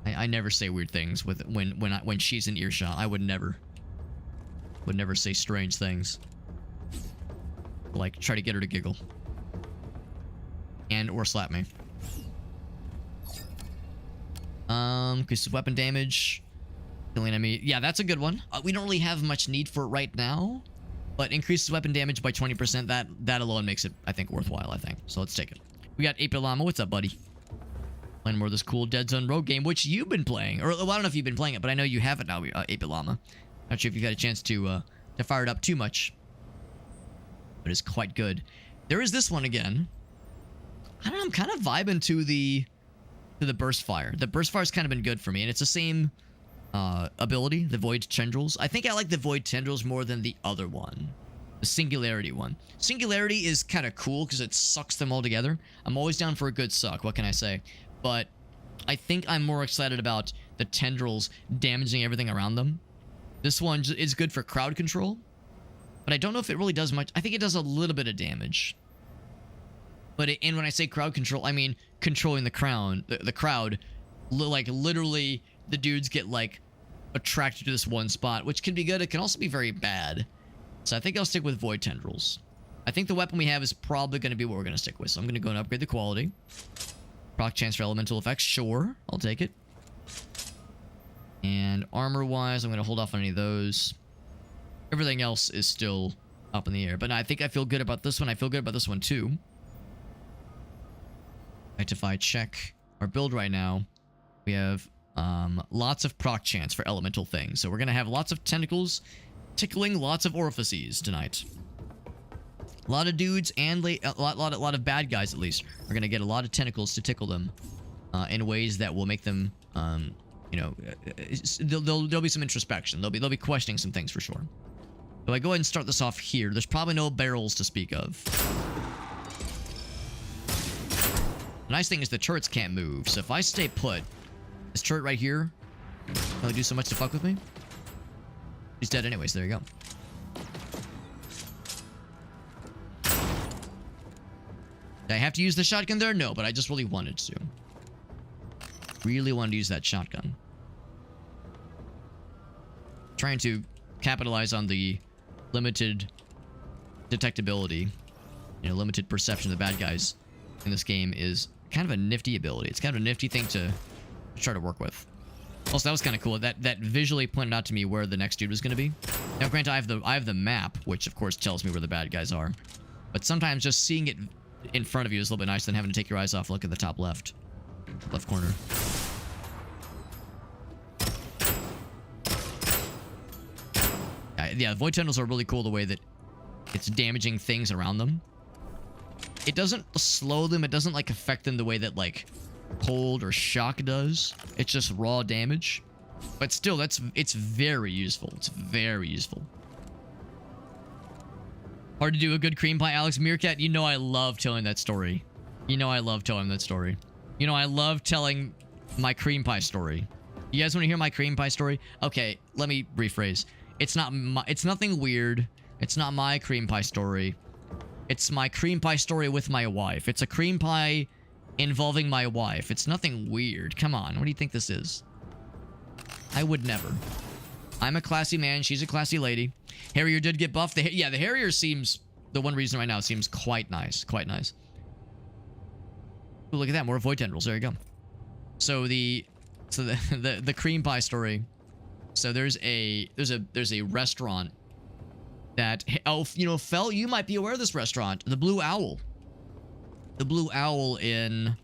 I never say weird things when she's in earshot. I would never say strange things. Like try to get her to giggle. And or slap me. Increases weapon damage. Killing enemy. Yeah, that's a good one. We don't really have much need for it right now. But increases weapon damage by 20%. That alone makes it, I think, worthwhile, I think. So let's take it. We got 8-Bit Llama. What's up, buddy? Playing more of this cool Deadzone road game, which you've been playing. Or, well, I don't know if you've been playing it, but I know you have it now, 8-Bit Llama. Not sure if you've had a chance to fire it up too much. But it's quite good. There is this one again. I don't know, I'm kind of vibing to the burst fire. The burst fire's kind of been good for me, and it's the same ability, the void tendrils. I think I like the void tendrils more than the other one, the singularity one. Singularity is kind of cool because it sucks them all together. I'm always down for a good suck, what can I say? But I think I'm more excited about the tendrils damaging everything around them. This one is good for crowd control, but I don't know if it really does much. I think it does a little bit of damage. But and when I say crowd control, I mean controlling the crowd. The crowd, like literally, the dudes get like attracted to this one spot, which can be good. It can also be very bad. So I think I'll stick with void tendrils. I think the weapon we have is probably going to be what we're going to stick with. So I'm going to go and upgrade the quality. Proc chance for elemental effects, sure, I'll take it. And armor-wise, I'm going to hold off on any of those. Everything else is still up in the air. But I think I feel good about this one. I feel good about this one too. Rectify, check. Our build right now, we have lots of proc chance for elemental things. So we're going to have lots of tentacles tickling lots of orifices tonight. A lot of dudes and a lot of bad guys, at least, are going to get a lot of tentacles to tickle them in ways that will make them, you know, there'll be some introspection. They'll be questioning some things for sure. So I go ahead and start this off here. There's probably no barrels to speak of. The nice thing is the turrets can't move, so if I stay put, this turret right here can only do so much to fuck with me. He's dead anyways, there you go. Did I have to use the shotgun there? No, but I just really wanted to. Really wanted to use that shotgun. Trying to capitalize on the limited detectability, you know, limited perception of the bad guys in this game is kind of a nifty ability. It's kind of a nifty thing to try to work with. Also, that was kind of cool. That visually pointed out to me where the next dude was going to be. Now, granted, I have the map, which of course tells me where the bad guys are. But sometimes just seeing it in front of you is a little bit nicer than having to take your eyes off and look at the top left corner. Yeah, void tendrils are really cool the way that it's damaging things around them. It doesn't slow them. It doesn't like affect them the way that like cold or shock does. It's just raw damage. But still, it's very useful. It's very useful. Hard to do a good cream pie, Alex Meerkat. You know I love telling that story. You know I love telling that story. You know I love telling my cream pie story. You guys want to hear my cream pie story? Okay, let me rephrase. It's nothing weird. It's not my cream pie story. It's my cream pie story with my wife. It's a cream pie involving my wife. It's nothing weird. Come on, what do you think this is? I would never. I'm a classy man. She's a classy lady. Harrier did get buffed. Yeah, the Harrier seems... The one reason right now seems quite nice. Quite nice. Ooh, look at that. More void tendrils. There you go. So the cream pie story. So there's a restaurant that, oh, you know, Fel, you might be aware of this restaurant, the Blue Owl. The Blue Owl in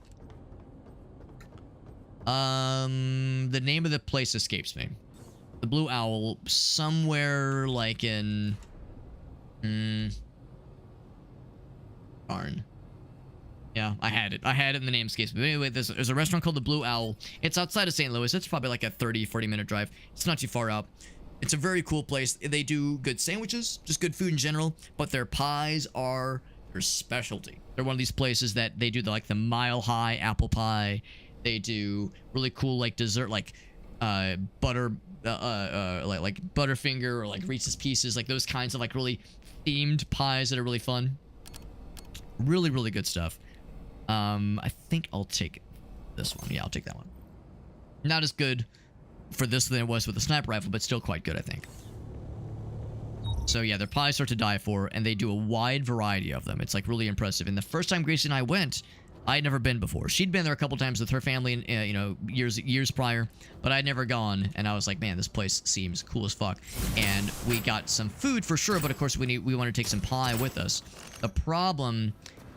the name of the place escapes me. The Blue Owl somewhere like in... darn. Yeah, I had it. I had it in the namescapes. But anyway, there's a restaurant called the Blue Owl. It's outside of St. Louis. It's probably like a 30-40 minute drive. It's not too far out. It's a very cool place. They do good sandwiches, just good food in general, but their pies are their specialty. They're one of these places that they do the Mile High apple pie. They do really cool like dessert, like butter, like Butterfinger or like Reese's Pieces, like those kinds of like really themed pies that are really fun. Really, really good stuff. I think I'll take this one. Yeah, I'll take that one. Not as good for this than it was with the sniper rifle, but still quite good, I think. So yeah, their pies are to die for, and they do a wide variety of them. It's like really impressive. And the first time Gracie and I went, I had never been before. She'd been there a couple times with her family, you know, years prior, but I'd never gone. And I was like, man, this place seems cool as fuck. And we got some food for sure, but of course we wanted to take some pie with us. The problem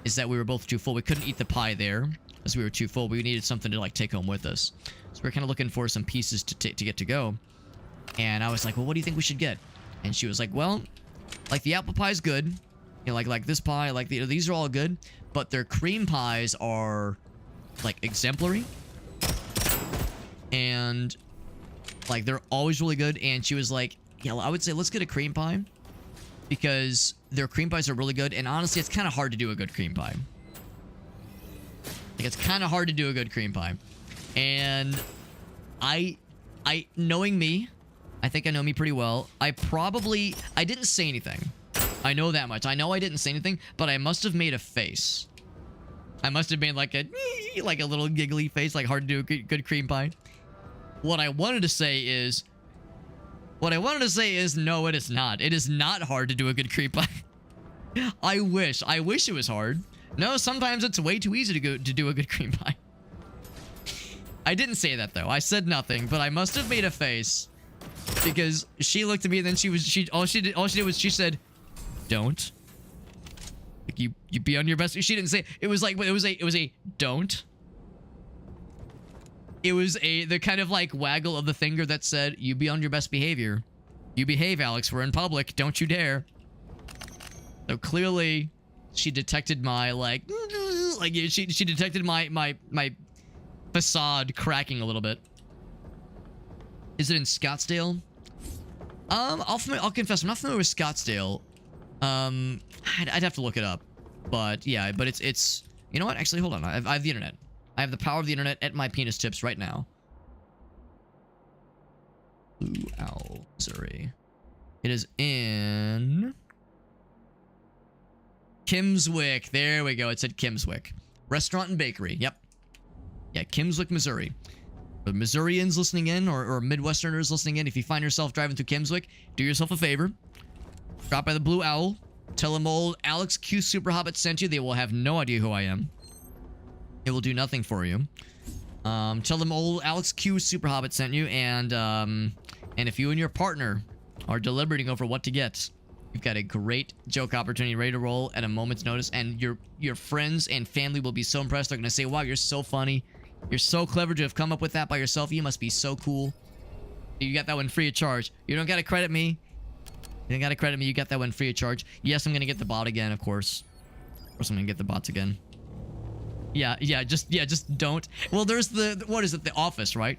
is that we were both too full. We couldn't eat the pie there as we were too full. We needed something to like take home with us. So we were kind of looking for some pieces to get to go. And I was like, well, what do you think we should get? And she was like, well, like the apple pie is good. You know, like this pie, like these are all good, but their cream pies are like exemplary. And like they're always really good. And she was like, yeah, I would say let's get a cream pie because their cream pies are really good. And honestly, it's kind of hard to do a good cream pie. Like it's kind of hard to do a good cream pie. And I knowing me, I think I know me pretty well. I didn't say anything. I know that much. I know I didn't say anything, but I must have made a face. I must have made like a little giggly face, like hard to do a good cream pie. What I wanted to say is no, it is not. It is not hard to do a good cream pie. I wish it was hard. No, sometimes it's way too easy to do a good cream pie. I didn't say that though. I said nothing, but I must have made a face because she looked at me and then all she did was she said, "Don't." Like you be on your best. She didn't say it was like it was a don't. It was the kind of like waggle of the finger that said, "You be on your best behavior. You behave, Alex. We're in public. Don't you dare." So clearly, she detected my she detected my facade cracking a little bit. Is it in Scottsdale? I'll confess, I'm not familiar with Scottsdale. I'd have to look it up. But yeah, but it's you know what? Actually, hold on. I have the internet. I have the power of the internet at my penis tips right now. Blue Owl, Missouri. It is in Kimswick. There we go. It said Kimswick. Restaurant and bakery. Yep. Yeah, Kimswick, Missouri. The Missourians listening in, or Midwesterners listening in, if you find yourself driving through Kimswick, do yourself a favor. Drop by the Blue Owl. Tell them old Alex Q Super Hobbit sent you. They will have no idea who I am. It will do nothing for you. Tell them old Alex Q Super Hobbit sent you, and if you and your partner are deliberating over what to get, you've got a great joke opportunity ready to roll at a moment's notice, and your friends and family will be so impressed. They're going to say, wow, you're so funny. You're so clever to have come up with that by yourself. You must be so cool. You got that one free of charge. You don't got to credit me. You don't got to credit me. You got that one free of charge. Yes, I'm going to get the bot again, of course. Of course, I'm going to get the bots again. Yeah, just don't. Well, there's what is it? The Office, right?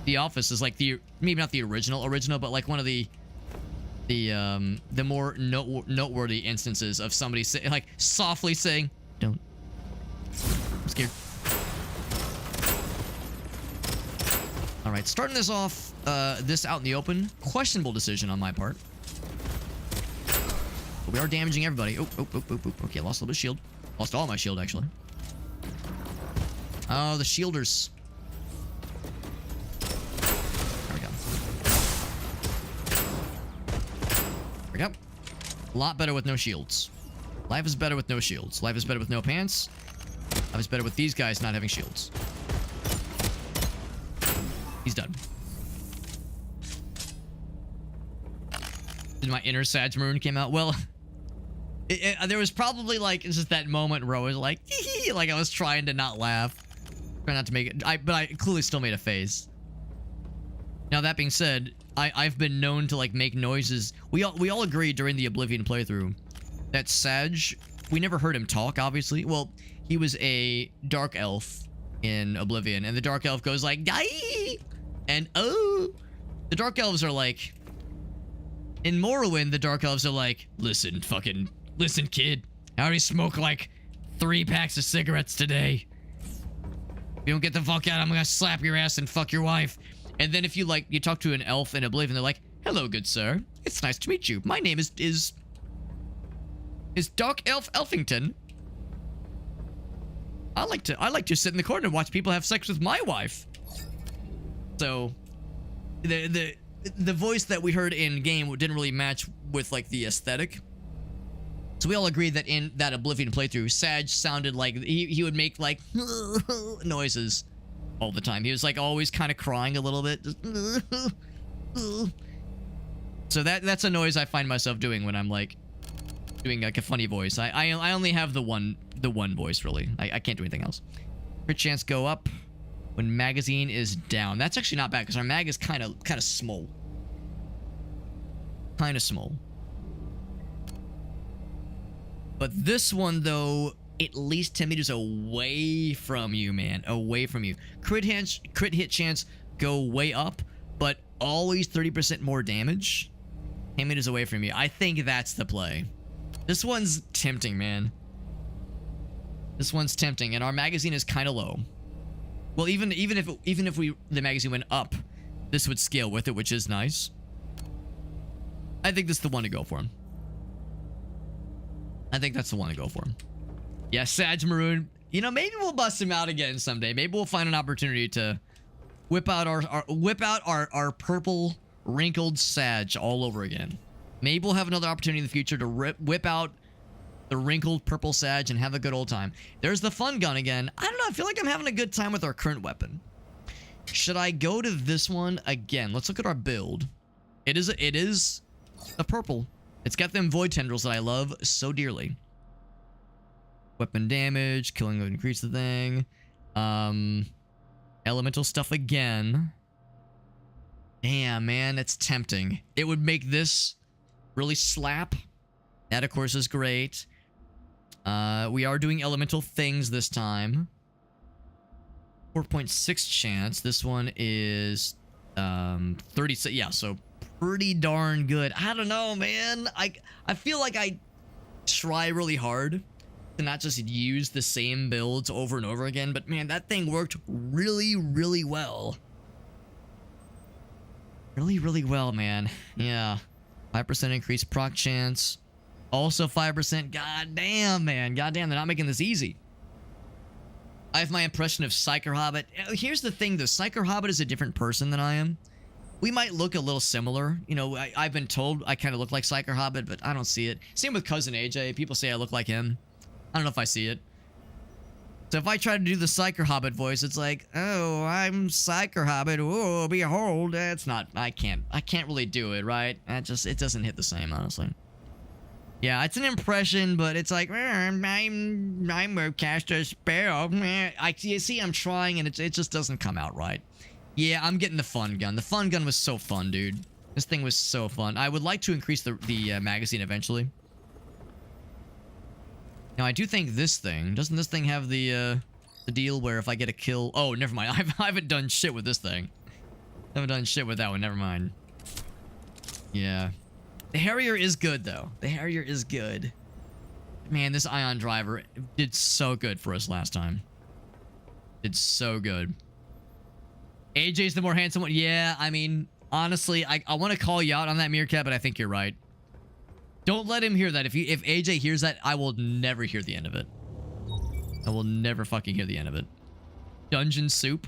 The Office is like maybe not the original, but like one of the more noteworthy instances of somebody like softly saying, "Don't." I'm scared. All right, starting this off, this out in the open, questionable decision on my part. But we are damaging everybody. Oh. Okay, lost a little bit of shield. Lost all my shield, actually. Oh, the shielders. There we go. There we go. A lot better with no shields. Life is better with no shields. Life is better with no pants. Life is better with these guys not having shields. He's done. Did my inner Sag Maroon came out? Well, there was probably like just that moment where I was like, like I was trying to not laugh. Try not to make it. But I clearly still made a face. Now that being said, I've been known to like make noises. We all agreed during the Oblivion playthrough that Sag, we never heard him talk, obviously. Well, he was a dark elf in Oblivion, and the dark elf goes like, "Die!" And oh, the dark elves are like, in Morrowind, the dark elves are like, listen, kid. I already smoked like 3 packs of cigarettes today. If you don't get the fuck out, I'm gonna slap your ass and fuck your wife. And then if you like, you talk to an elf in Oblivion, they're like, hello, good sir. It's nice to meet you. My name is Dark Elf Elfington. I like to sit in the corner and watch people have sex with my wife. So, the voice that we heard in game didn't really match with like the aesthetic. So we all agreed that in that Oblivion playthrough, Sag sounded like he would make like noises all the time. He was like always kind of crying a little bit. Just, so that's a noise I find myself doing when I'm like doing like a funny voice. I only have the one voice really. I can't do anything else. Crit chance go up when magazine is down. That's actually not bad because our mag is kind of small. Kind of small. But this one though, at least 10 meters away from you, man. Away from you. Crit hit chance go way up, but always 30% more damage. 10 meters away from you. I think that's the play. This one's tempting, man. This one's tempting, and our magazine is kind of low. Well, even if the magazine went up, this would scale with it, which is nice. I think this is the one to go for. I think that's the one to go for. Yeah, Sag Maroon. You know, maybe we'll bust him out again someday. Maybe we'll find an opportunity to whip out our purple wrinkled Sag all over again. Maybe we'll have another opportunity in the future to whip out the wrinkled purple Sag and have a good old time. There's the fun gun again. I don't know. I feel like I'm having a good time with our current weapon. Should I go to this one again? Let's look at our build. It is a purple. It's got them void tendrils that I love so dearly. Weapon damage, killing would increase the thing. Elemental stuff again. Damn, man, it's tempting. It would make this really slap. That, of course, is great. We are doing elemental things this time. 4.6 chance. This one is 36. Yeah, so pretty darn good. I don't know, man. I feel like I try really hard to not just use the same builds over and over again, but man, that thing worked really, really well. Really, really well, man. Yeah. 5% increased proc chance. Also 5%. God damn, man. God damn, they're not making this easy. I have my impression of Psyker Hobbit. Here's the thing, though. Psyker Hobbit is a different person than I am. We might look a little similar. You know, I've been told I kind of look like Psyker Hobbit, but I don't see it. Same with Cousin AJ. People say I look like him. I don't know if I see it. So if I try to do the Psyker Hobbit voice, it's like, oh, I'm Psyker Hobbit. Oh, behold. It's not. I can't really do it, right? It doesn't hit the same, honestly. Yeah, it's an impression, but it's like, I'm a cast a spell. You see, I'm trying, and it just doesn't come out right. Yeah, I'm getting the fun gun. The fun gun was so fun, dude. This thing was so fun. I would like to increase the magazine eventually. Now, I do think this thing... Doesn't this thing have the deal where if I get a kill... Oh, never mind. I haven't done shit with this thing. I haven't done shit with that one. Never mind. Yeah. The Harrier is good, though. The Harrier is good. Man, this Ion Driver did so good for us last time. Did so good. AJ's the more handsome one. Yeah, I mean, honestly, I want to call you out on that, Meerkat, but I think you're right. Don't let him hear that. If AJ hears that, I will never hear the end of it. I will never fucking hear the end of it. Dungeon Soup.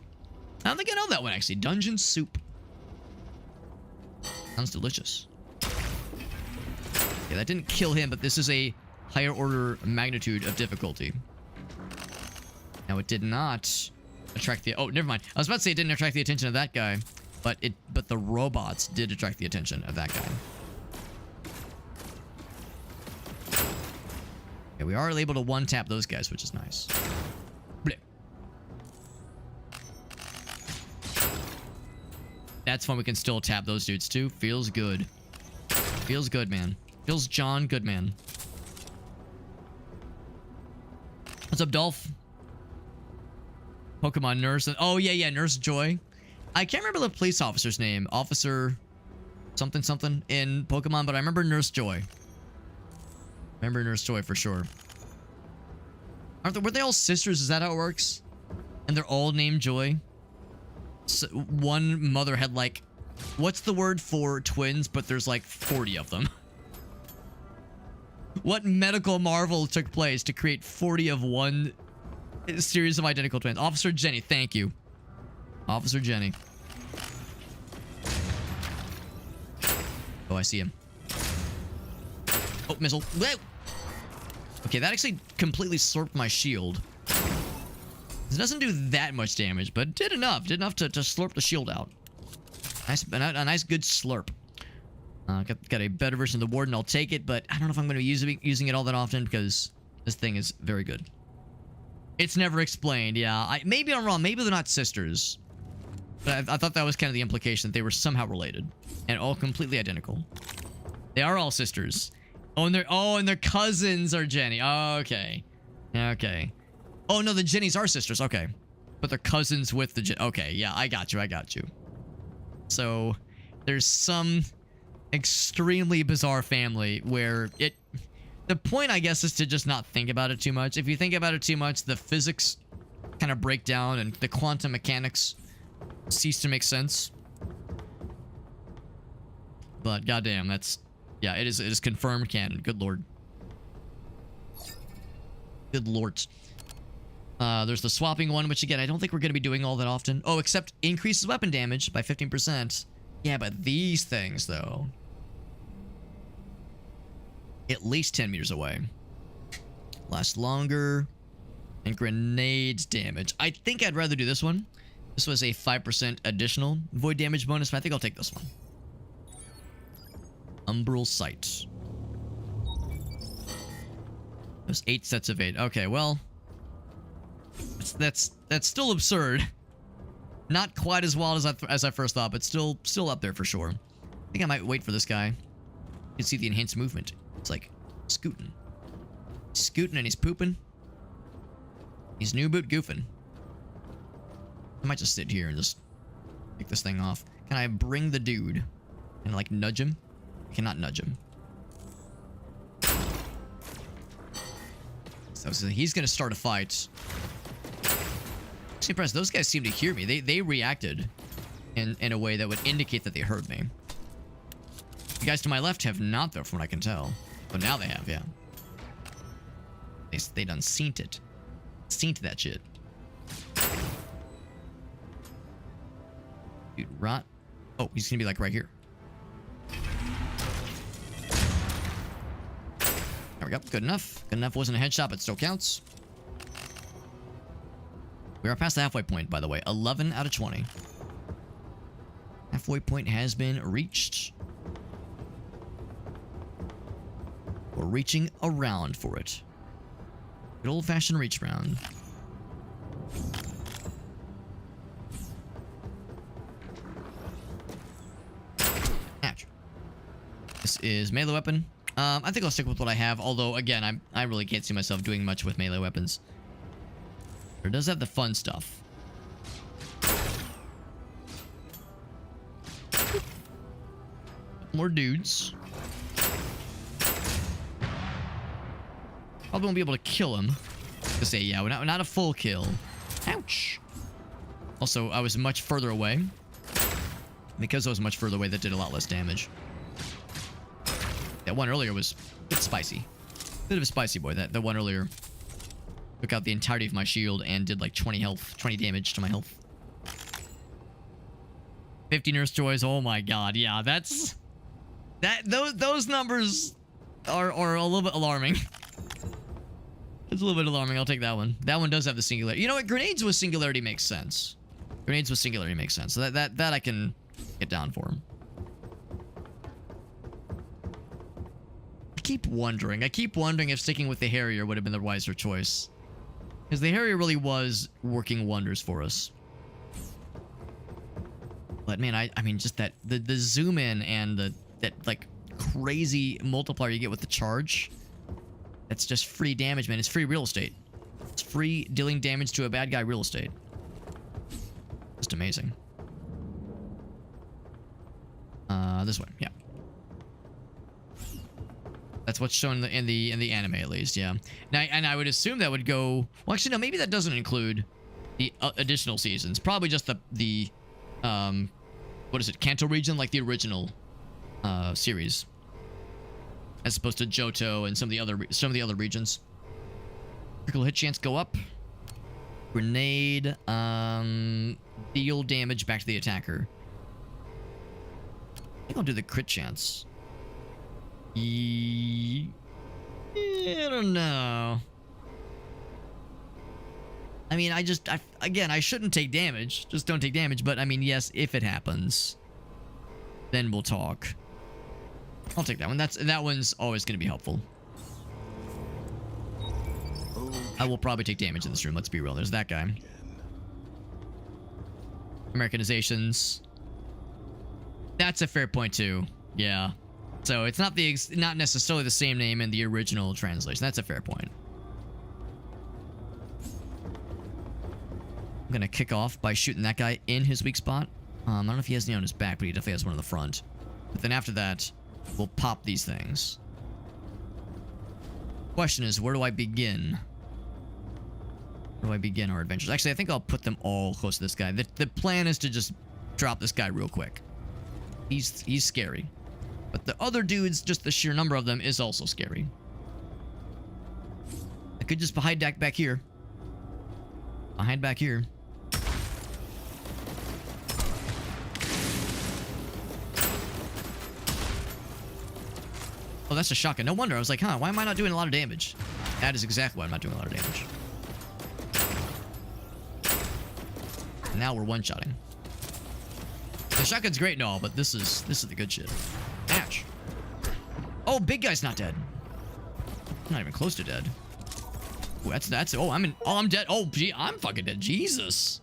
I don't think I know that one, actually. Dungeon Soup. Sounds delicious. Yeah, that didn't kill him, but this is a higher order magnitude of difficulty. Now, it did not attract the... Oh, never mind. I was about to say it didn't attract the attention of that guy, but the robots did attract the attention of that guy. Yeah, we are able to one-tap those guys, which is nice. Blip. That's fun. We can still tap those dudes too. Feels good. Feels good, man. Feels John Goodman. What's up, Dolph? Pokemon Nurse. Oh, yeah, Nurse Joy. I can't remember the police officer's name. Officer something something in Pokemon, but I remember Nurse Joy. Remember Nurse Joy for sure. Were they all sisters? Is that how it works? And they're all named Joy? So one mother had like... What's the word for twins, but there's like 40 of them? What medical marvel took place to create 40 of one series of identical twins? Officer Jenny, thank you. Officer Jenny. Oh, I see him. Oh, missile. Whoa! Okay, that actually completely slurped my shield. It doesn't do that much damage, but it did enough. Did enough to slurp the shield out. Nice, a nice good slurp. Got a better version of the Warden. I'll take it, but I don't know if I'm going to be using it all that often because this thing is very good. It's never explained. Yeah, maybe I'm wrong. Maybe they're not sisters. But I thought that was kind of the implication that they were somehow related and all completely identical. They are all sisters. Oh, and their cousins are Jenny. Oh, okay. Okay. Oh, no, the Jennies are sisters. Okay. But they're cousins with the... Okay, yeah, I got you. So, there's some extremely bizarre family where it... The point, I guess, is to just not think about it too much. If you think about it too much, the physics kind of break down and the quantum mechanics cease to make sense. But, goddamn, that's... Yeah, it is confirmed canon. Good lord. Good lord. There's the swapping one, which again, I don't think we're going to be doing all that often. Oh, except increases weapon damage by 15%. Yeah, but these things, though. At least 10 meters away. Last longer. And grenade damage. I think I'd rather do this one. This was a 5% additional void damage bonus, but I think I'll take this one. Umbral Sight. There's 8 sets of 8. Okay, well... That's still absurd. Not quite as wild as I first thought, but still up there for sure. I think I might wait for this guy. You can see the enhanced movement. It's like scooting. Scooting and he's pooping. He's new boot goofing. I might just sit here and just pick this thing off. Can I bring the dude and like nudge him? I cannot nudge him. So he's gonna start a fight. I'm impressed. Those guys seem to hear me. They reacted in a way that would indicate that they heard me. The guys to my left have not, though, from what I can tell. But now they have, yeah. They done seen it. Seen that shit. Dude, rot. Oh, he's gonna be like right here. There we go. Good enough. Good enough. Wasn't a headshot, but still counts. We are past the halfway point, by the way. 11 out of 20. Halfway point has been reached. We're reaching around for it. Good old-fashioned reach round. Ouch. This is melee weapon. I think I'll stick with what I have, although, again, I really can't see myself doing much with melee weapons. It does have the fun stuff. More dudes. Probably won't be able to kill him. To say, yeah, not a full kill. Ouch. Also, I was much further away. Because I was much further away, that did a lot less damage. That one earlier was a bit spicy. Bit of a spicy boy. That one earlier took out the entirety of my shield and did like 20 damage to my health. 50 Nurse Joys. Oh my god. Yeah, that's... Those numbers are a little bit alarming. It's a little bit alarming. I'll take that one. That one does have the singularity. You know what? Grenades with singularity makes sense. Grenades with singularity makes sense. So that I can get down for him. I keep wondering if sticking with the Harrier would have been the wiser choice. Because the Harrier really was working wonders for us. But man, I mean, just that the zoom in and that like crazy multiplier you get with the charge. That's just free damage, man. It's free real estate. It's free dealing damage to a bad guy real estate. Just amazing. This one, yeah. That's what's shown in the anime, at least, yeah. Now, and I would assume that would go. Well, actually, no. Maybe that doesn't include the additional seasons. Probably just the what is it? Kanto region, like the original series, as opposed to Johto and some of the other regions. Critical hit chance go up. Grenade, deal damage back to the attacker. I think I'll do the crit chance. I don't know. I mean, again, I shouldn't take damage. Just don't take damage. But I mean, yes, if it happens, then we'll talk. I'll take that one. That one's always going to be helpful. I will probably take damage in this room. Let's be real. There's that guy. Americanizations. That's a fair point too. Yeah. So it's not not necessarily the same name in the original translation. That's a fair point. I'm gonna kick off by shooting that guy in his weak spot. I don't know if he has any on his back, but he definitely has one on the front. But then after that, we'll pop these things. Question is, where do I begin? Where do I begin our adventures? Actually, I think I'll put them all close to this guy. The plan is to just drop this guy real quick. He's scary. But the other dudes, just the sheer number of them, is also scary. I could just hide back here. I'll hide back here. Oh, that's a shotgun. No wonder. I was like, huh, why am I not doing a lot of damage? That is exactly why I'm not doing a lot of damage. Now we're one-shotting. The shotgun's great and all, but this is the good shit. Ouch. Oh, big guy's not dead. I'm not even close to dead. Ooh, that's I'm dead. Oh, gee, I'm fucking dead. Jesus.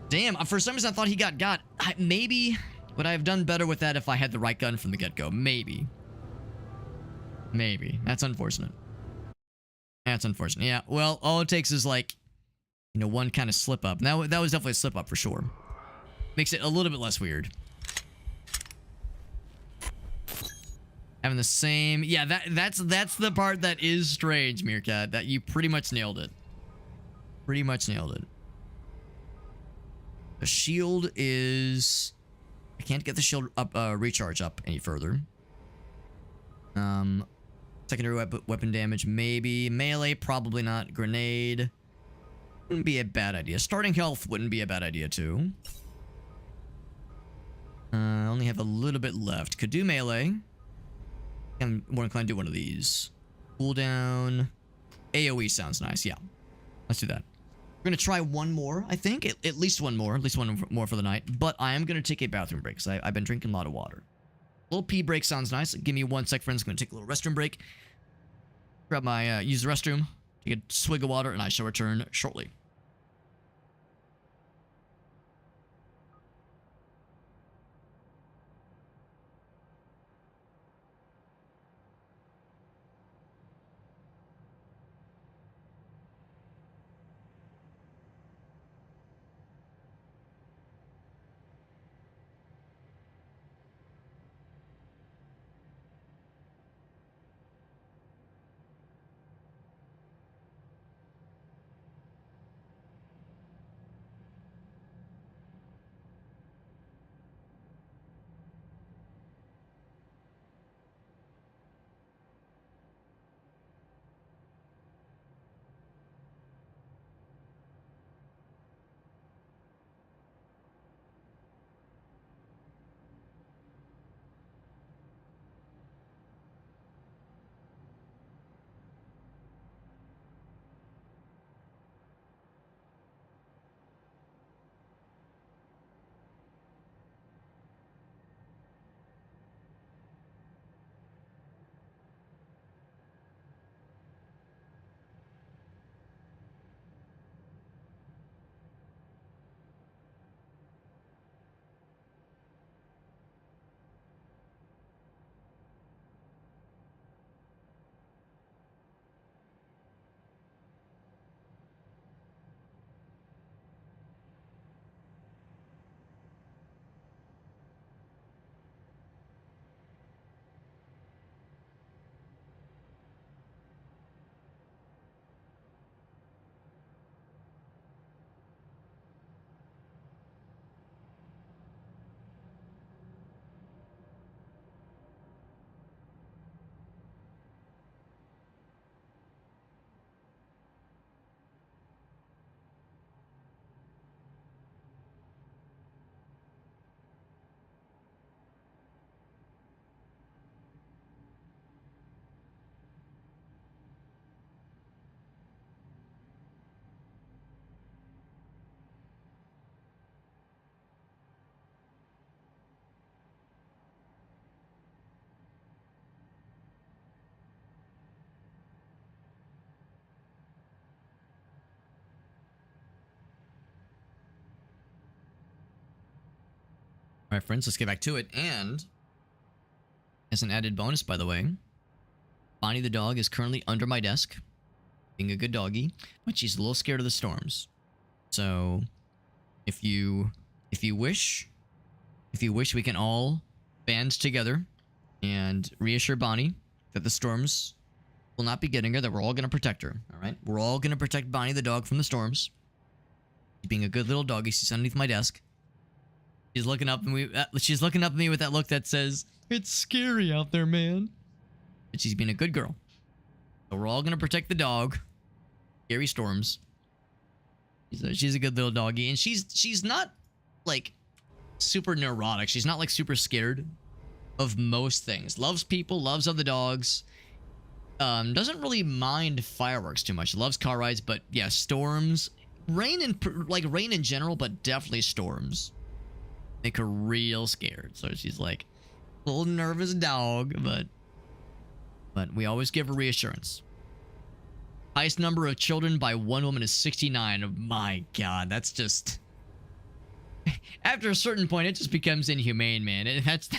Damn, for some reason I thought he got. Maybe would I have done better with that if I had the right gun from the get-go? Maybe. That's unfortunate. That's unfortunate. Yeah, well, all it takes is like, you know, one kind of slip up. That was definitely a slip up for sure. Makes it a little bit less weird. Having the same... Yeah, that's the part that is strange, Meerkat. That you pretty much nailed it. Pretty much nailed it. The shield is... I can't get the shield up, recharge up any further. Secondary weapon damage, maybe. Melee, probably not. Grenade. Wouldn't be a bad idea. Starting health wouldn't be a bad idea, too. Only have a little bit left. Could do melee. I'm more inclined to do one of these. Cooldown. AoE sounds nice. Yeah. Let's do that. We're going to try one more, I think. At least one more. At least one more for the night. But I am going to take a bathroom break because I've been drinking a lot of water. A little pee break sounds nice. Give me 1 sec, friends. I'm going to take a little restroom break. Grab my, use the restroom. Take a swig of water, and I shall return shortly. All right, friends, let's get back to it. And as an added bonus, by the way, Bonnie the dog is currently under my desk, being a good doggy, but she's a little scared of the storms. So, if you wish, we can all band together and reassure Bonnie that the storms will not be getting her, that we're all going to protect her, all right? We're all going to protect Bonnie the dog from the storms. Being a good little doggy, she's underneath my desk. She's looking up at me with that look that says, "It's scary out there, man." But she's being a good girl. So we're all going to protect the dog. Scary storms. She's a good little doggy, and she's not like super neurotic. She's not like super scared of most things. Loves people, loves other dogs. Doesn't really mind fireworks too much. Loves car rides, but yeah, storms, rain in general, but definitely storms make her real scared. So she's like a little nervous dog, but we always give her reassurance. Highest number of children by one woman is 69. Oh my god, that's just... After a certain point, it just becomes inhumane, man. And that's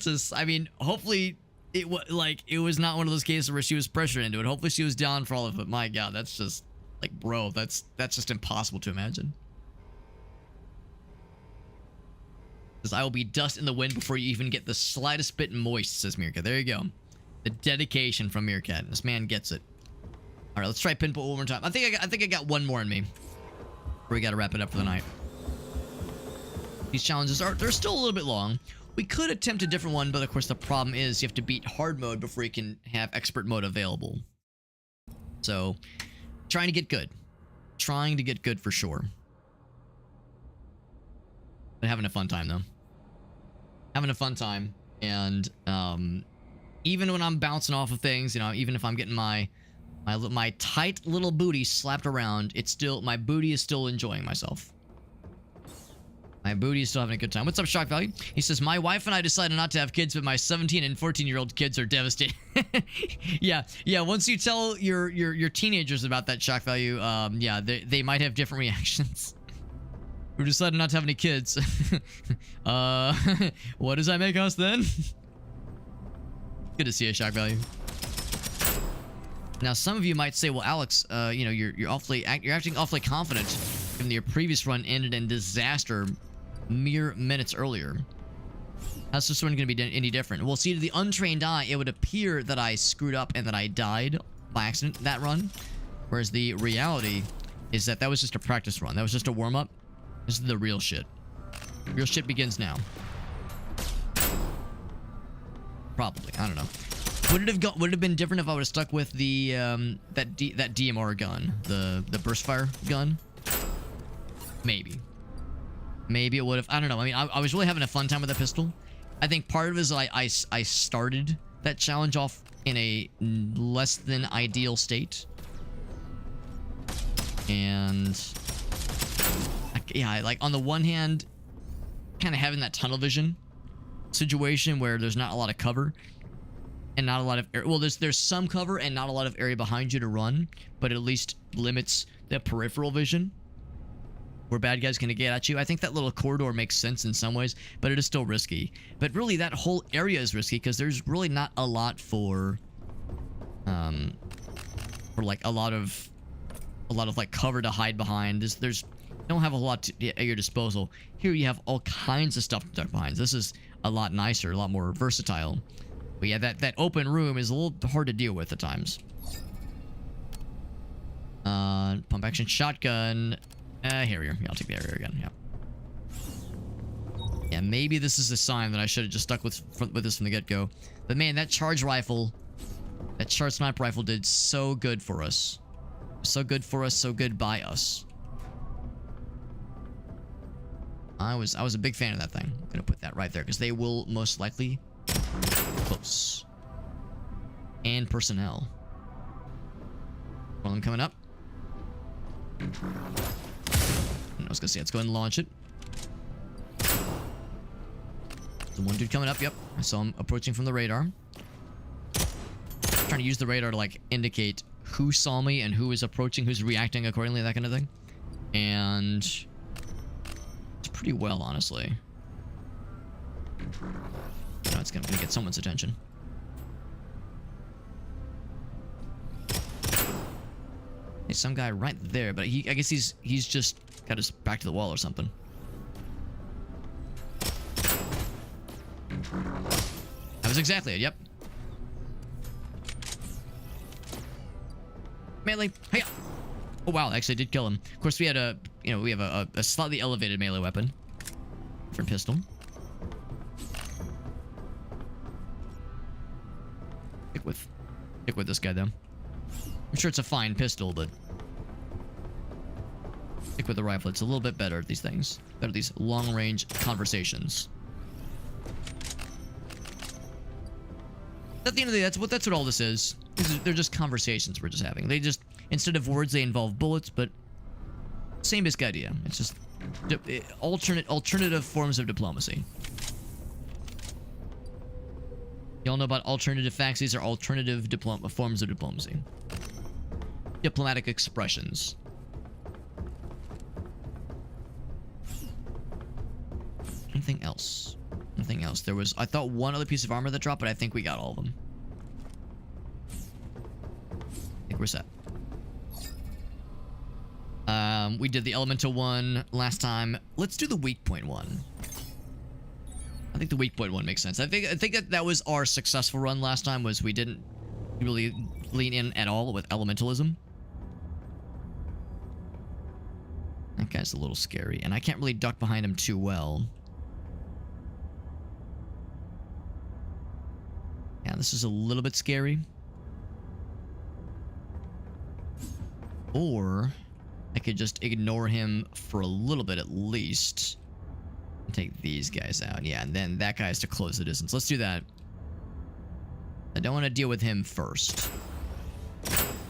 just... I mean, hopefully it was not one of those cases where she was pressured into it. Hopefully she was down for all of it. My god, that's just... Like, bro, that's just impossible to imagine. Says, I will be dust in the wind before you even get the slightest bit moist, says Meerkat. There you go. The dedication from Meerkat. This man gets it. All right, let's try pinball one more time. I think I got one more in me. We got to wrap it up for the night. These challenges they're still a little bit long. We could attempt a different one, but of course the problem is you have to beat hard mode before you can have expert mode available. So, trying to get good. Trying to get good for sure. But having a fun time though. Having a fun time, and even when I'm bouncing off of things, you know, even if I'm getting my tight little booty slapped around, my booty is still enjoying myself. My booty is still having a good time. What's up, Shock Value? He says, my wife and I decided not to have kids, but my 17 and 14-year-old kids are devastated. yeah. Once you tell your teenagers about that, Shock Value, yeah, they might have different reactions. We decided not to have any kids. What does that make us then? Good to see you, Shock Value. Now, some of you might say, well, Alex, you know, you're acting awfully confident, given that your previous run ended in disaster mere minutes earlier. How's this one going to be any different? Well, see, to the untrained eye, it would appear that I screwed up and that I died by accident that run. Whereas the reality is that was just a practice run. That was just a warm-up. This is the real shit. Real shit begins now. Probably. I don't know. Would it have been different if I would have stuck with the that DMR gun, the burst fire gun? Maybe it would have. I don't know. I mean, I was really having a fun time with the pistol. I think part of it is I started that challenge off in a less than ideal state, and yeah, like on the one hand, kind of having that tunnel vision situation where there's not a lot of cover. And not a lot of area. Well, there's some cover and not a lot of area behind you to run, but at least limits the peripheral vision where bad guys gonna get at you. I think that little corridor makes sense in some ways, but it is still risky. But really, that whole area is risky because there's really not a lot for like a lot of like cover to hide behind. There's you don't have a lot at your disposal. Here you have all kinds of stuff to duck behind. This is a lot nicer, a lot more versatile. But yeah, that open room is a little hard to deal with at times. Pump action shotgun. Here we go. Yeah, I'll take the area again. Yeah. Yeah, maybe this is a sign that I should have just stuck with this from the get-go. But man, that charge rifle, that charge sniper rifle did so good for us. So good for us, so good by us. I was a big fan of that thing. I'm gonna put that right there because they will most likely close. And personnel. One of them coming up. I was gonna say, let's go ahead and launch it. The one dude coming up, yep. I saw him approaching from the radar. Trying to use the radar to like indicate who saw me and who is approaching, who's reacting accordingly, that kind of thing. And it's pretty well, honestly. No, it's gonna get someone's attention. There's some guy right there, but I guess he's just got his back to the wall or something. That was exactly it. Yep. Melee. Hey. Oh wow, actually did kill him. Of course, we had we have a slightly elevated melee weapon. Different pistol. Stick with this guy though. I'm sure it's a fine pistol, but stick with the rifle. It's a little bit better at these things. Better at these long-range conversations. At the end of the day, that's what all this is. They're just conversations we're just having. They just, instead of words, they involve bullets, but same basic idea. It's just alternative forms of diplomacy. Y'all know about alternative facts? These are alternative forms of diplomacy. Diplomatic expressions. Anything else? Nothing else. There was, I thought, one other piece of armor that dropped, but I think we got all of them. I think we're set. We did the elemental one last time. Let's do the weak point one. I think the weak point one makes sense. I think that was our successful run last time, was we didn't really lean in at all with elementalism. That guy's a little scary, and I can't really duck behind him too well. Yeah, this is a little bit scary. Or I could just ignore him for a little bit at least. And take these guys out. Yeah, and then that guy has to close the distance. Let's do that. I don't want to deal with him first.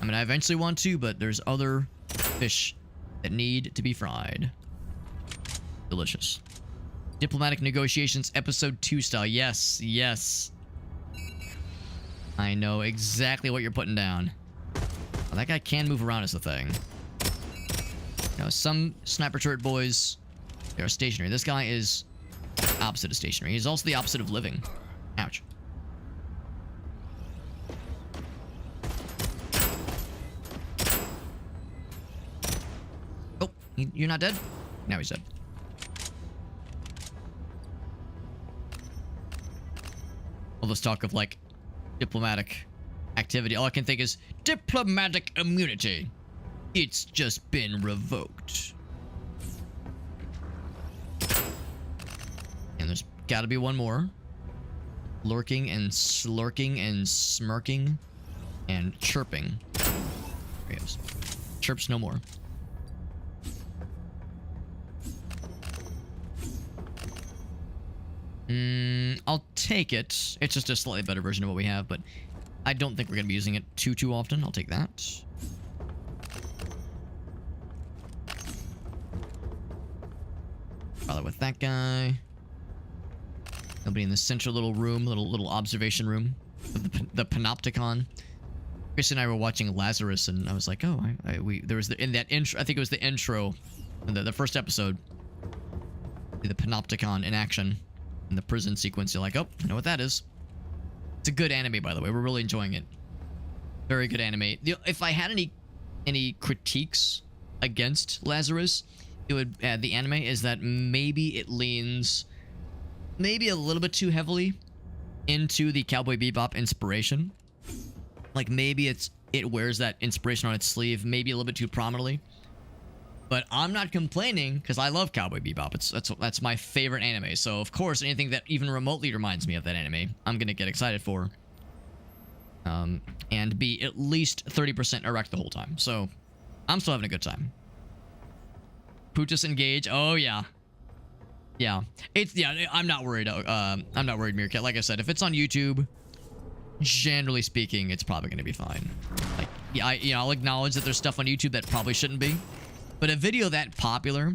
I mean, I eventually want to, but there's other fish that need to be fried. Delicious. Diplomatic negotiations, episode 2 style. Yes, yes. I know exactly what you're putting down. Well, that guy can move around is the thing. You know, some sniper turret boys, they're stationary. This guy is opposite of stationary. He's also the opposite of living. Ouch. Oh, you're not dead? Now he's dead. All this talk of, like, diplomatic activity. All I can think is diplomatic immunity. It's just been revoked. And there's got to be one more. Lurking and slurking and smirking and chirping. There he goes. Chirps no more. I'll take it. It's just a slightly better version of what we have, but I don't think we're going to be using it too often. I'll take that. Bother with that guy. Nobody in the central little room, little observation room. The Panopticon. Chris and I were watching Lazarus, and I was like, oh, there was in that intro. I think it was the intro, in the first episode. The Panopticon in action. In the prison sequence, you're like, oh, I know what that is. It's a good anime, by the way. We're really enjoying it. Very good anime. If I had any critiques against Lazarus, it would the anime is that maybe it leans maybe a little bit too heavily into the Cowboy Bebop inspiration. Like maybe it wears that inspiration on its sleeve, maybe a little bit too prominently. But I'm not complaining because I love Cowboy Bebop. That's my favorite anime. So of course, anything that even remotely reminds me of that anime, I'm gonna get excited for. And be at least 30% erect the whole time. So I'm still having a good time. Putus engage. Oh yeah, yeah. I'm not worried. I'm not worried, Meerkat. Like I said, if it's on YouTube, generally speaking, it's probably gonna be fine. Like yeah, I'll acknowledge that there's stuff on YouTube that probably shouldn't be. But a video that popular,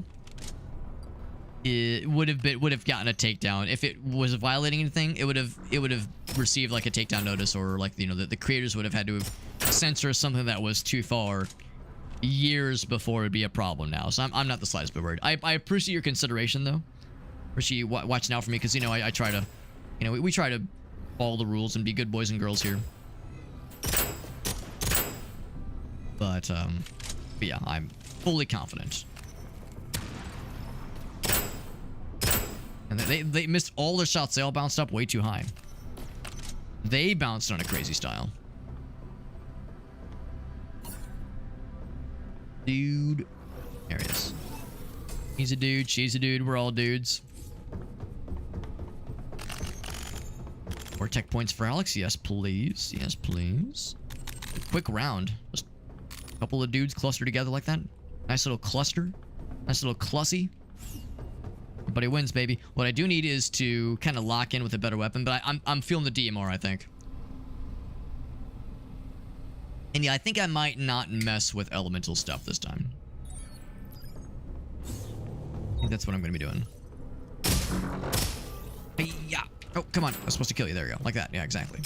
it would have gotten a takedown. If it was violating anything, it would have received like a takedown notice, or like the creators would have had to have censored something that was too far years before it'd be a problem now. So I'm not the slightest bit worried. I appreciate your consideration though. Or is she watching out for me? Because, you know, I try to, you know, we try to follow the rules and be good boys and girls here. But yeah, I'm fully confident. And they missed all their shots. They all bounced up way too high. They bounced on a crazy style. Dude. There he is. He's a dude. She's a dude. We're all dudes. More tech points for Alex. Yes, please. Yes, please. Quick round. Just a couple of dudes clustered together like that. Nice little cluster. Nice little clussy. But he wins, baby. What I do need is to kind of lock in with a better weapon. But I'm feeling the DMR, I think. And yeah, I think I might not mess with elemental stuff this time. I think that's what I'm going to be doing. Yeah. Oh, come on. I was supposed to kill you. There you go. Like that. Yeah, exactly.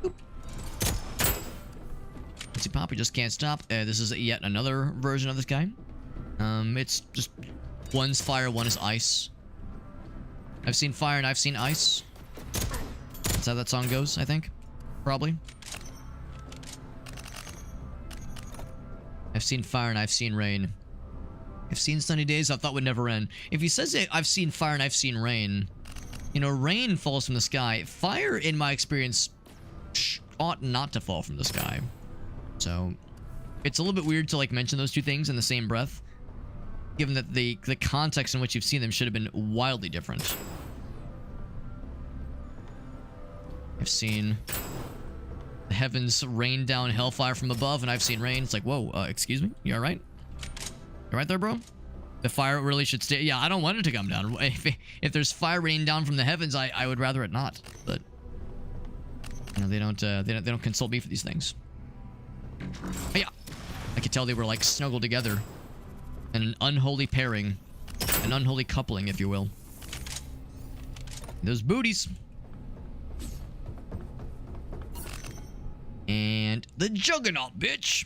Oop. Let's see, Pop. We just can't stop. This is yet another version of this guy. It's just one's fire, one is ice. I've seen fire and I've seen ice. That's how that song goes, I think. Probably. I've seen fire and I've seen rain. I've seen sunny days I thought would never end. If he says I've seen fire and I've seen rain, you know, rain falls from the sky. Fire, in my experience, ought not to fall from the sky. So, it's a little bit weird to, like, mention those two things in the same breath, given that the context in which you've seen them should have been wildly different. I've seen the heavens rain down hellfire from above, and I've seen rain. It's like, whoa, excuse me? You alright? You right there, bro? The fire really should stay. Yeah, I don't want it to come down. If there's fire raining down from the heavens, I would rather it not. But you know, they don't consult me for these things. But yeah, I could tell they were like snuggled together in an unholy pairing, an unholy coupling, if you will. Those booties. And the Juggernaut, bitch.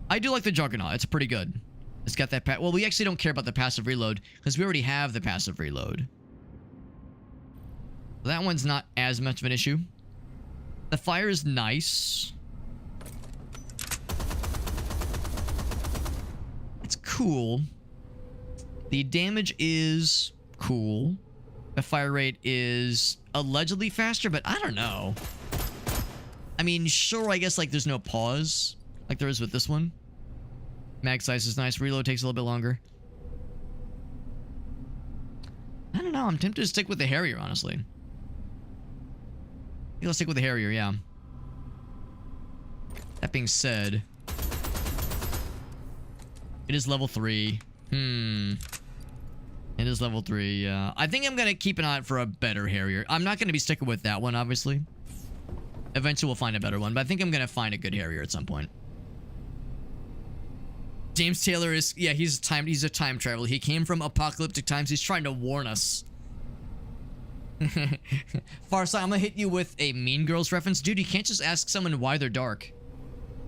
I do like the Juggernaut. It's pretty good. It's got that well, we actually don't care about the passive reload because we already have the passive reload. That one's not as much of an issue. The fire is nice. It's cool. The damage is cool. The fire rate is allegedly faster, but I don't know. I mean, sure, I guess like there's no pause like there is with this one. Mag size is nice. Reload takes a little bit longer. I don't know. I'm tempted to stick with the Harrier, honestly. I think I'll stick with the Harrier, yeah. That being said, it is level 3. It is level 3, yeah. I think I'm going to keep an eye out for a better Harrier. I'm not going to be sticking with that one, obviously. Eventually we'll find a better one, but I think I'm going to find a good Harrier at some point. James Taylor is, yeah, he's a time traveler. He came from apocalyptic times. He's trying to warn us. Farside, I'm gonna hit you with a Mean Girls reference. Dude, you can't just ask someone why they're dark.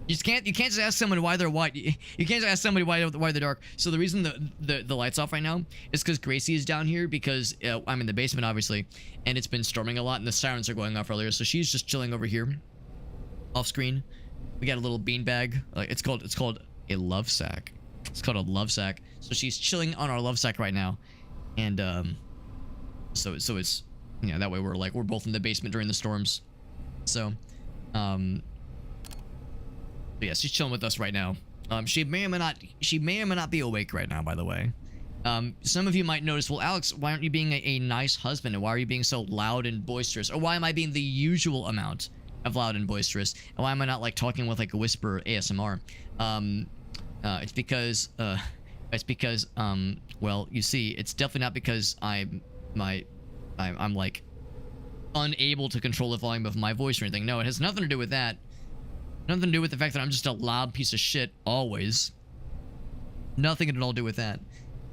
You can't just ask someone why they're white. You can't just ask somebody why they're dark. So the reason the light's off right now is because Gracie is down here because I'm in the basement, obviously, and it's been storming a lot and the sirens are going off earlier. So she's just chilling over here off screen. We got a little beanbag. It's called a love sack. It's called a love sack. So she's chilling on our love sack right now, and so it's, you know, that way we're both in the basement during the storms. So yeah, she's chilling with us right now. She may or may not be awake right now, by the way. Some of you might notice, well, Alex, why aren't you being a nice husband, and why are you being so loud and boisterous, or why am I being the usual amount of loud and boisterous, and why am I not like talking with like a whisper ASMR? It's because well, you see, it's definitely not because I'm like unable to control the volume of my voice or anything. No, it has nothing to do with that. Nothing to do with the fact that I'm just a loud piece of shit always. Nothing at all to do with that.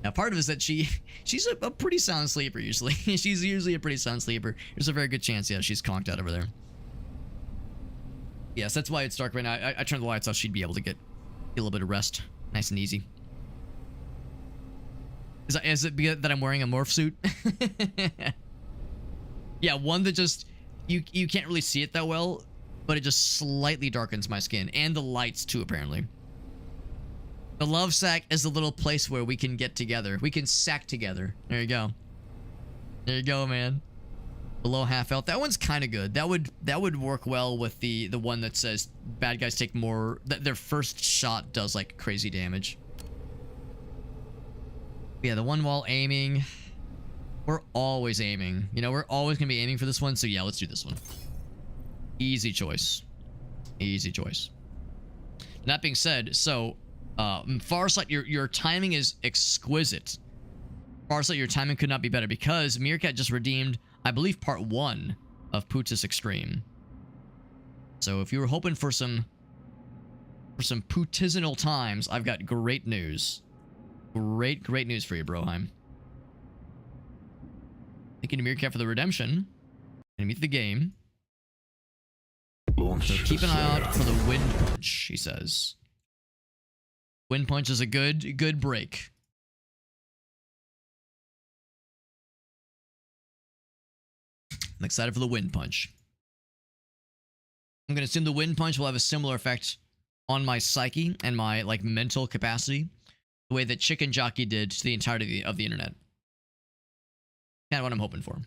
Now, part of it is that she's a pretty sound sleeper usually. She's usually a pretty sound sleeper. There's a very good chance, yeah, she's conked out over there. Yes, that's why it's dark right now. I turned the lights off. She'd be able to get a little bit of rest, nice and easy. Is it because that I'm wearing a morph suit? Yeah, one that just you can't really see it that well, but it just slightly darkens my skin, and the lights too, apparently. The love sack is a little place where we can get together. We can sack together. There you go. There you go, man. Below half health. That one's kind of good. That would work well with the one that says bad guys take more. Their first shot does like crazy damage. Yeah, the one while aiming. We're always aiming. You know, we're always gonna be aiming for this one. So yeah, let's do this one. Easy choice. Easy choice. That being said, so Farsight, your timing is exquisite. Farsight, your timing could not be better because Meerkat just redeemed, I believe, part 1 of Putis Extreme. So if you were hoping for some Putisinal times, I've got great news. Great news for you, Broheim. Thank you to Meerkat for the redemption. And meet the game. So keep an eye out for the wind punch, he says. Wind punch is a good break. I'm excited for the wind punch. I'm gonna assume the wind punch will have a similar effect on my psyche and my like mental capacity, the way that Chicken Jockey did to the entirety of the internet. Kind of what I'm hoping for.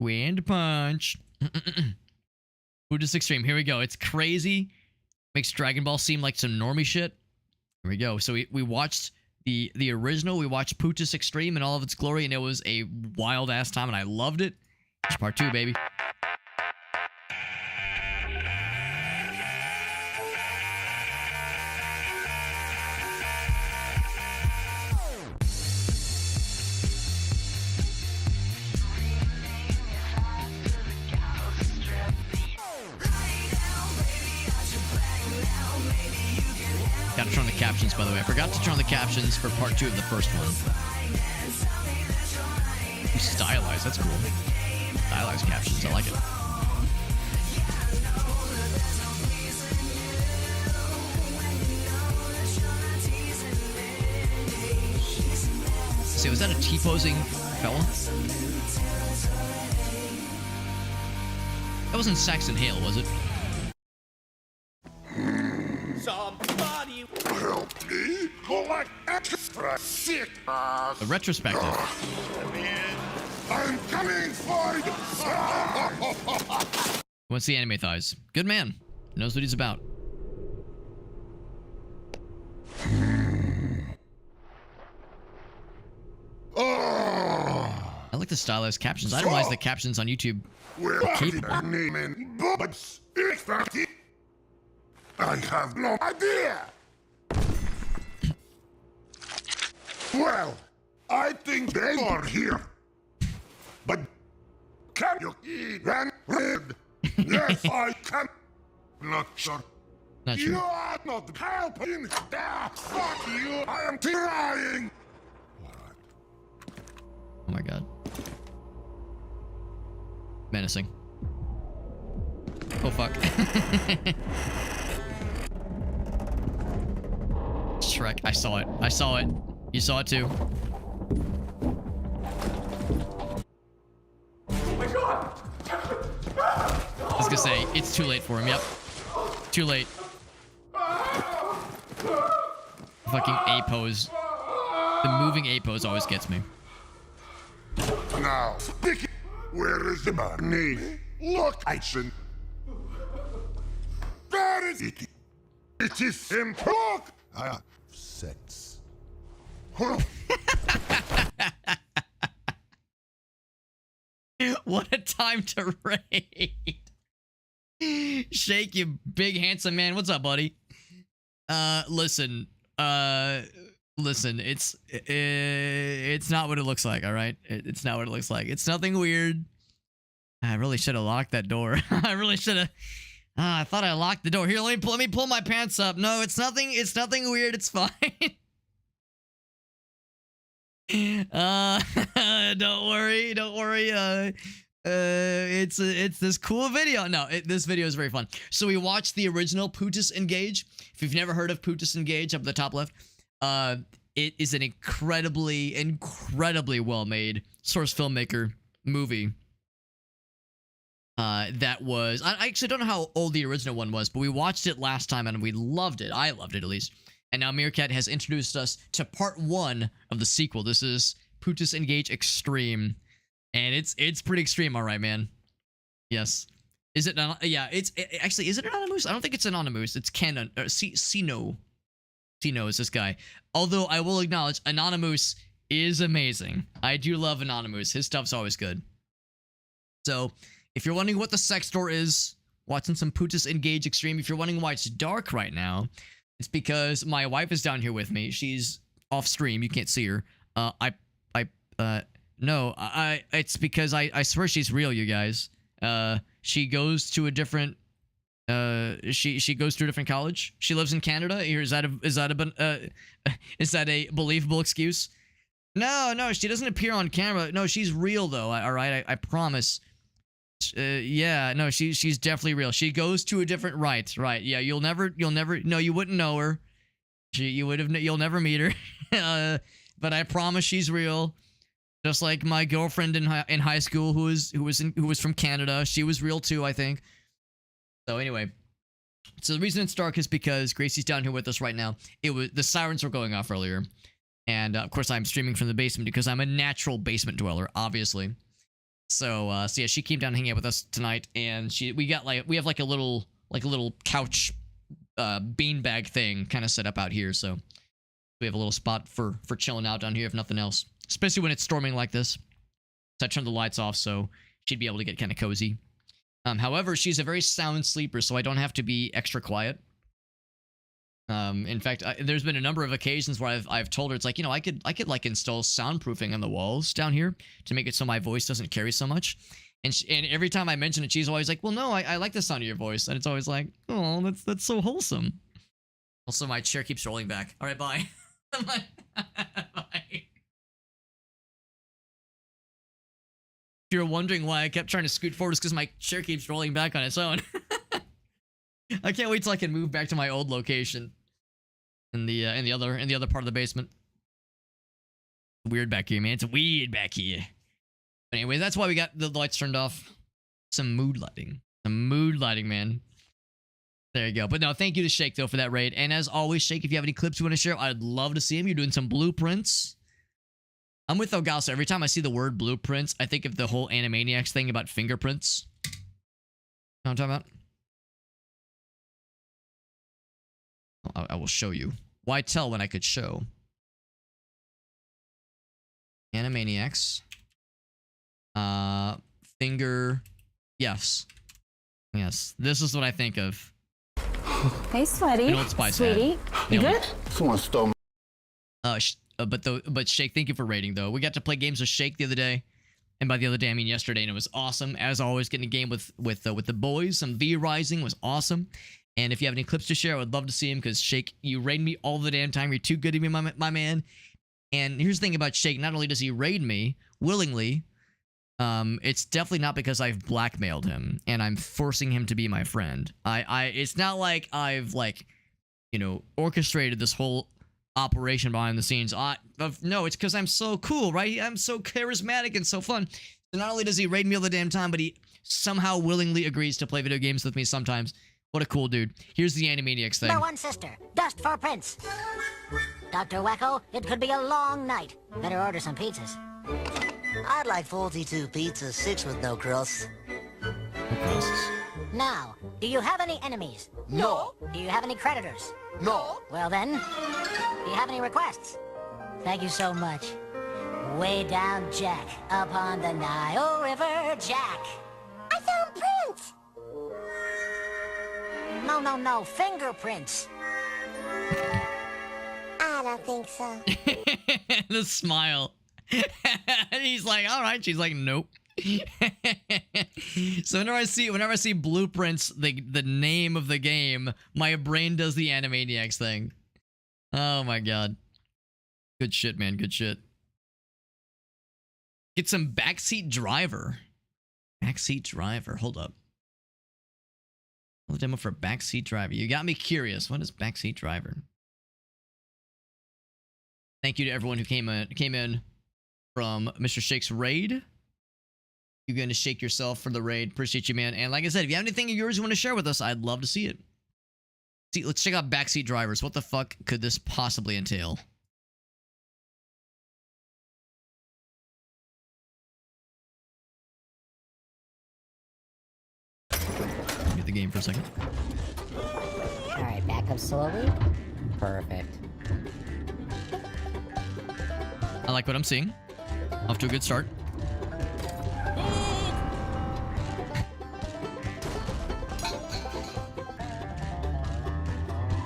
Wind punch. Buddhist Extreme. Here we go. It's crazy. Makes Dragon Ball seem like some normie shit. Here we go. So we watched the original. We watched Putis Extreme in all of its glory, and it was a wild ass time, and I loved it. It's part 2, baby. Gotta turn on the captions, by the way. I forgot to turn on the captions for part 2 of the first one. Stylized, that's cool. Stylized captions, I like it. See, was that a T-posing fella? That wasn't Saxon Hale, was it? Somebody Help me collect extra shit. A retrospective. I'm coming for you. What's the anime thighs? Good man. Knows what he's about. I like the stylized captions. I didn't realize the captions on YouTube. We're naming Bob's expertise. I have no idea. Well, I think they are here. But can you eat and read? Yes, I can. Not sure. Not You sure. are not helping. Ah, fuck you. I am trying. Oh my god. Menacing. Oh fuck. Shrek, I saw it. I saw it. You saw it too. Oh my god! I was gonna say, it's too late for him. Yep. Too late. Fucking A pose. The moving A pose always gets me. Now, speaking. Where is the money? Look, action. Where is it? It is him. Look. Sex. What a time to raid. Shake, you big handsome man. What's up, buddy? Listen, it's not what it looks like, all right? It's not what it looks like. It's nothing weird. I really should have locked that door. I really should have. I thought I locked the door. Here, let me pull my pants up. No, it's nothing weird. It's fine. Don't worry. It's this cool video. No, this video is very fun. So we watched the original Putus Engage. If you've never heard of Putus Engage, up at the top left, it is an incredibly well-made source filmmaker movie. That was, I actually don't know how old the original one was, but we watched it last time and we loved it. I loved it, at least. And now Meerkat has introduced us to part 1 of the sequel. This is Putus Engage Extreme. And it's pretty extreme, all right, man. Yes. Is it? Yeah. Actually, is it anonymous? I don't think it's anonymous. It's Canon. Sino. Sino is this guy. Although I will acknowledge, Anonymous is amazing. I do love Anonymous. His stuff's always good. So, if you're wondering what the sex store is, watching some Putus Engage Extreme. If you're wondering why it's dark right now, it's because my wife is down here with me. She's off stream. You can't see her. No, it's because I swear she's real, you guys. She goes to a different, she goes to a different college. She lives in Canada. Is that a believable excuse? No, she doesn't appear on camera. No, she's real though. All right, I promise. Yeah, no, she's definitely real. She goes to a different right. Yeah, you'll never, no, you wouldn't know her. You'll never meet her. But I promise she's real. Just like my girlfriend in high school who was from Canada. She was real too, I think. So anyway, so the reason it's dark is because Gracie's down here with us right now. The sirens were going off earlier. And of course I'm streaming from the basement because I'm a natural basement dweller, obviously. So yeah, she came down to hang out with us tonight, and we have like a little couch beanbag thing kind of set up out here, so we have a little spot for chilling out down here if nothing else. Especially when it's storming like this. So I turned the lights off so she'd be able to get kind of cozy. However, she's a very sound sleeper, so I don't have to be extra quiet. In fact, there's been a number of occasions where I've told her, it's like, I could like install soundproofing on the walls down here to make it so my voice doesn't carry so much. And every time I mention it, she's always like, well, no, I like the sound of your voice. And it's always like, oh, that's so wholesome. Also, my chair keeps rolling back. All right, bye. Bye. If you're wondering why I kept trying to scoot forward, it's because my chair keeps rolling back on its own. I can't wait till I can move back to my old location in the other part of the basement. It's weird back here, man. It's weird back here. But anyway, that's why we got the lights turned off. Some mood lighting. Some mood lighting, man. There you go. But no, thank you to Shake though for that raid. And as always, Shake, if you have any clips you want to share, I'd love to see them. You're doing some blueprints. I'm with Elgaso. Every time I see the word blueprints, I think of the whole Animaniacs thing about fingerprints. You know what I'm talking about? I will show you. Why tell when I could show? Animaniacs. Finger. Yes. Yes. This is what I think of. Hey, Sweaty. Old Spice Sweetie, you good? Someone stole but Shake, thank you for rating though. We got to play games with Shake the other day, and by the other day I mean yesterday, and it was awesome. As always, getting a game with the boys. Some V Rising was awesome. And if you have any clips to share, I would love to see them because Shake, you raid me all the damn time. You're too good to me, my man. And here's the thing about Shake: not only does he raid me willingly, it's definitely not because I've blackmailed him and I'm forcing him to be my friend. It's not like I've orchestrated this whole operation behind the scenes. No, it's because I'm so cool, right? I'm so charismatic and so fun. So not only does he raid me all the damn time, but he somehow willingly agrees to play video games with me sometimes. What a cool dude. Here's the Animaniacs thing. No one sister. Dust for Prince. Dr. Wacko, it could be a long night. Better order some pizzas. I'd like 42 pizzas, 6 with no crust. No crusts. Now, do you have any enemies? No. Do you have any creditors? No. Well then, do you have any requests? Thank you so much. Way down, Jack, up on the Nile River, Jack. I found prints! No, fingerprints. I don't think so. The smile. He's like, all right. She's like, nope. So whenever I see blueprints, the name of the game, my brain does the Animaniacs thing. Oh my god. Good shit, man. Good shit. Get some backseat driver. Backseat driver. Hold up. The demo for backseat driver. You got me curious. What is backseat driver? Thank you to everyone who came in from Mr. Shake's raid. You're going to shake yourself for the raid. Appreciate you, man. And like I said, if you have anything of yours you want to share with us, I'd love to see it. See, let's check out backseat drivers. What the fuck could this possibly entail? Get the game for a second. Alright, back up slowly. Perfect. I like what I'm seeing. Off to a good start.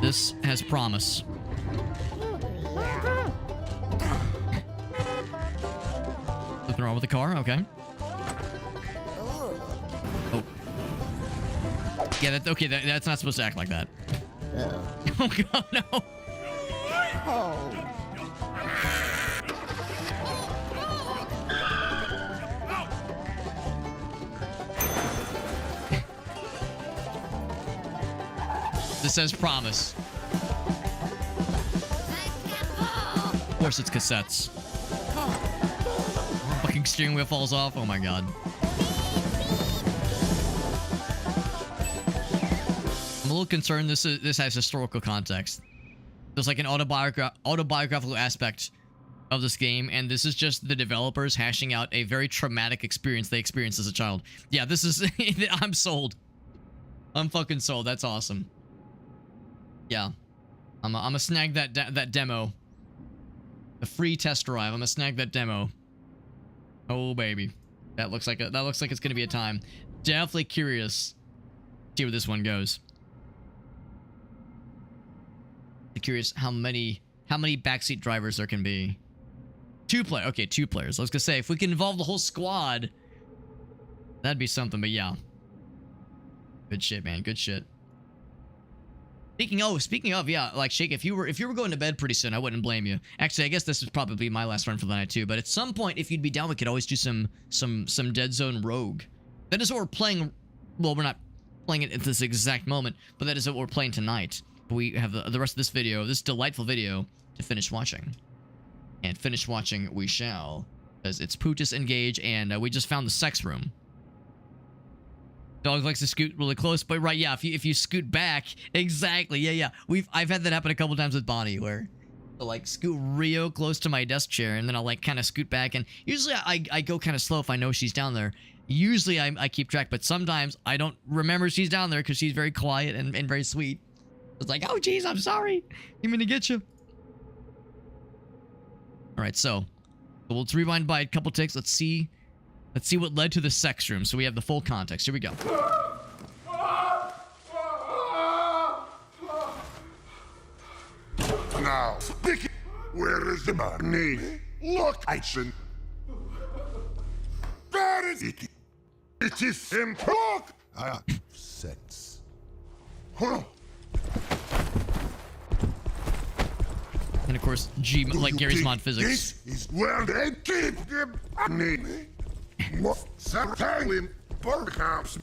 This has promise. Nothing wrong with the car? Okay. Oh. Yeah, okay, that's not supposed to act like that. Oh god, no! This says promise. Of course it's cassettes. Fucking steering wheel falls off. Oh my god. I'm a little concerned this has historical context. There's like an autobiographical aspect of this game, and this is just the developers hashing out a very traumatic experience they experienced as a child. Yeah, this is... I'm sold. I'm fucking sold. That's awesome. Yeah. I'm gonna snag that demo. The free test drive. I'm gonna snag that demo. Oh baby. That looks like it's gonna be a time. Definitely curious to see where this one goes. Curious how many backseat drivers there can be. 2 player. Okay, 2 players. I was gonna say, if we can involve the whole squad, that'd be something, but yeah. Good shit, man. Good shit. Speaking of, yeah, like Shake, if you were going to bed pretty soon, I wouldn't blame you. Actually, I guess this would probably be my last run for the night too, but at some point, if you'd be down, we could always do some Deadzone Rogue. That is what we're playing. Well, we're not playing it at this exact moment, but that is what we're playing tonight. We have the rest of this video, this delightful video, to finish watching. And finish watching we shall. Because it's Pootis Engage, and we just found the sex room. Dog likes to scoot really close, but right, yeah, if you scoot back, exactly, yeah. I've had that happen a couple times with Bonnie, where I'll like scoot real close to my desk chair, and then I'll like kind of scoot back, and usually I go kind of slow if I know she's down there. Usually I keep track, but sometimes I don't remember she's down there because she's very quiet and very sweet. It's like, oh, geez, I'm sorry. Didn't mean to get you. All right, so let's rewind by a couple ticks. Let's see what led to the sex room. So we have the full context. Here we go. Now, Vicky, where is the money? Look, I should. That is it. It is him. Look. Sex. Huh. And of course, G, like Gary's mod physics. This is where they keep the money. Sometime in Burkhouse.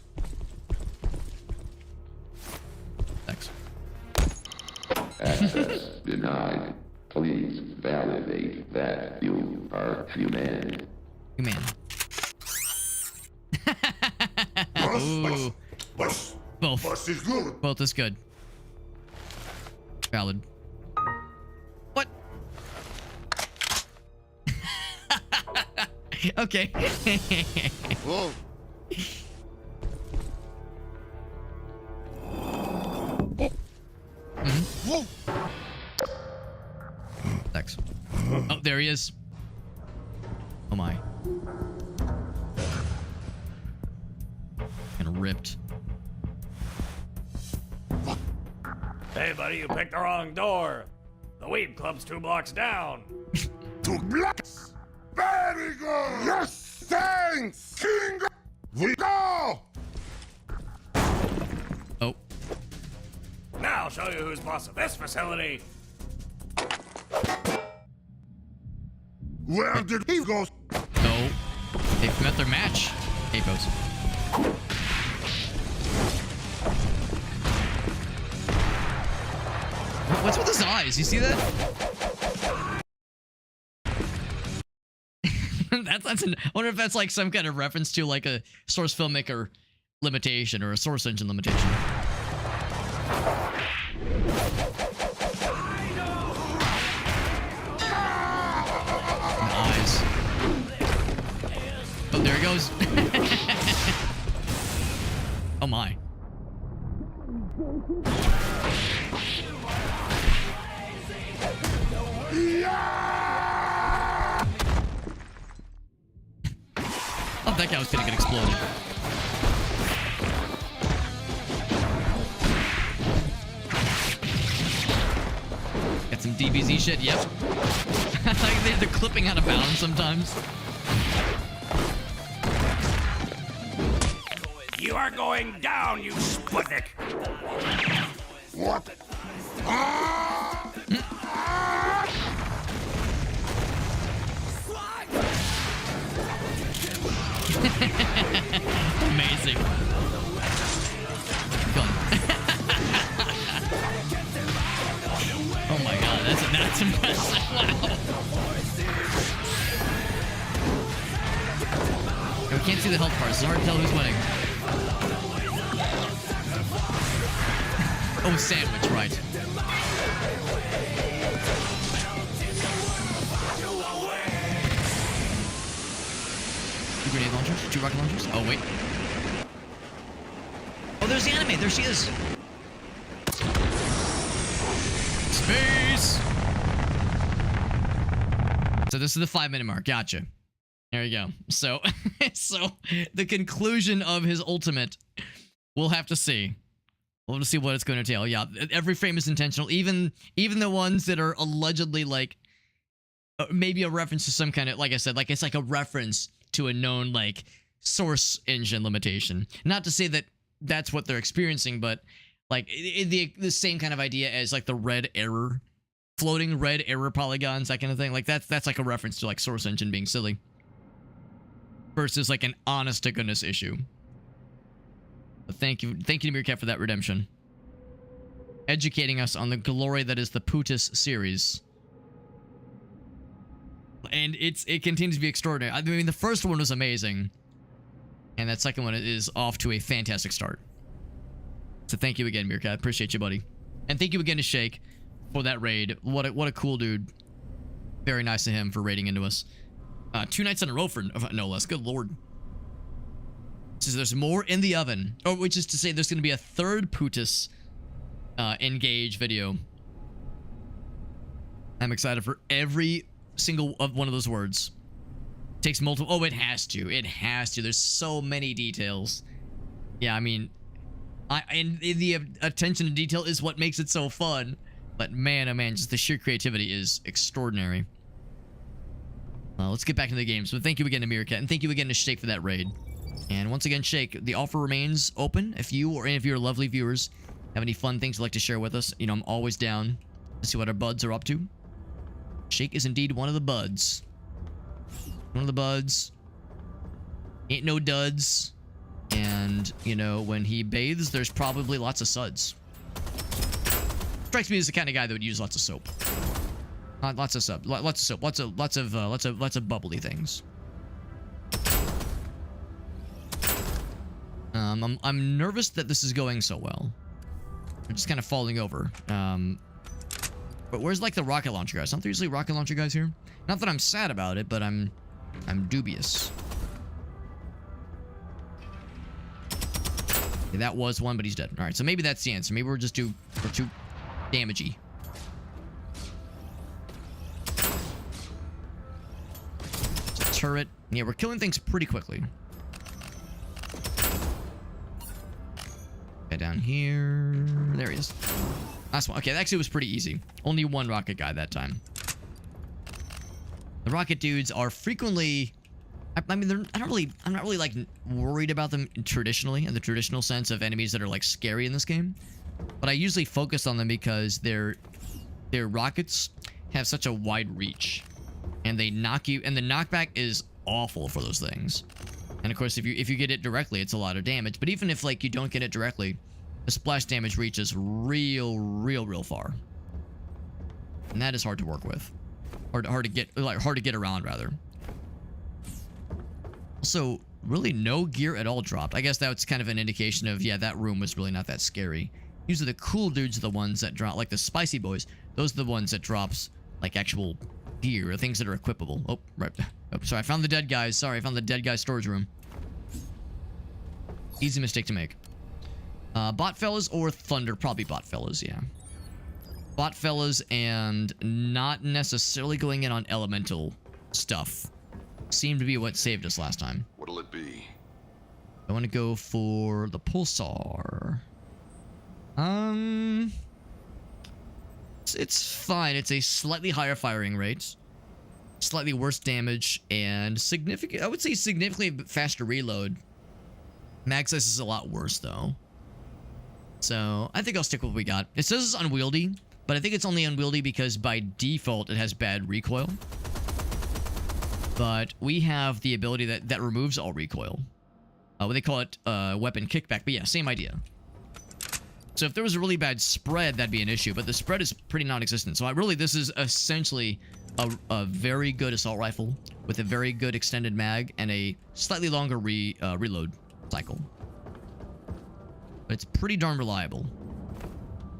Thanks. Access denied. Please validate that you are human. Human. Ooh. Boss Both. is good. Both is good. Valid. What? Okay. Whoa. Whoa. Thanks. Oh, there he is. Oh my. Kind of ripped. Hey, buddy, you picked the wrong door. The Weed Club's 2 blocks down. 2 blocks. Very good. Yes, thanks. King. We go. Oh. Now I'll show you who's boss of this facility. Where did he go? No. They've met their match. Capos. What's with his eyes? You see that? I wonder if that's like some kind of reference to like a source filmmaker limitation or a source engine limitation. Eyes. Oh, there he goes. Oh my. Oh, that guy was gonna get exploded. Got some DBZ shit, yep. Like they're clipping out of bounds sometimes. You are going down, you Sputnik. What? Amazing. Go on. Oh my god, that's impressive. Wow. And we can't see the health bars, so it's hard to tell who's winning. Oh, sandwich, right. Two grenade launchers, 2 rocket launchers. Oh, wait. Oh, there's the anime. There she is. Space! So this is the 5-minute mark. Gotcha. There you go. So, so the conclusion of his ultimate, we'll have to see. We'll have to see what it's going to entail. Yeah, every frame is intentional. Even the ones that are allegedly like maybe a reference to some kind of, like I said, like it's like a reference to a known like source engine limitation. Not to say that that's what they're experiencing, but like the same kind of idea as like the red error, floating red error polygons, that kind of thing. Like that's like a reference to like source engine being silly versus like an honest to goodness issue. But thank you to Meerkat for that redemption. Educating us on the glory that is the Putis series. And it continues to be extraordinary. I mean, the first one was amazing. And that second one is off to a fantastic start. So thank you again, Meerkat. Appreciate you, buddy. And thank you again to Shake for that raid. What a cool dude. Very nice of him for raiding into us. 2 nights in a row for no less. Good lord. Says there's more in the oven. Or which is to say there's going to be a third Putis engage video. I'm excited for every single one of those words. Takes multiple. Oh, it has to. It has to. There's so many details. Yeah, I mean, and the attention to detail is what makes it so fun. But man, oh man, just the sheer creativity is extraordinary. Let's get back into the game. So thank you again to Meerkat, and thank you again to Shake for that raid. And once again, Shake, the offer remains open. If you or any of your lovely viewers have any fun things you'd like to share with us, you know, I'm always down to see what our buds are up to. Shake is indeed one of the buds. One of the buds. Ain't no duds. And, you know, when he bathes, there's probably lots of suds. Strikes me as the kind of guy that would use lots of soap. Lots of soap. Lots of bubbly things. I'm nervous that this is going so well. I'm just kind of falling over. But where's like the rocket launcher guys? Aren't there usually rocket launcher guys here? Not that I'm sad about it, but I'm dubious. Okay, that was one, but he's dead. All right, so maybe that's the answer. Maybe we're too damagey. Turret. Yeah, we're killing things pretty quickly. Okay, down here. There he is. Last one. Okay, that actually was pretty easy. Only one rocket guy that time. The rocket dudes are frequently... I mean, I'm not really like worried about them traditionally, in the traditional sense of enemies that are like scary in this game. But I usually focus on them because their rockets have such a wide reach. And they knock you, and the knockback is awful for those things. And of course, if you get it directly, it's a lot of damage. But even if like you don't get it directly, the splash damage reaches real far. And that is hard to work with. Hard to get around rather. Also, really no gear at all dropped. I guess that's kind of an indication of, yeah, that room was really not that scary. Usually the cool dudes are the ones that drop, like the spicy boys. Those are the ones that drops like actual gear or things that are equipable. Oh, right. Oh, sorry, I found the dead guys. Sorry, I found the dead guys storage room. Easy mistake to make. Bot fellas or thunder? Probably bot fellas, yeah. Bot fellas and not necessarily going in on elemental stuff. Seemed to be what saved us last time. What'll it be? I want to go for the pulsar. It's fine. It's a slightly higher firing rate, slightly worse damage, and significant. I would say significantly faster reload. Mag size is a lot worse though. So I think I'll stick with what we got. It says it's unwieldy, but I think it's only unwieldy because by default it has bad recoil. But we have the ability that removes all recoil. What they call it, weapon kickback. But yeah, same idea. So if there was a really bad spread, that'd be an issue. But the spread is pretty non-existent. So really, this is essentially a very good assault rifle with a very good extended mag and a slightly longer reload cycle. But it's pretty darn reliable.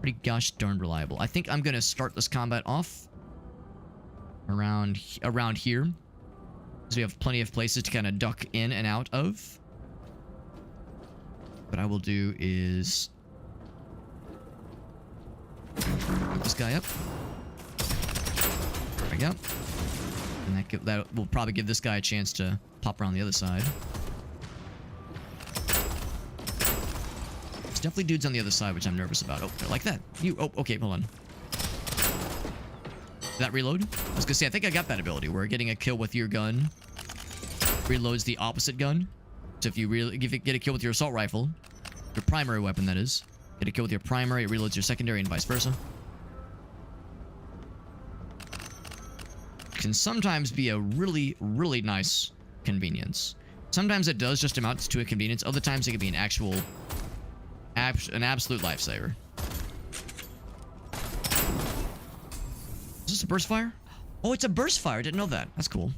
Pretty gosh darn reliable. I think I'm going to start this combat off around here. Because we have plenty of places to kind of duck in and out of. What I will do is put this guy up. There we go. And that will probably give this guy a chance to pop around the other side. There's definitely dudes on the other side, which I'm nervous about. Oh, they're like that. Oh, okay, hold on. Did that reload? I was gonna say, I think I got that ability where getting a kill with your gun reloads the opposite gun. So if you get a kill with your assault rifle, your primary weapon that is, get a kill with your primary, it reloads your secondary and vice versa. Can sometimes be a really nice convenience. Sometimes it does just amount to a convenience. Other times it can be an absolute lifesaver. Is this a burst fire? Oh, it's a burst fire. Didn't know that. That's cool.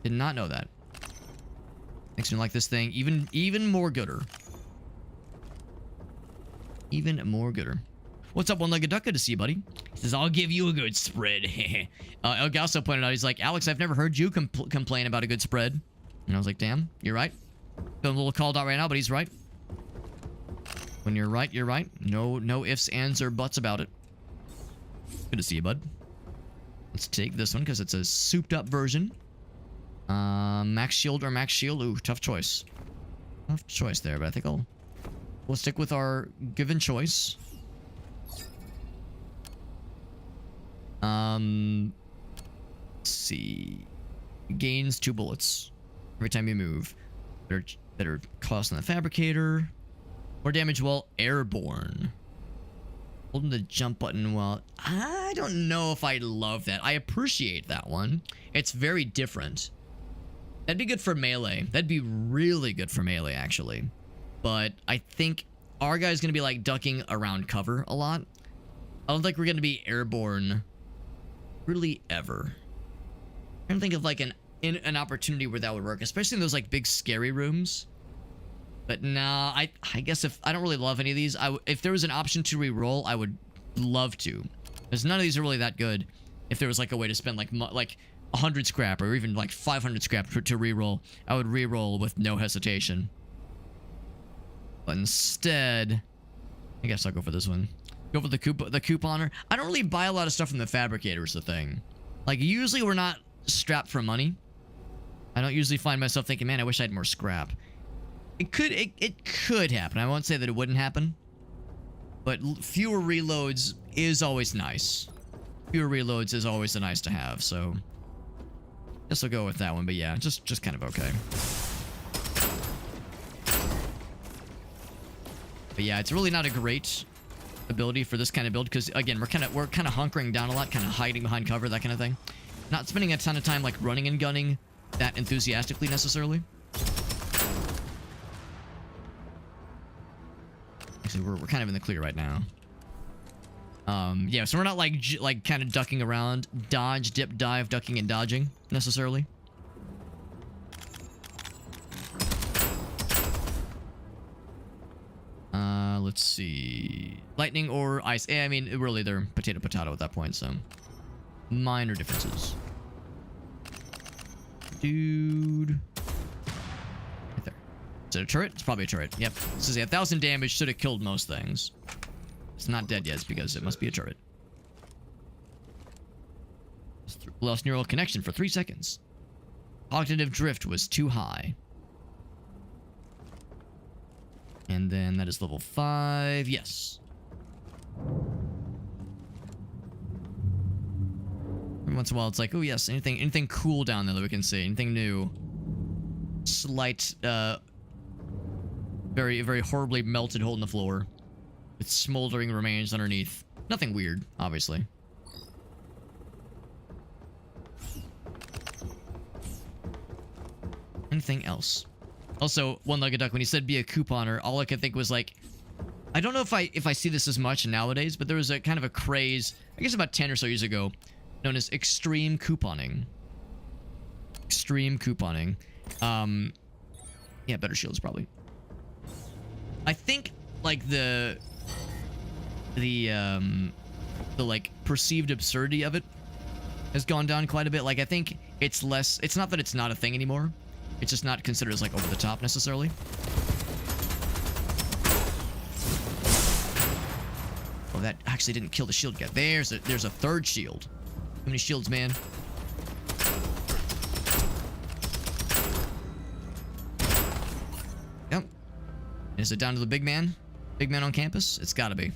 Did not know that. Makes me like this thing even more gooder. Even more gooder. What's up, one-legged duck? Good to see you, buddy. He says, I'll give you a good spread. El Gasso pointed out, he's like, Alex, I've never heard you complain about a good spread. And I was like, damn, you're right. Feeling a little called out right now, but he's right. When you're right, you're right. No ifs, ands, or buts about it. Good to see you, bud. Let's take this one because it's a souped-up version. Max shield or max shield? Ooh, tough choice. Tough choice there, but I think we'll stick with our given choice. Let's see. Gains 2 bullets every time you move. Better cost on the fabricator. More damage while airborne. Holding the jump button while... I don't know if I love that. I appreciate that one. It's very different. That'd be good for melee. That'd be really good for melee, actually. But I think our guy's going to be, like, ducking around cover a lot. I don't think we're going to be airborne really ever. I don't think of, like, an opportunity where that would work. Especially in those, like, big scary rooms. But nah, I guess if... I don't really love any of these. If there was an option to re-roll, I would love to. Because none of these are really that good. If there was, like, a way to spend, like 100 scrap or even like 500 scrap to re-roll, I would re-roll with no hesitation. But instead, I guess I'll go for this one. Go for the couponer. I don't really buy a lot of stuff from the fabricator is the thing. Like, usually we're not strapped for money. I don't usually find myself thinking, man, I wish I had more scrap. It could happen. I won't say that it wouldn't happen. But fewer reloads is always nice. Fewer reloads is always a nice to have, so... guess I'll go with that one, but yeah, just kind of okay. But yeah, it's really not a great ability for this kind of build, because again, we're kind of hunkering down a lot, kind of hiding behind cover, that kind of thing. Not spending a ton of time like running and gunning that enthusiastically necessarily. Actually, we're kind of in the clear right now. Yeah, so we're not like kind of ducking around, dodge, dip, dive, ducking and dodging necessarily. Let's see. Lightning or ice. I mean, really, they're potato at that point, so minor differences. Dude. Right there. Is it a turret? It's probably a turret. Yep. This is 1,000 damage. Should have killed most things. It's not dead yet because it must be a turret. Lost neural connection for 3 seconds. Cognitive drift was too high. And then that is level 5. Yes. Every once in a while, it's like, oh yes, anything cool down there that we can see, anything new. Slight, very, very horribly melted hole in the floor with smoldering remains underneath. Nothing weird, obviously. Anything else? Also, one-legged duck, when he said be a couponer, all I could think was like, I don't know if I see this as much nowadays, but there was a kind of a craze, I guess about 10 or so years ago, known as extreme couponing. Extreme couponing. Yeah, better shields probably. I think like the like perceived absurdity of it has gone down quite a bit. Like I think it's less, it's not that it's not a thing anymore. It's just not considered as like over the top necessarily. Oh, that actually didn't kill the shield guy. There's a third shield. Too many shields, man. Yep. Is it down to the big man? Big man on campus? It's gotta be.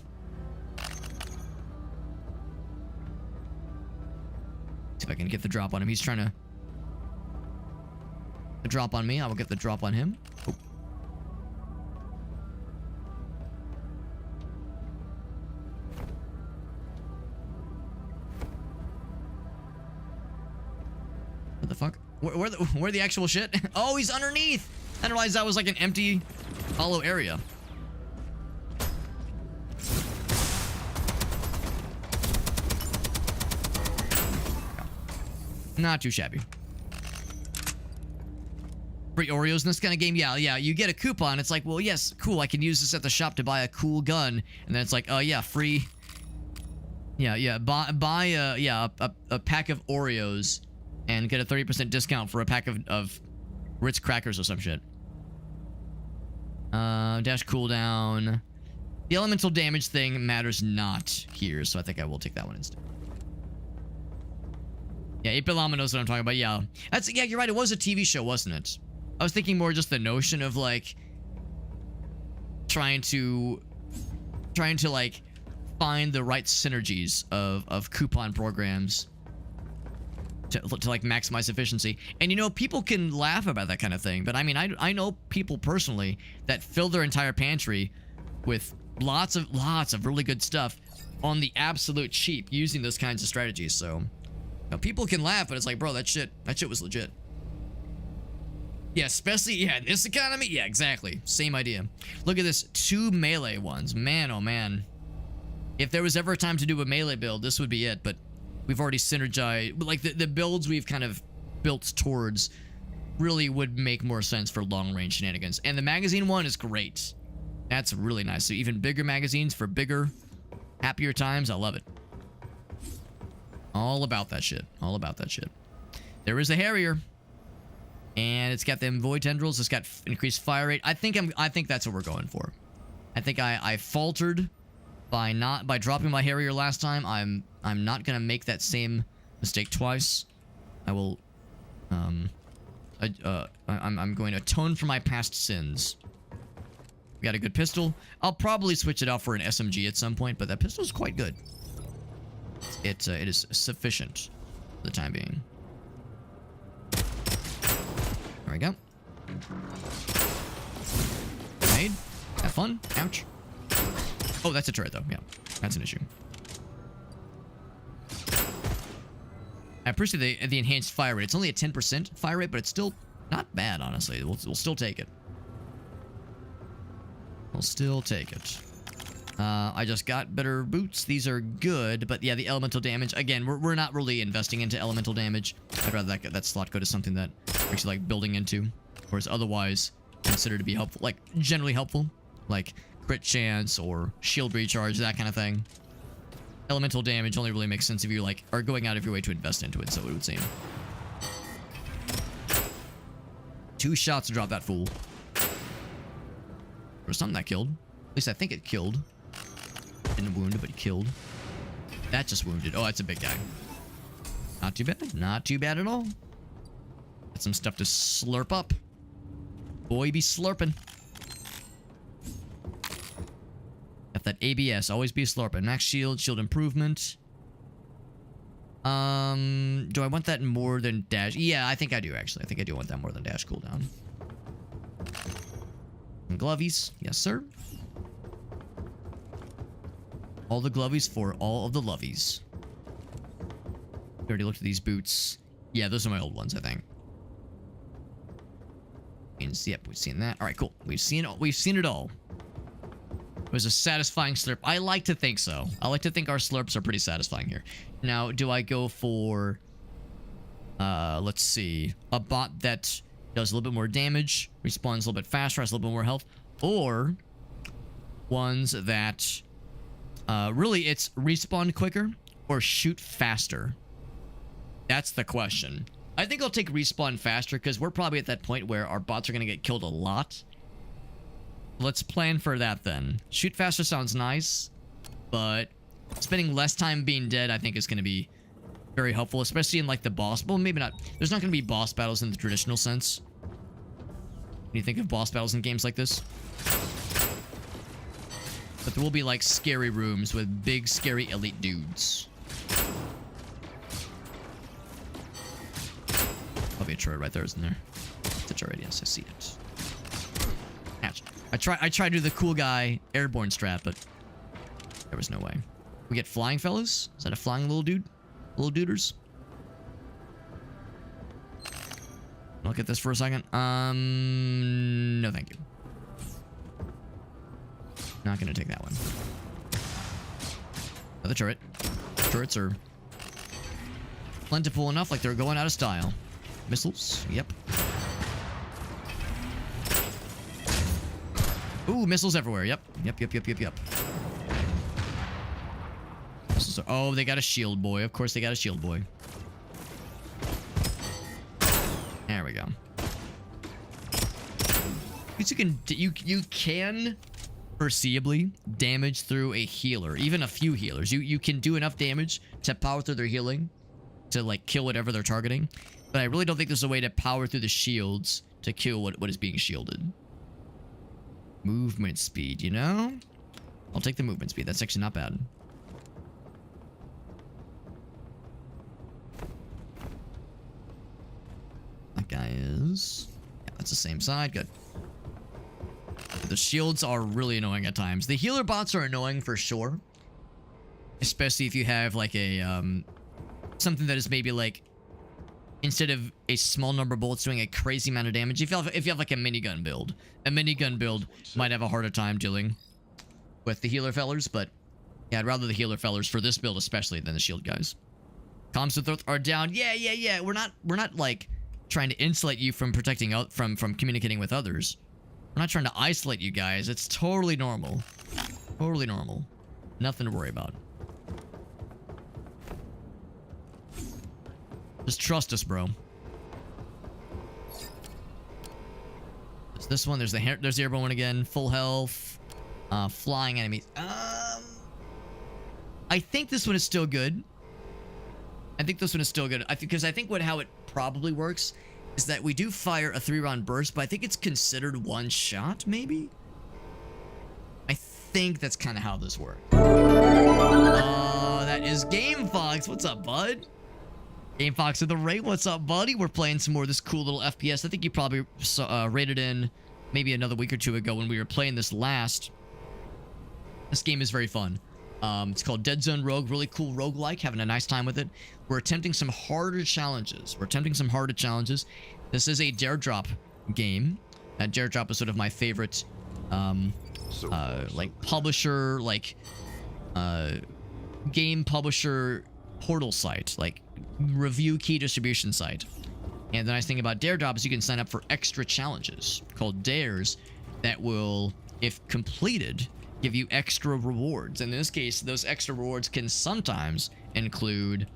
See if I can get the drop on him. He's trying to the drop on me. I will get the drop on him. Oh. What the fuck? Where the actual shit? Oh, he's underneath. I didn't realize that was like an empty, hollow area. Not too shabby. Free Oreos in this kind of game? Yeah, you get a coupon. It's like, well, yes, cool. I can use this at the shop to buy a cool gun. And then it's like, oh, yeah, free. Yeah, buy a pack of Oreos and get a 30% discount for a pack of Ritz crackers or some shit. Dash cooldown. The elemental damage thing matters not here, so I think I will take that one instead. Yeah, 8-Bit Llama knows what I'm talking about. Yeah, yeah, you're right. It was a TV show, wasn't it? I was thinking more just the notion of like trying to like find the right synergies of coupon programs to like maximize efficiency. And you know, people can laugh about that kind of thing, but I mean, I know people personally that fill their entire pantry with lots of really good stuff on the absolute cheap using those kinds of strategies. So you know, people can laugh, but it's like, bro, that shit was legit. Yeah, especially, yeah, in this economy? Yeah, exactly. Same idea. Look at this. 2 melee ones. Man, oh man. If there was ever a time to do a melee build, this would be it, but we've already synergized. Like, the builds we've kind of built towards really would make more sense for long-range shenanigans. And the magazine one is great. That's really nice. So even bigger magazines for bigger, happier times. I love it. All about that shit. All about that shit. There is a Harrier. And it's got them void tendrils. It's got increased fire rate. I think that's what we're going for. I think I faltered by dropping my Harrier last time. I'm not gonna make that same mistake twice. I will I'm going to atone for my past sins. We got a good pistol. I'll probably switch it out for an SMG at some point, but that pistol is quite good. It is sufficient for the time being. There we go. Grenade. Have fun. Ouch. Oh, that's a turret, though. Yeah, that's an issue. I appreciate the enhanced fire rate. It's only a 10% fire rate, but it's still not bad, honestly. We'll still take it. We'll still take it. I just got better boots. These are good, but yeah, the elemental damage. Again, we're not really investing into elemental damage. I'd rather that slot go to something that we're actually like building into, or is otherwise considered to be helpful, like generally helpful, like crit chance or shield recharge, that kind of thing. Elemental damage only really makes sense if you like are going out of your way to invest into it, so it would seem. 2 shots to drop that fool. There was something that killed. At least I think it killed. Didn't wound, but he killed. That just wounded. Oh, that's a big guy. Not too bad. Not too bad at all. Got some stuff to slurp up. Boy, be slurping. Got that ABS. Always be slurping. Max shield. Shield improvement. Do I want that more than dash? Yeah, I think I do, actually. I think I do want that more than dash cooldown. And glovies. Yes, sir. All the glovies for all of the lovies. We already looked at these boots. Yeah, those are my old ones, I think. Yep, we've seen that. All right, cool. We've seen it all. It was a satisfying slurp. I like to think so. I like to think our slurps are pretty satisfying here. Now, do I go for, let's see, a bot that does a little bit more damage, respawns a little bit faster, has a little bit more health, or ones that, really it's respawn quicker or shoot faster? That's the question. I think I'll take respawn faster because we're probably at that point where our bots are going to get killed a lot. Let's plan for that then. Shoot faster sounds nice, but spending less time being dead I think is going to be very helpful, especially in like the boss. Well, maybe not. There's not going to be boss battles in the traditional sense. When you think of boss battles in games like this. But there will be like scary rooms with big scary elite dudes. Probably a turret right there, isn't there? It's a turret, yes, I see it. Ouch. I tried to do the cool guy airborne strat, but there was no way. We get flying fellas? Is that a flying little dude? Little duders? Look at this for a second. No thank you. Not gonna take that one. Another turret. Turrets are plentiful enough, like they're going out of style. Missiles? Yep. Ooh, missiles everywhere. Yep. Yep. Missiles are, oh, they got a shield boy. Of course they got a shield boy. There we go. You can foreseeably damage through a healer, even a few healers. You can do enough damage to power through their healing to like kill whatever they're targeting. But I really don't think there's a way to power through the shields to kill what is being shielded. Movement speed, you know? I'll take the movement speed. That's actually not bad. That guy is... yeah, that's the same side. Good. The shields are really annoying at times. The healer bots are annoying for sure. Especially if you have like a, something that is maybe like... instead of a small number of bullets doing a crazy amount of damage, if you have like a minigun build might have a harder time dealing with the healer fellers, but yeah, I'd rather the healer fellers for this build especially than the shield guys. Comms with Earth are down. Yeah. We're not like trying to insulate you from protecting out from communicating with others. We're not trying to isolate you guys. It's totally normal. Totally normal. Nothing to worry about. Just trust us, bro. There's this one. There's the airborne one again. Full health. Flying enemies. I think this one is still good. Because I think how it probably works is that we do fire a 3-round burst, but I think it's considered one shot, maybe? I think that's kind of how this works. Oh, that is Game Fox. What's up, bud? Game Fox of the Raid, what's up, buddy? We're playing some more of this cool little FPS. I think you probably rated in maybe another week or two ago when we were playing this last. This game is very fun. It's called Deadzone Rogue. Really cool roguelike. Having a nice time with it. We're attempting some harder challenges. This is a dare drop game. Dare drop is sort of my favorite like publisher, like game publisher portal site, like review key distribution site. And the nice thing about Dare Drop is you can sign up for extra challenges called dares that will, if completed, give you extra rewards. In this case, those extra rewards can sometimes include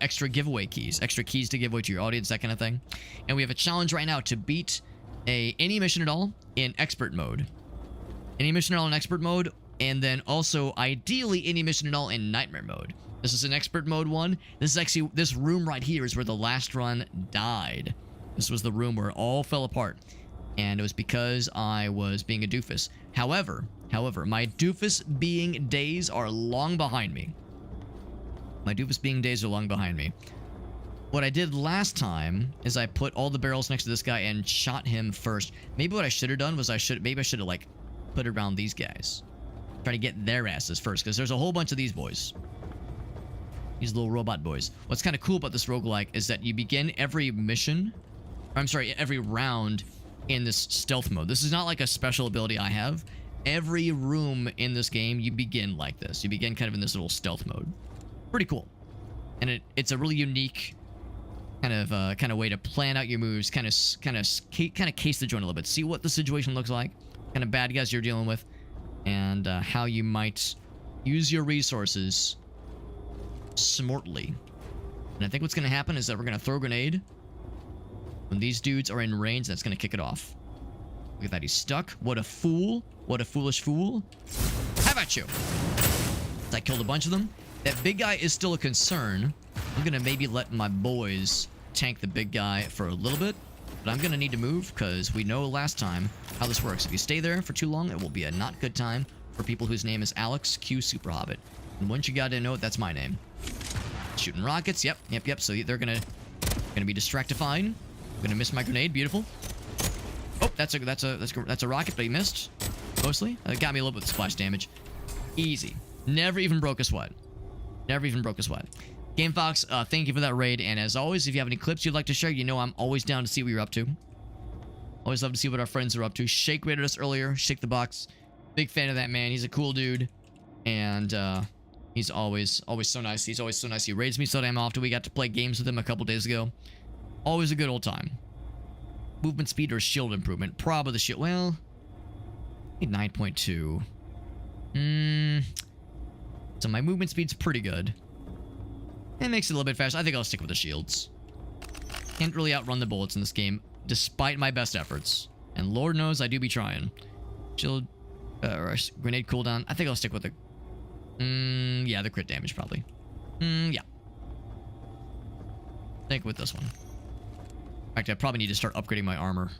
extra giveaway keys, extra keys to give away to your audience, that kind of thing. And we have a challenge right now to beat any mission at all in expert mode. Any mission at all in expert mode, and then also ideally any mission at all in nightmare mode. This is an expert mode one. This is actually, this room right here is where the last run died. This was the room where it all fell apart. And it was because I was being a doofus. However, my doofus being days are long behind me. My doofus being days are long behind me. What I did last time is I put all the barrels next to this guy and shot him first. Maybe what I should have done was maybe I should have like put it around these guys. Try to get their asses first, because there's a whole bunch of these boys. These little robot boys. What's kind of cool about this roguelike is that you begin every mission, every round in this stealth mode. This is not like a special ability I have. Every room in this game, you begin like this. You begin kind of in this little stealth mode. Pretty cool. And it's a really unique kind of way to plan out your moves, kind of case the joint a little bit. See what the situation looks like, kind of bad guys you're dealing with, and how you might use your resources smartly. And I think what's going to happen is that we're going to throw a grenade when these dudes are in range. That's going to kick it off. Look at that, he's stuck. What a fool. What a foolish fool. How about you? I killed a bunch of them. That big guy is still a concern. I'm going to maybe let my boys tank the big guy for a little bit. But I'm going to need to move, because we know last time how this works. If you stay there for too long, it will be a not good time for people whose name is Alex Q Super Hobbit. And once you got to know it, that's my name. Shooting rockets. Yep. So they're gonna be distractified. I'm gonna miss my grenade. Beautiful. Oh, that's a rocket, but he missed. Mostly. It got me a little bit of splash damage. Easy. Never even broke a sweat. Game Fox, thank you for that raid. And as always, if you have any clips you'd like to share, you know I'm always down to see what you're up to. Always love to see what our friends are up to. Shake rated us earlier. Shake the box. Big fan of that man. He's a cool dude. And he's always so nice. He's always so nice. He raids me so damn often. We got to play games with him a couple days ago. Always a good old time. Movement speed or shield improvement? Probably the shield. Well, 9.2. So my movement speed's pretty good. It makes it a little bit faster. I think I'll stick with the shields. Can't really outrun the bullets in this game, despite my best efforts. And Lord knows I do be trying. Shield, or grenade cooldown. I think I'll stick with the... yeah, the crit damage, probably. Yeah. Think with this one. In fact, I probably need to start upgrading my armor.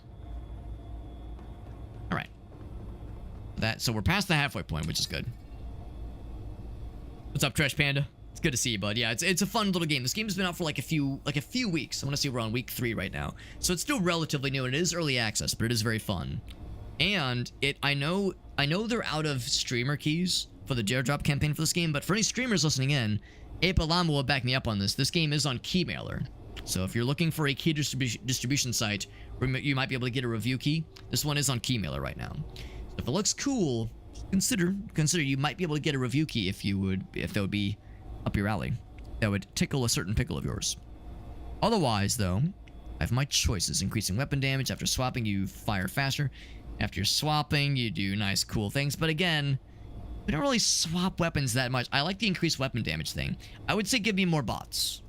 Alright. So we're past the halfway point, which is good. What's up, Trash Panda? It's good to see you, bud. Yeah, it's a fun little game. This game has been out for like a few weeks. I want to see we're on week 3 right now. So it's still relatively new, and it is early access, but it is very fun. And I know they're out of streamer keys for the Dare Drop campaign for this game, but for any streamers listening in, Ape Alama will back me up on this. This game is on Keymailer. So if you're looking for a key distribution site where you might be able to get a review key, this one is on Keymailer right now. So if it looks cool, consider you might be able to get a review key if that would be up your alley. That would tickle a certain pickle of yours. Otherwise, though, I have my choices. Increasing weapon damage. After swapping, you fire faster. After you're swapping, you do nice, cool things. But again, we don't really swap weapons that much. I like the increased weapon damage thing. I would say give me more bots.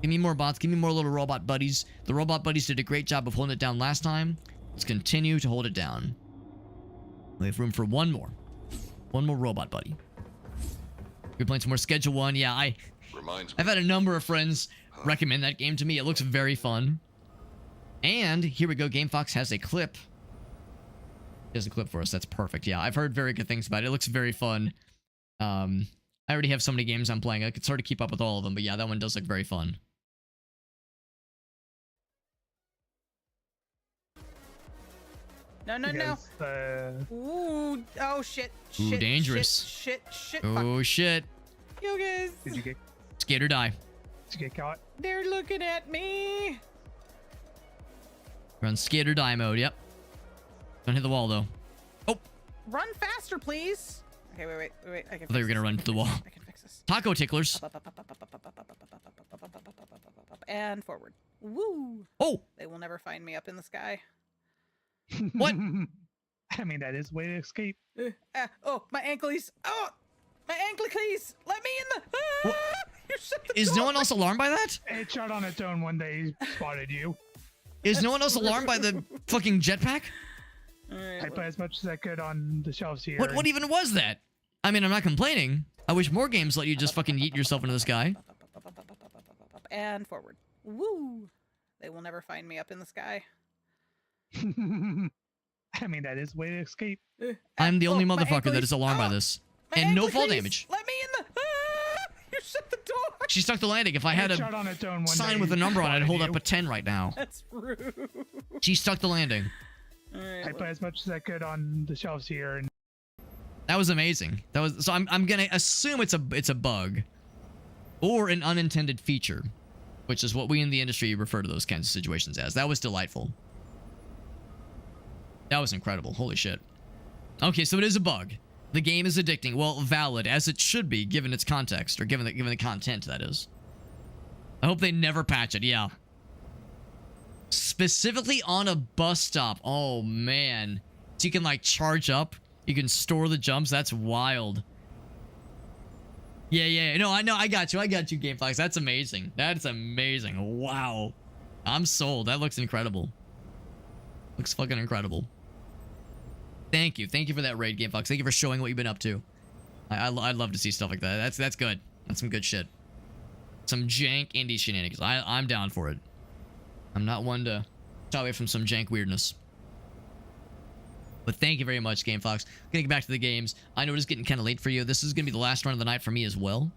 Give me more bots. Give me more little robot buddies. The robot buddies did a great job of holding it down last time. Let's continue to hold it down. We have room for one more. One more robot buddy. We're playing some more Schedule 1. Yeah, I've had a number of friends recommend that game to me. It looks very fun. And here we go. Game Fox has a clip. He has a clip for us. That's perfect. Yeah, I've heard very good things about it. It looks very fun. I already have so many games I'm playing. I could sort of keep up with all of them. But yeah, that one does look very fun. No. Ooh, oh shit. Ooh, dangerous. Shit. Oh, fuck. shit. You guys. Did you get Skate or die. caught? They're looking at me. We're on skate or die mode. Yep. Don't hit the wall, though. Run faster, please. Okay, wait. I can. I thought you were gonna run to the wall. I can fix this. Taco ticklers. Up, and forward. Woo! Oh, They will never find me up in the sky. what? I mean, that is a way to escape. Oh, my ankles! Oh, my ankles! Let me in the. What? You shut the Is door. no one else alarmed by that? It shot on its own one day, spotted you. Is no one else alarmed by the fucking jetpack? Alright, I put as much as I could on the shelves here. What even was that? I mean, I'm not complaining. I wish more games let you just fucking yeet yourself into the sky. and forward. Woo! They will never find me up in the sky. I mean, that is a way to escape. I'm the only my motherfucker that ankles. is alarmed by Oh, this. my And no ankle, fall please. damage. Let me in the. You shut the door. She stuck the landing. If I had It shot a on its own one sign day, with a number on it, I'd hold spotted up a 10 right now. That's rude. She stuck the landing. Alright, I put as much as I could on the shelves here, and That was amazing. That was so. I'm gonna assume it's a bug, or an unintended feature, which is what we in the industry refer to those kinds of situations as. That was delightful. That was incredible. Holy shit. Okay, so it is a bug. The game is addicting. Well, valid as it should be, given its context, or given the content. That is. I hope they never patch it. Yeah. Specifically on a bus stop. Oh man. So you can like charge up. You can store the jumps. That's wild. Yeah. No, I know. I got you, GameFlex. That's amazing. That's amazing. Wow. I'm sold. That looks incredible. Looks fucking incredible. Thank you. Thank you for that raid, GameFlex. Thank you for showing what you've been up to. I'd love to see stuff like that. That's good. That's some good shit. Some jank indie shenanigans. I'm down for it. I'm not one to shy away from some jank weirdness. But thank you very much, GameFox. Gonna get back to the games. I know it is getting kind of late for you. This is gonna be the last run of the night for me as well.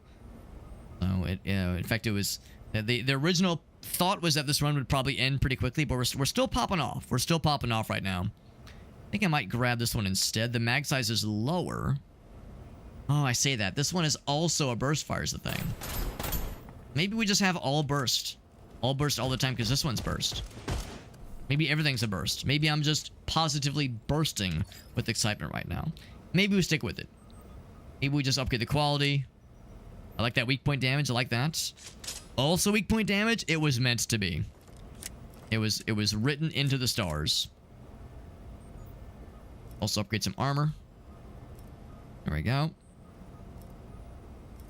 So in fact, it was the original thought was that this run would probably end pretty quickly, but we're still popping off. We're still popping off right now. I think I might grab this one instead. The mag size is lower. Oh, I say that. This one is also a burst fire is the thing. Maybe we just have all burst. All burst all the time because this one's burst. Maybe everything's a burst. Maybe I'm just positively bursting with excitement right now. Maybe we stick with it. Maybe we just upgrade the quality. I like that weak point damage. I like that. Also weak point damage. It was meant to be. It was written into the stars. Also upgrade some armor. There we go.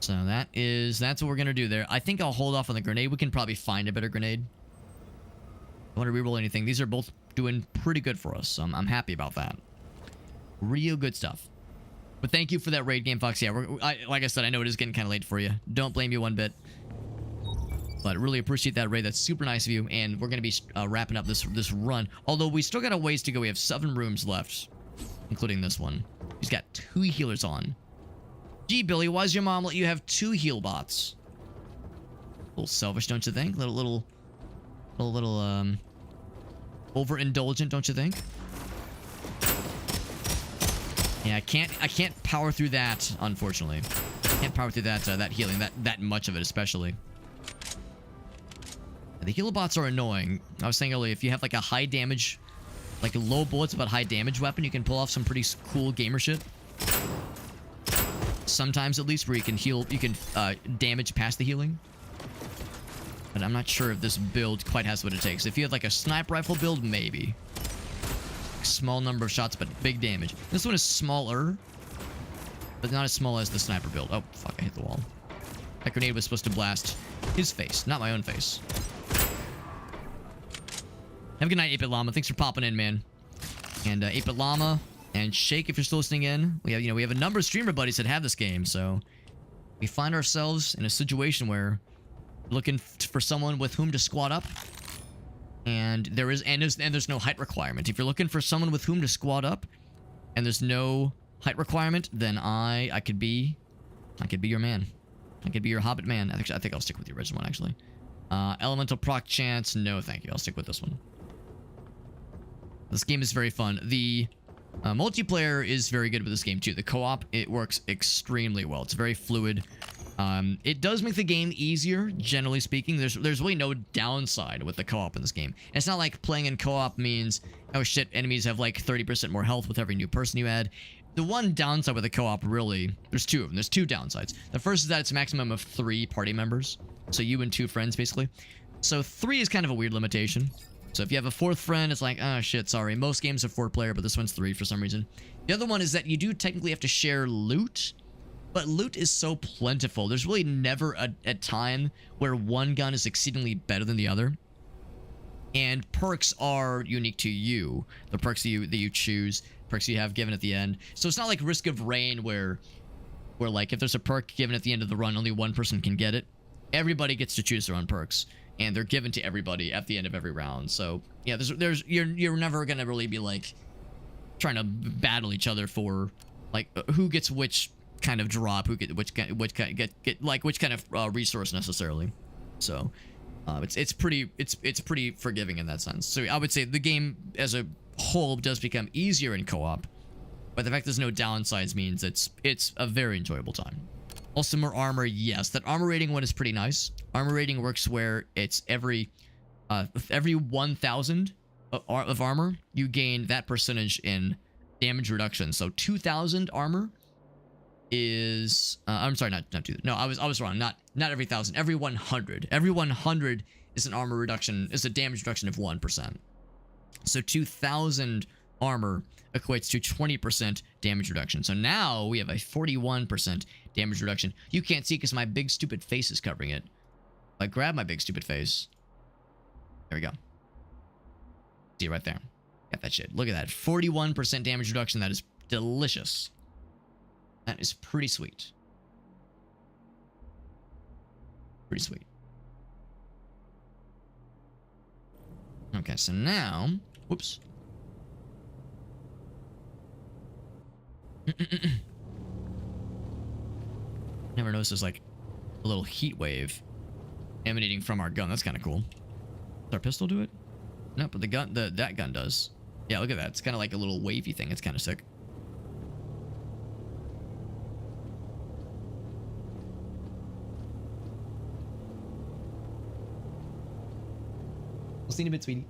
So that's what we're gonna do there. I think I'll hold off on the grenade. We can probably find a better grenade. I want to reroll anything. These are both doing pretty good for us, so I'm happy about that. Real good stuff. But thank you for that raid, GameFox. Yeah, like I said, I know it is getting kind of late for you. Don't blame you one bit. But really appreciate that raid. That's super nice of you. And we're going to be wrapping up this run. Although we still got a ways to go. We have 7 rooms left, including this one. He's got 2 healers on. Gee, Billy, why does your mom let you have 2 heal bots? A little selfish, don't you think? Little overindulgent, don't you think? Yeah, I can't power through that, unfortunately. Can't power through that healing, that much of it, especially. The healer bots are annoying. I was saying earlier, if you have like a high damage, like low bullets but high damage weapon, you can pull off some pretty cool gamer shit. Sometimes, at least, where you can heal, you can damage past the healing. But I'm not sure if this build quite has what it takes. If you have like a sniper rifle build, maybe. Small number of shots, but big damage. This one is smaller, but not as small as the sniper build. Oh, fuck, I hit the wall. That grenade was supposed to blast his face, not my own face. Have a good night, 8-Bit Llama. Thanks for popping in, man. And 8-Bit Llama and Shake, if you're still listening in. We have a number of streamer buddies that have this game, so we find ourselves in a situation where looking for someone with whom to squad up, and there's no height requirement. If you're looking for someone with whom to squad up, and there's no height requirement, then I could be your man. I could be your Hobbit man. I think I'll stick with the original one actually. Elemental proc chance, no, thank you. I'll stick with this one. This game is very fun. The multiplayer is very good with this game too. The co-op, it works extremely well. It's very fluid. It does make the game easier, generally speaking. There's really no downside with the co-op in this game. And it's not like playing in co-op means, oh shit, enemies have like 30% more health with every new person you add. the one downside with the co-op, really, there's two of them. There's two downsides. The first is that it's a maximum of 3 party members. So you and 2 friends, basically. So 3 is kind of a weird limitation. So if you have a 4th friend, it's like, oh shit, sorry. Most games are 4-player, but this one's 3 for some reason. The other one is that you do technically have to share loot, but loot is so plentiful. There's really never a time where one gun is exceedingly better than the other. And perks are unique to you. The perks that you choose, perks you have given at the end. So it's not like Risk of Rain where like if there's a perk given at the end of the run, only one person can get it. Everybody gets to choose their own perks, and they're given to everybody at the end of every round. So yeah, you're never gonna really be like trying to battle each other for like who gets which kind of drop, who get which kind of resource necessarily. So it's pretty forgiving in that sense. So I would say the game as a whole does become easier in co-op, but the fact there's no downsides means it's a very enjoyable time. Also, more armor, yes. That armor rating one is pretty nice. Armor rating works where it's every 1,000 of armor, you gain that percentage in damage reduction. So 2,000 armor is I'm sorry, not 2. No, I was wrong. Not every 1,000. Every 100. Every 100 is an armor reduction. Is a damage reduction of 1%. So 2,000 armor equates to 20% damage reduction. So now we have a 41% damage reduction. You can't see because my big stupid face is covering it. I grab my big stupid face. There we go. See it right there. Got that shit. Look at that. 41% damage reduction. That is delicious. That is pretty sweet. Pretty sweet. Okay, so now... Whoops. Never noticed there's like a little heat wave emanating from our gun. That's kind of cool. Does our pistol do it? No, but the gun, that gun does. Yeah, look at that. It's kind of like a little wavy thing. It's kind of sick. We'll see you in a bit, sweetie.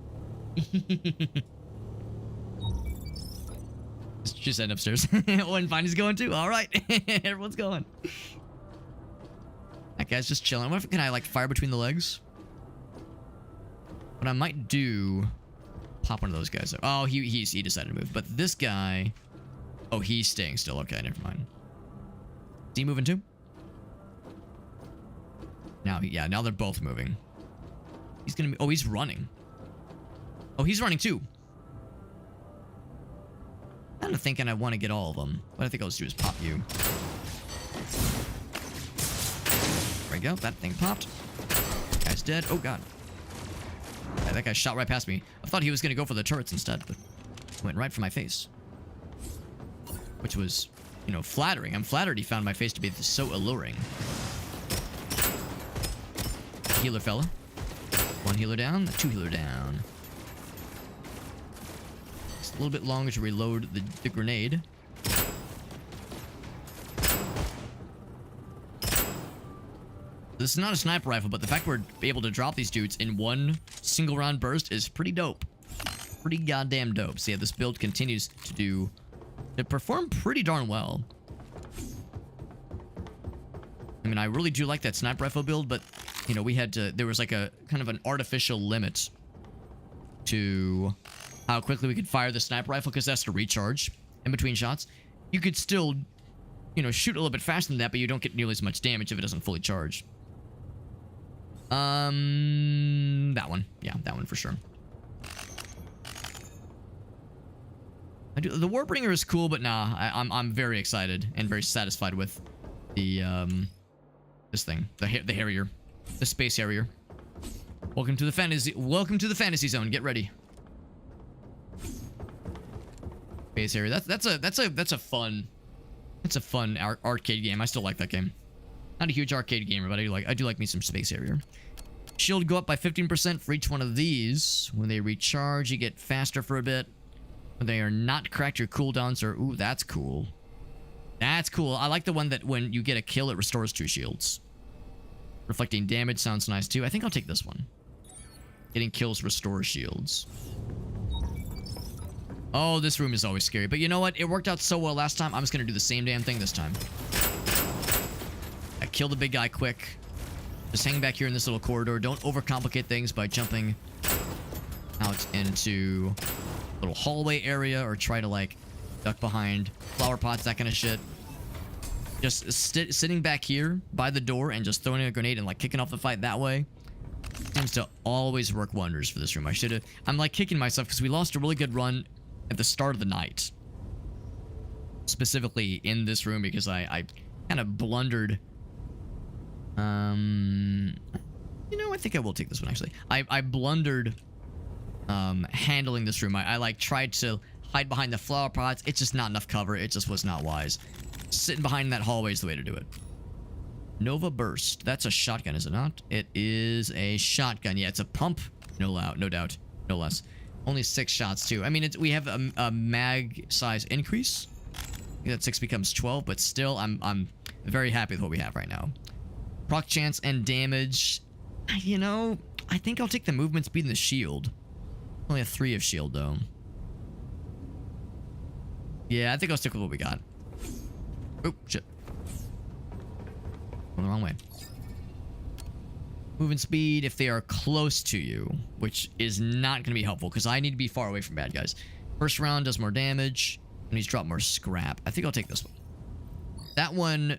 Just head upstairs. Oh, and Viney's going too. All right, everyone's going. That guy's just chilling. What if can I like fire between the legs? What I might do, pop one of those guys up. Oh, he decided to move. But this guy, oh, he's staying still. Okay, never mind. Is he moving too? Now, yeah, now they're both moving. He's gonna. Oh, he's running. Oh, he's running too. I'm kind of thinking I want to get all of them. What I think I'll just do is pop you. There we go. That thing popped. Guy's dead. Oh, God. Yeah, that guy shot right past me. I thought he was going to go for the turrets instead, but went right for my face. Which was, you know, flattering. I'm flattered he found my face to be so alluring. Healer fella. 1 healer down. 2 healer down. A little bit longer to reload the grenade. This is not a sniper rifle, but the fact we're able to drop these dudes in one single round burst is pretty dope. Pretty goddamn dope. So yeah, this build continues to perform pretty darn well. I mean, I really do like that sniper rifle build, but you know, there was like a kind of an artificial limit to how quickly we could fire the sniper rifle because that's to recharge in between shots. You could still, you know, shoot a little bit faster than that, but you don't get nearly as much damage if it doesn't fully charge. That one. Yeah, that one for sure. The Warbringer is cool, but nah, I'm very excited and very satisfied with the this thing, the Harrier, the Space Harrier. Welcome to the fantasy zone. Get ready. Space Harrier. That's a fun arcade game. I still like that game. Not a huge arcade gamer, but I do like me some Space Harrier. Shield go up by 15% for each one of these. When they recharge, you get faster for a bit. When they are not cracked, your cooldowns are... Ooh, that's cool. That's cool. I like the one that when you get a kill, it restores 2 shields. Reflecting damage sounds nice too. I think I'll take this one. Getting kills restores shields. Oh, this room is always scary. But you know what? It worked out so well last time. I'm just going to do the same damn thing this time. I kill the big guy quick. Just hang back here in this little corridor. Don't overcomplicate things by jumping out into a little hallway area or try to, like, duck behind flower pots, that kind of shit. Just sitting back here by the door and just throwing a grenade and, like, kicking off the fight that way seems to always work wonders for this room. I'm, like, kicking myself because we lost a really good run at the start of the night. Specifically in this room because I kind of blundered. You know, I think I will take this one, actually. I blundered handling this room. I like, tried to hide behind the flower pots. It's just not enough cover. It just was not wise. Sitting behind that hallway is the way to do it. Nova Burst. That's a shotgun, is it not? It is a shotgun. Yeah, it's a pump. No doubt. No less. Only 6 shots, too. I mean, we have a mag size increase. I think that 6 becomes 12, but still, I'm very happy with what we have right now. Proc chance and damage. You know, I think I'll take the movement speed and the shield. Only have 3 of shield, though. Yeah, I think I'll stick with what we got. Oh, shit. Going the wrong way. Movement speed if they are close to you, which is not going to be helpful because I need to be far away from bad guys. First round does more damage, and he's dropped more scrap. I think I'll take this one. That one...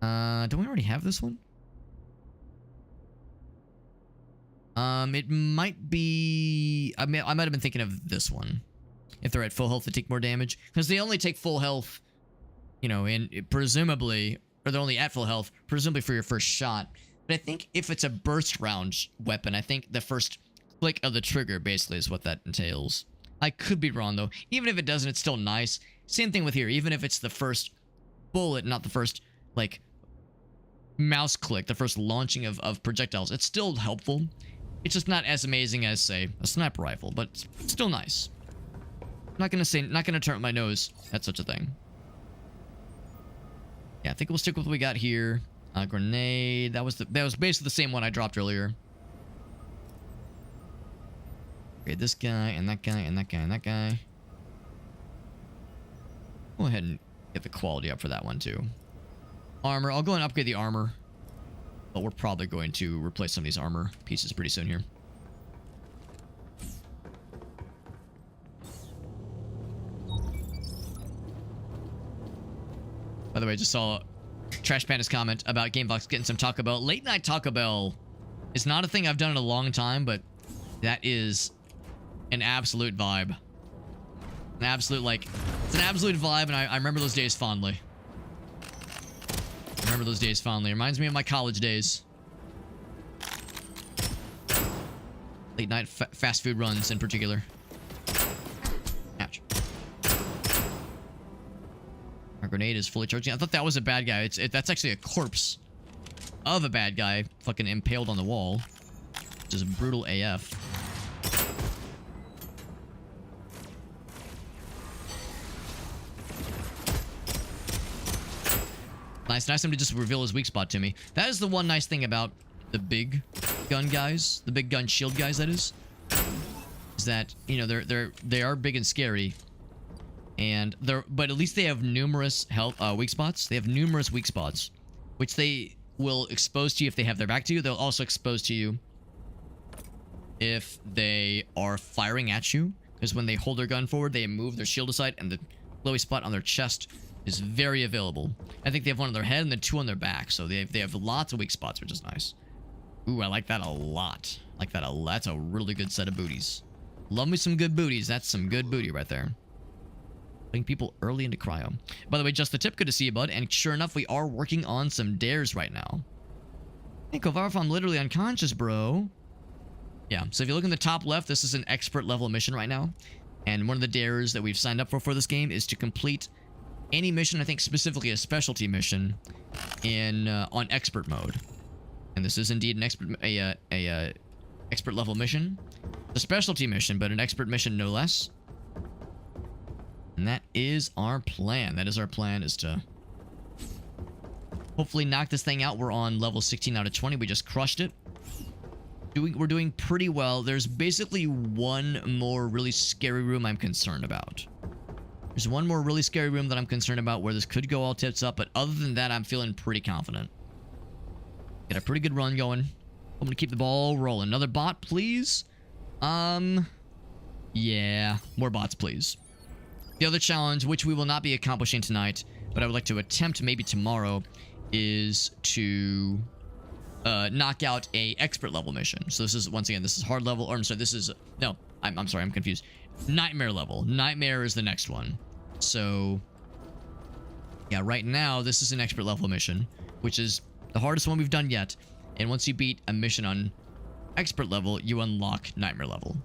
don't we already have this one? It might be... I might have been thinking of this one. If they're at full health, they take more damage. Because they only take full health, you know, presumably... Or they're only at full health, presumably for your first shot. But I think if it's a burst round weapon, I think the first click of the trigger basically is what that entails. I could be wrong, though. Even if it doesn't, it's still nice. Same thing with here. Even if it's the first bullet, not the first, like, mouse click, the first launching of projectiles, it's still helpful. It's just not as amazing as, say, a sniper rifle, but it's still nice. I'm not gonna turn up my nose at such a thing. Yeah, I think we'll stick with what we got here. Grenade. That was basically the same one I dropped earlier. Okay, this guy and that guy and that guy and that guy. Go ahead and get the quality up for that one too. Armor. I'll go and upgrade the armor. But we're probably going to replace some of these armor pieces pretty soon here. By the way, I just saw Trash Panda's comment about GameVox getting some Taco Bell. Late night Taco Bell is not a thing I've done in a long time, but that is an absolute vibe. An absolute, like, it's an absolute vibe, and I remember those days fondly. I remember those days fondly. It reminds me of my college days. Late night fast food runs in particular. Ouch. Our grenade is fully charging. I thought that was a bad guy. That's actually a corpse of a bad guy fucking impaled on the wall. Which is brutal AF. Nice of him to just reveal his weak spot to me. That is the one nice thing about the big gun guys, the big gun shield guys, that is that, you know, they are big and scary. And but at least they have numerous weak spots. They have numerous weak spots, which they will expose to you if they have their back to you. They'll also expose to you if they are firing at you. Because when they hold their gun forward, they move their shield aside, and the glowy spot on their chest is very available. I think they have one on their head and then 2 on their back. So they have lots of weak spots, which is nice. Ooh, I like that a lot. Like that a lot. That's a really good set of booties. Love me some good booties. That's some good booty right there. Putting people early into cryo. By the way, just the tip, good to see you, bud. And sure enough, we are working on some dares right now. Hey, Kovarov, I'm literally unconscious, bro. Yeah, so if you look in the top left, this is an expert level mission right now. And one of the dares that we've signed up for this game is to complete any mission, I think specifically a specialty mission, in on expert mode. And this is indeed an expert level mission. A specialty mission, but an expert mission no less. And that is our plan. That is our plan, is to hopefully knock this thing out. We're on level 16 out of 20. We just crushed it. we're doing pretty well. There's basically one more really scary room I'm concerned about. There's one more really scary room that I'm concerned about where this could go all tits up, but other than that, I'm feeling pretty confident. Got a pretty good run going. I'm gonna keep the ball rolling. Another bot, please. Yeah, more bots, please. The other challenge, which we will not be accomplishing tonight, but I would like to attempt maybe tomorrow, is to knock out a expert level mission. So this is, once again, this is hard level, or I'm sorry, this is, no, I'm sorry, I'm confused. Nightmare level. Nightmare is the next one. So, yeah, right now, this is an expert level mission, which is the hardest one we've done yet. And once you beat a mission on expert level, you unlock nightmare level.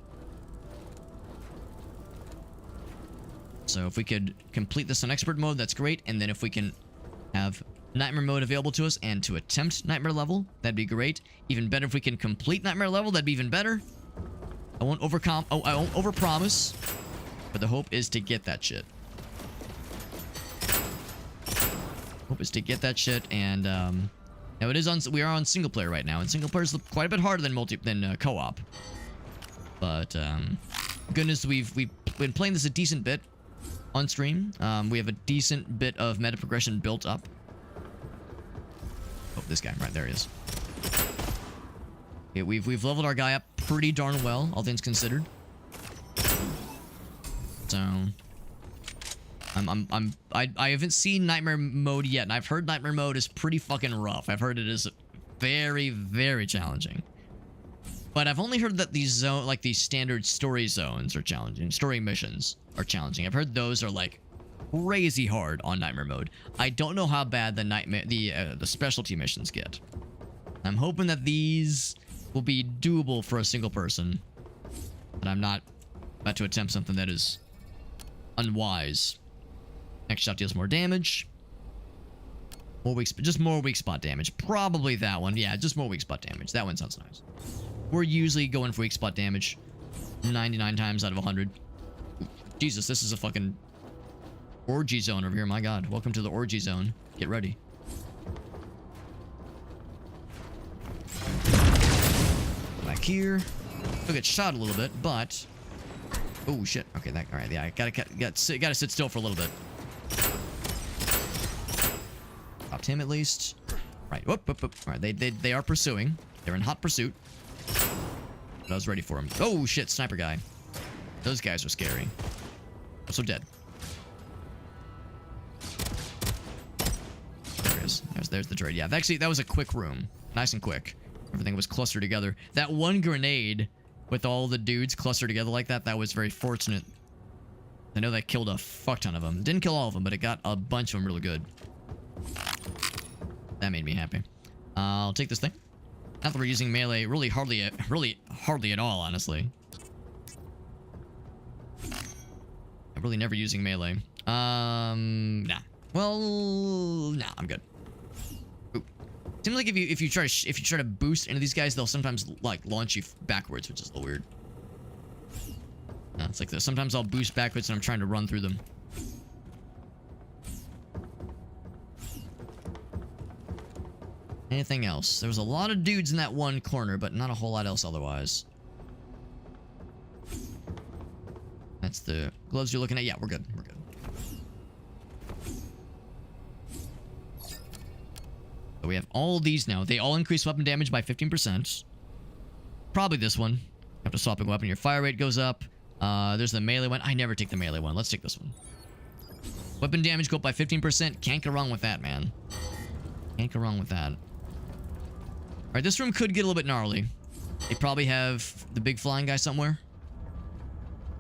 So if we could complete this on expert mode, that's great. And then if we can have nightmare mode available to us and to attempt nightmare level, that'd be great. Even better if we can complete nightmare level, that'd be even better. I won't overpromise, but the hope is to get that shit. Hope is to get that shit, and now it is on. We are on single player right now, and single player is quite a bit harder than co-op. But goodness, we've been playing this a decent bit on stream. We have a decent bit of meta progression built up. Oh, this guy, right there he is. Okay, we've leveled our guy up pretty darn well, all things considered. So I haven't seen nightmare mode yet, and I've heard nightmare mode is pretty fucking rough. I've heard it is very, very challenging. But I've only heard that these these standard story zones are challenging. Story missions are challenging. I've heard those are like crazy hard on nightmare mode. I don't know how bad the specialty missions get. I'm hoping that these will be doable for a single person. But I'm not about to attempt something that is unwise. Next shot deals more damage. Just more weak spot damage. Probably that one. Yeah, just more weak spot damage. That one sounds nice. We're usually going for weak spot damage 99 times out of 100. Jesus, this is a fucking orgy zone over here. My God. Welcome to the orgy zone. Get ready. Back here. We'll get shot a little bit, but... Oh, shit. Okay, that... Alright, yeah, I gotta sit still for a little bit. Stopped him, at least. Right. Whoop, whoop, whoop. Alright, they are pursuing. They're in hot pursuit. But I was ready for him. Oh, shit, sniper guy. Those guys are scary. Also dead. There it is. There's the trade. Yeah, actually, that was a quick room. Nice and quick. Everything was clustered together. That one grenade with all the dudes clustered together like that, that was very fortunate. I know that killed a fuck ton of them. Didn't kill all of them, but it got a bunch of them really good. That made me happy. I'll take this thing. Not that we're using melee really hardly at all, honestly. I'm really never using melee. Nah. Well, nah, I'm good. Ooh. Seems like if you try to boost into these guys, they'll sometimes like launch you backwards, which is a little weird. It's like this. Sometimes I'll boost backwards and I'm trying to run through them. Anything else? There was a lot of dudes in that one corner, but not a whole lot else otherwise. That's the gloves you're looking at. Yeah, we're good. We're good. So we have all these now. They all increase weapon damage by 15%. Probably this one. After swapping weapon, your fire rate goes up. There's the melee one. I never take the melee one. Let's take this one. Weapon damage go up by 15%. Can't go wrong with that, man. Can't go wrong with that. Alright, this room could get a little bit gnarly. They probably have the big flying guy somewhere.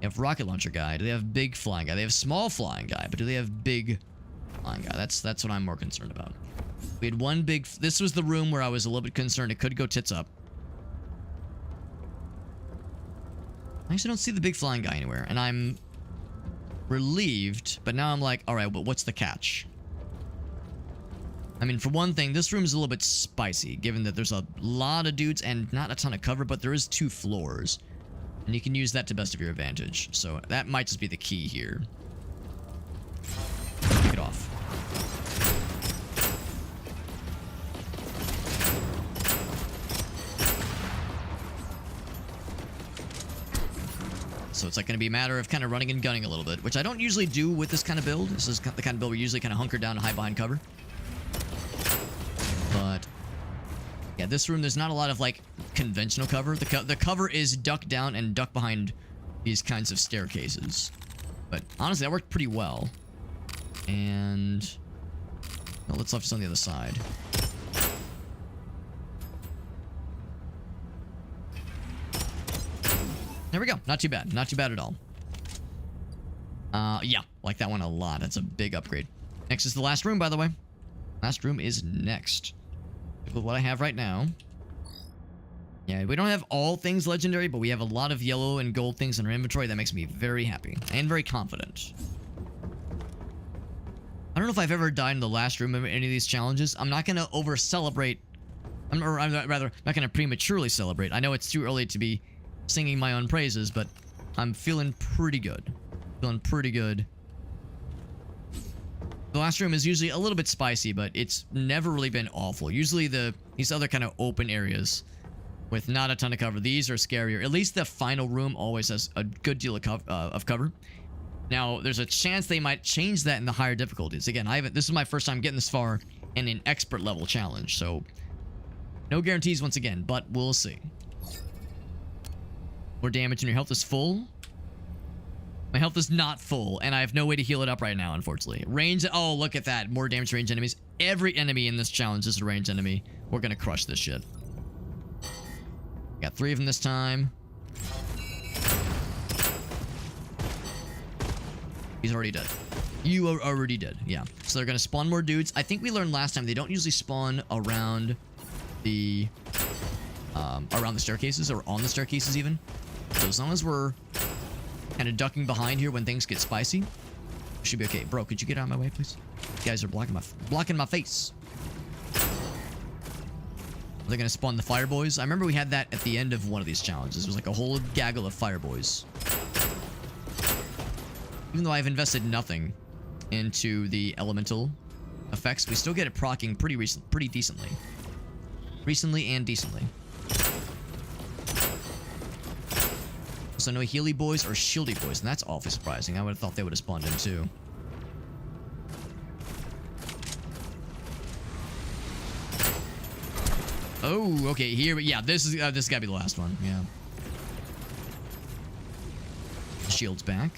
They have rocket launcher guy. Do they have big flying guy? They have small flying guy, but do they have big flying guy? That's what I'm more concerned about. We had one big... This was the room where I was a little bit concerned. It could go tits up. I actually don't see the big flying guy anywhere, and I'm relieved, but now I'm like, alright, but what's the catch? I mean, for one thing, this room is a little bit spicy, given that there's a lot of dudes and not a ton of cover, but there is 2 floors. And you can use that to best of your advantage. So that might just be the key here. Kick it off. So it's like going to be a matter of kind of running and gunning a little bit, which I don't usually do with this kind of build. This is the kind of build we usually kind of hunker down and hide behind cover. But yeah, this room, there's not a lot of like conventional cover. The cover is duck down and duck behind these kinds of staircases. But honestly, that worked pretty well. And well, what's left is on the other side. There we go. Not too bad. Not too bad at all. Yeah, like that one a lot. That's a big upgrade. Next is the last room, by the way. Last room is next. With what I have right now. Yeah, we don't have all things legendary, but we have a lot of yellow and gold things in our inventory. That makes me very happy and very confident. I don't know if I've ever died in the last room of any of these challenges. I'm not going to over-celebrate. I'm rather not going to prematurely celebrate. I know it's too early to be singing my own praises, but I'm feeling pretty good. Feeling pretty good. The last room is usually a little bit spicy, but it's never really been awful. Usually these other kind of open areas with not a ton of cover, these are scarier. At least the final room always has a good deal of cover. Now, there's a chance they might change that in the higher difficulties. Again, this is my first time getting this far in an expert level challenge, so no guarantees once again, but we'll see. More damage and your health is full. My health is not full, and I have no way to heal it up right now, unfortunately. Range, oh, look at that. More damage to range enemies. Every enemy in this challenge is a range enemy. We're gonna crush this shit. Got 3 of them this time. He's already dead. You are already dead, yeah. So they're gonna spawn more dudes. I think we learned last time they don't usually spawn around the staircases or on the staircases even. So as long as we're kind of ducking behind here when things get spicy, should be okay. Bro, could you get out of my way, please? You guys are blocking my face. Are they gonna spawn the fire boys? I remember we had that at the end of one of these challenges. It was like a whole gaggle of fire boys. Even though I've invested nothing into the elemental effects, we still get it proccing pretty decently. Recently and decently. So no Healy boys or Shieldy boys, and that's awfully surprising. I would have thought they would have spawned in too. Oh, okay, here, yeah, this gotta be the last one, yeah. Shield's back.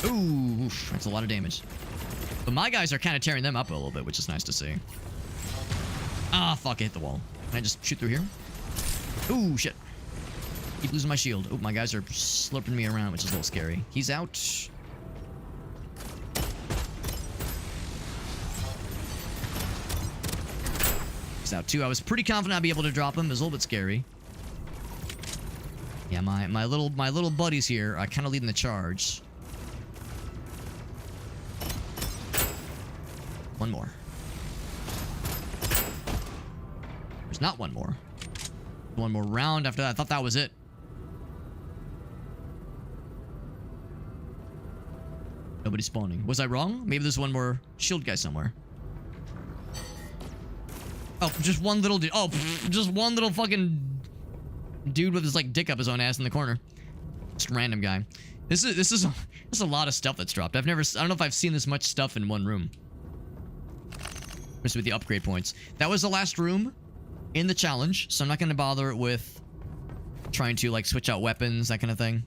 Ooh, oof, that's a lot of damage. But my guys are kind of tearing them up a little bit, which is nice to see. Ah, fuck, I hit the wall. Can I just shoot through here? Ooh, shit. Keep losing my shield. Oh, my guys are slurping me around, which is a little scary. He's out. He's out too. I was pretty confident I'd be able to drop him. It was a little bit scary. Yeah, my little buddies here are kind of leading the charge. One more. There's not one more. One more round after that. I thought that was it. Nobody's spawning. Was I wrong? Maybe there's one more shield guy somewhere. Oh, just one little dude. Oh, just one little fucking dude with his like dick up his own ass in the corner. Just random guy. This is a lot of stuff that's dropped. I don't know if I've seen this much stuff in one room. Just with the upgrade points. That was the last room in the challenge, so I'm not going to bother with trying to like switch out weapons, that kind of thing.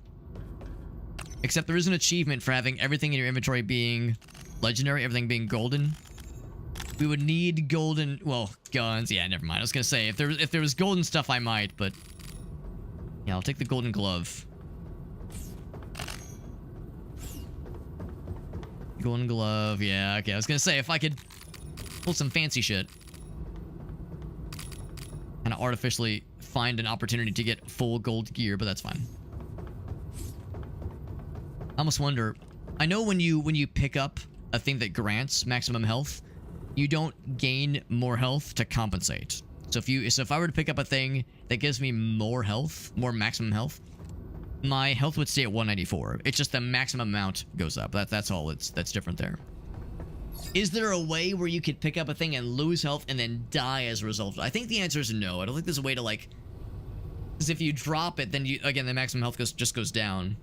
Except there is an achievement for having everything in your inventory being legendary, everything being golden. We would need golden, well, guns. Yeah, never mind. I was going to say if there was golden stuff I might, but yeah, I'll take the golden glove. Golden glove. Yeah, okay. I was going to say if I could pull some fancy shit. Kind of artificially find an opportunity to get full gold gear, but that's fine. I almost wonder, I know when you pick up a thing that grants maximum health, you don't gain more health to compensate. So if I were to pick up a thing that gives me more health, more maximum health, my health would stay at 194. It's just the maximum amount goes up. That's all. That's different there. Is there a way where you could pick up a thing and lose health and then die as a result? I think the answer is no. I don't think there's a way to like... Because if you drop it, then again the maximum health just goes down.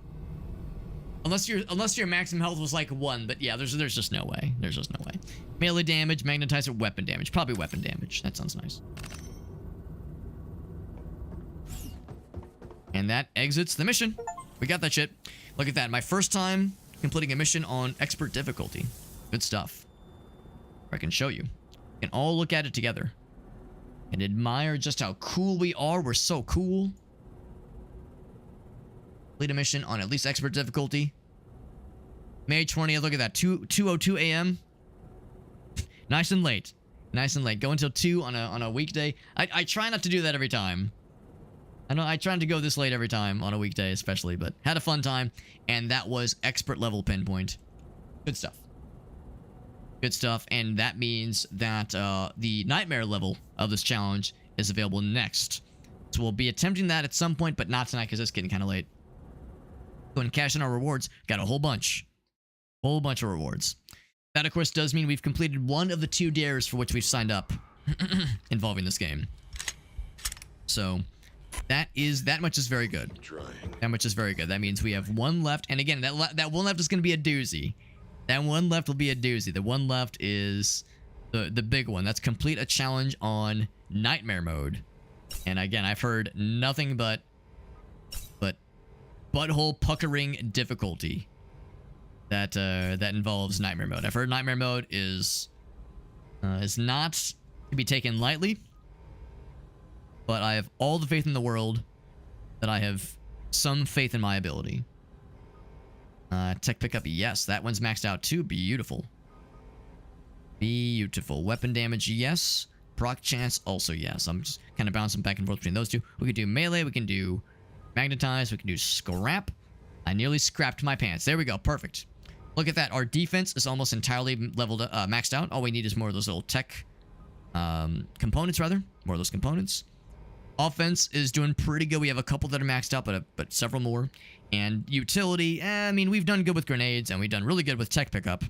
Unless your maximum health was like 1, but yeah, there's just no way. There's just no way. Melee damage, magnetizer, weapon damage. Probably weapon damage. That sounds nice. And that exits the mission. We got that shit. Look at that. My first time completing a mission on expert difficulty. Good stuff. I can show you. We can all look at it together and admire just how cool we are. We're so cool. Complete a mission on at least expert difficulty. May 20th. Look at that. 2:02 a.m. Nice and late. Nice and late. Go until 2 on a weekday. I try not to do that every time. I try not to go this late every time on a weekday, especially, but had a fun time, and that was expert level pinpoint. Good stuff. Good stuff, and that means that the nightmare level of this challenge is available next. So we'll be attempting that at some point, but not tonight because it's getting kind of late. Go and cash in our rewards. Got a whole bunch. Whole bunch of rewards. That, of course, does mean we've completed one of the 2 dares for which we've signed up involving this game. So that much is very good. That much is very good. That means we have 1 left. And again, that 1 left is going to be a doozy. That 1 left will be a doozy. The 1 left is the big one. That's complete a challenge on nightmare mode. And again, I've heard nothing but butthole puckering difficulty that involves nightmare mode. I've heard nightmare mode is not to be taken lightly, but I have all the faith in the world that I have some faith in my ability. Tech pickup, yes, that one's maxed out too. Beautiful. Beautiful. Weapon damage, yes. Proc chance, also yes. I'm just kind of bouncing back and forth between those 2. We can do melee, we can do magnetize, we can do scrap. I nearly scrapped my pants. There we go, perfect. Look at that. Our defense is almost entirely leveled, maxed out. All we need is more of those little tech components, rather. More of those components. Offense is doing pretty good. We have a couple that are maxed out, but several more. And utility, I mean, we've done good with grenades, and we've done really good with tech pickup.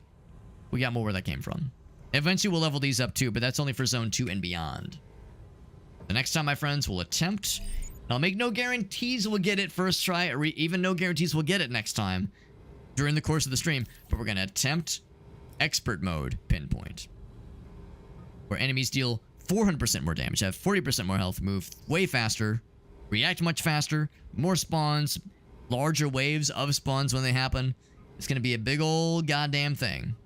We got more where that came from. Eventually, we'll level these up too, but that's only for Zone 2 and beyond. The next time, my friends, we'll attempt. I'll make no guarantees we'll get it first try, or even no guarantees we'll get it next time during the course of the stream, but we're going to attempt expert mode pinpoint, where enemies deal 400% more damage, have 40% more health, move way faster, react much faster, more spawns, larger waves of spawns when they happen. It's going to be a big old goddamn thing.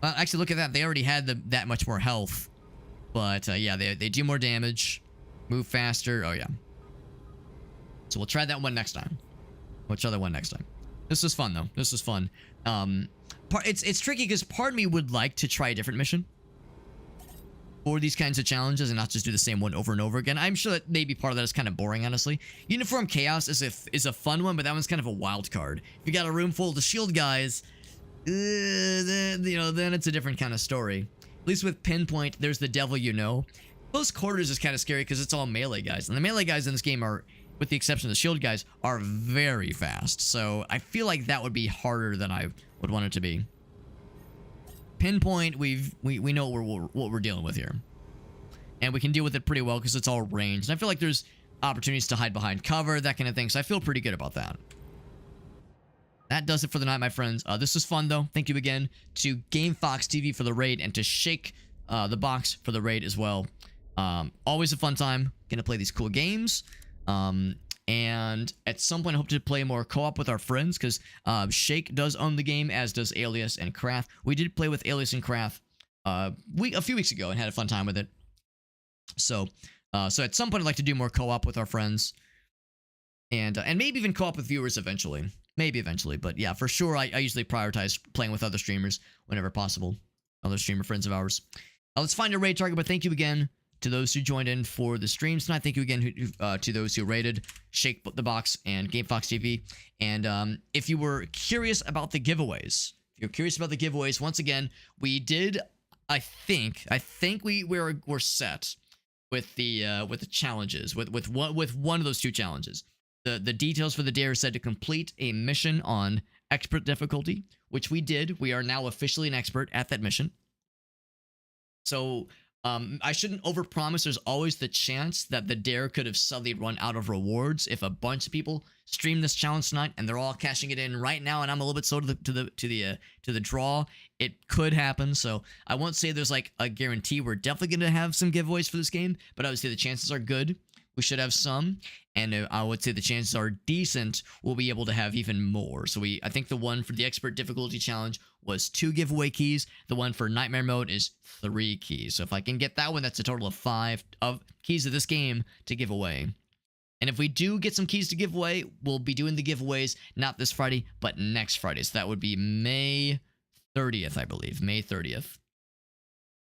Actually, look at that. They already had that much more health. But, yeah, they do more damage. Move faster. Oh, yeah. So we'll try that one next time. We'll try that one next time. This is fun, though. This is fun. It's tricky because part of me would like to try a different mission for these kinds of challenges and not just do the same one over and over again. I'm sure that maybe part of that is kind of boring, honestly. Uniform Chaos is a fun one, but that one's kind of a wild card. If you got a room full of the shield guys, then it's a different kind of story. At least with Pinpoint, there's the devil you know. Close quarters is kind of scary because it's all melee guys. And the melee guys in this game are, with the exception of the shield guys, are very fast. So I feel like that would be harder than I would want it to be. Pinpoint, we know what we're dealing with here. And we can deal with it pretty well because it's all ranged. And I feel like there's opportunities to hide behind cover, that kind of thing. So I feel pretty good about that. That does it for the night, my friends. This was fun, though. Thank you again to GameFox TV for the raid and to Shake the Box for the raid as well. Always a fun time. Gonna play these cool games. And at some point, I hope to play more co-op with our friends because Shake does own the game, as does Alias and Krath. We did play with Alias and Krath a few weeks ago and had a fun time with it. So at some point, I'd like to do more co-op with our friends. And maybe even co-op with viewers eventually. Maybe eventually, but yeah, for sure, I usually prioritize playing with other streamers whenever possible. Other streamer friends of ours. Let's find a raid target, but thank you again to those who joined in for the stream tonight. Thank you again to those who rated Shake the Box and GameFox TV. And if you were curious about the giveaways, once again, we did. I think we're set with the challenges with one of those 2 challenges. The details for the dare said to complete a mission on expert difficulty, which we did. We are now officially an expert at that mission. So I shouldn't overpromise. There's always the chance that the dare could have suddenly run out of rewards if a bunch of people stream this challenge tonight and they're all cashing it in right now, and I'm a little bit slow to the draw. It could happen, so I won't say there's like a guarantee. We're definitely gonna have some giveaways for this game, but obviously the chances are good. We should have some, and I would say the chances are decent we'll be able to have even more. So I think the one for the expert difficulty challenge was 2 giveaway keys. The one for nightmare mode is 3 keys. So if I can get that one, that's a total of 5 of keys of this game to give away. And if we do get some keys to give away, we'll be doing the giveaways not this Friday, but next Friday. So that would be May 30th, I believe. May 30th.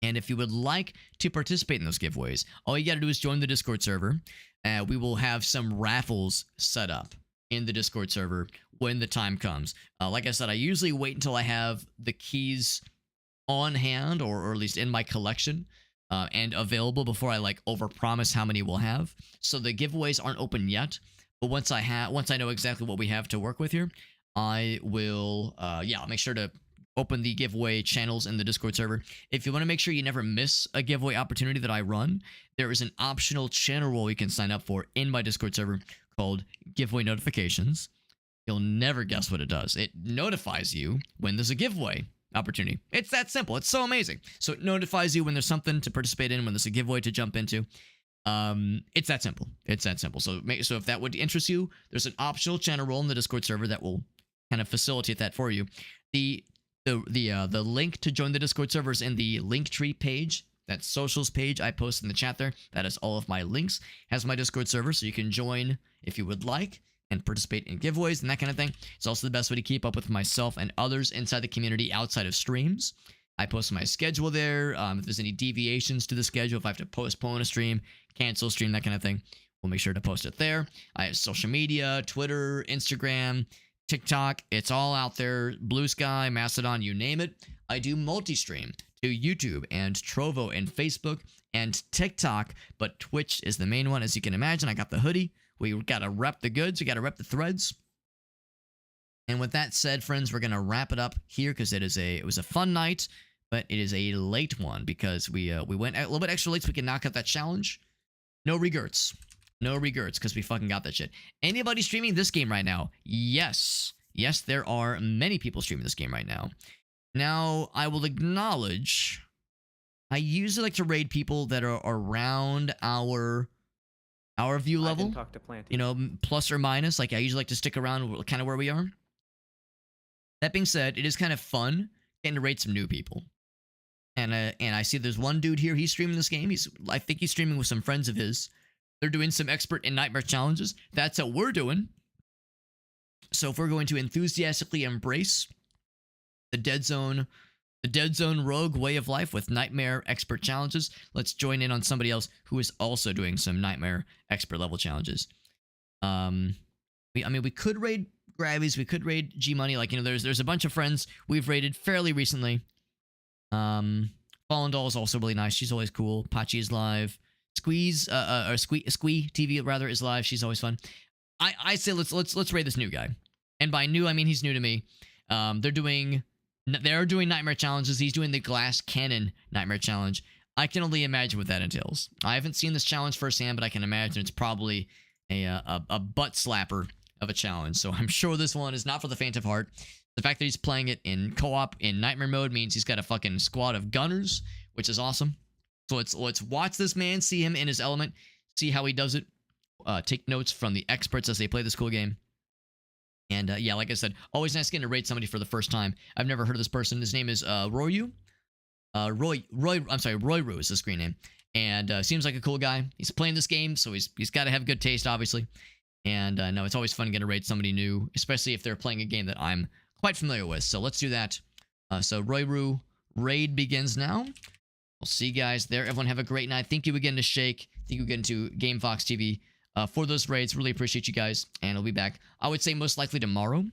And if you would like to participate in those giveaways, all you got to do is join the Discord server. We will have some raffles set up in the Discord server when the time comes. Like I said, I usually wait until I have the keys on hand, or at least in my collection, and available before I like overpromise how many we'll have. So the giveaways aren't open yet, but once I know exactly what we have to work with here, I will I'll make sure to open the giveaway channels in the Discord server. If you want to make sure you never miss a giveaway opportunity that I run, there is an optional channel role you can sign up for in my Discord server called Giveaway Notifications. You'll never guess what it does. It notifies you when there's a giveaway opportunity. It's that simple. It's so amazing. So it notifies you when there's something to participate in, when there's a giveaway to jump into. It's that simple. It's that simple. So if that would interest you, there's an optional channel role in the Discord server that will kind of facilitate that for you. The link to join the Discord server is in the Linktree page. That socials page I post in the chat there. That is all of my links. Has my Discord server, so you can join if you would like and participate in giveaways and that kind of thing. It's also the best way to keep up with myself and others inside the community outside of streams. I post my schedule there. If there's any deviations to the schedule, if I have to postpone a stream, cancel a stream, that kind of thing, we'll make sure to post it there. I have social media, Twitter, Instagram, TikTok, it's all out there. Blue Sky, Mastodon, you name it. I do multi-stream to YouTube and Trovo and Facebook and TikTok, but Twitch is the main one. As you can imagine, I got the hoodie. We got to rep the goods. We got to rep the threads. And with that said, friends, we're going to wrap it up here because it was a fun night, but it is a late one because we went a little bit extra late so we can knock out that challenge. No regrets. No regrets, because we fucking got that shit. Anybody streaming this game right now? Yes. Yes, there are many people streaming this game right now. Now, I will acknowledge, I usually like to raid people that are around our view level. I can talk to Planty. You know, plus or minus. Like, I usually like to stick around kind of where we are. That being said, it is kind of fun getting to raid some new people. And I see there's one dude here, he's streaming this game. I think he's streaming with some friends of his. They're doing some expert in nightmare challenges. That's what we're doing. So if we're going to enthusiastically embrace the Deadzone rogue way of life with nightmare expert challenges, let's join in on somebody else who is also doing some nightmare expert level challenges. We could raid Gravies, we could raid G Money. Like, you know, there's a bunch of friends we've raided fairly recently. Fallen Doll is also really nice. She's always cool. Pachi is live. Squee TV rather is live. She's always fun. I say let's raid this new guy, and by new I mean he's new to me. They're doing nightmare challenges. He's doing the glass cannon nightmare challenge. I can only imagine what that entails. I haven't seen this challenge firsthand, but I can imagine it's probably a butt slapper of a challenge. So I'm sure this one is not for the faint of heart. The fact that he's playing it in co-op in nightmare mode means he's got a fucking squad of gunners, which is awesome. So let's watch this man, see him in his element, see how he does it, take notes from the experts as they play this cool game. And yeah, like I said, always nice getting to raid somebody for the first time. I've never heard of this person. His name is Royu. Roy Ru is the screen name. And seems like a cool guy. He's playing this game, so he's got to have good taste, obviously. And no, it's always fun getting to raid somebody new, especially if they're playing a game that I'm quite familiar with. So let's do that. So Roy Ru, raid begins now. We'll see you guys there. Everyone have a great night. Thank you again to Shake. Thank you again to GameFox TV for those raids. Really appreciate you guys. And I'll be back, I would say, most likely tomorrow.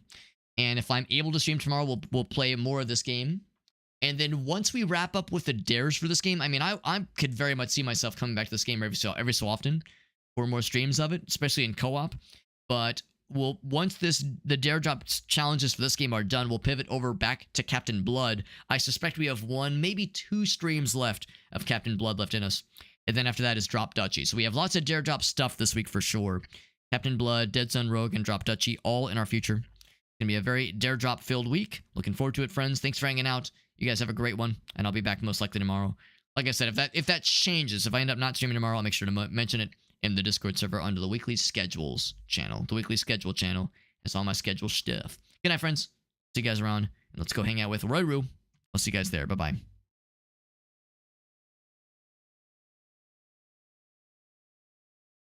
And if I'm able to stream tomorrow, we'll play more of this game. And then once we wrap up with the dares for this game, I mean, I could very much see myself coming back to this game every so often for more streams of it, especially in co-op. But once the dare drop challenges for this game are done, we'll pivot over back to Captain Blood. I suspect we have 1, maybe 2 streams left of Captain Blood left in us. And then after that is Drop Duchy. So we have lots of dare drop stuff this week for sure. Captain Blood, Deadzone Rogue, and Drop Duchy all in our future. It's gonna be a very dare drop filled week. Looking forward to it, friends. Thanks for hanging out. You guys have a great one, and I'll be back most likely tomorrow. Like I said, if that changes, if I end up not streaming tomorrow, I'll make sure to mention it in the Discord server under the weekly schedules channel. The weekly schedule channel has all my schedule stuff. Good night, friends. See you guys around, and let's go hang out with Roy Roo. I'll see you guys there. Bye bye.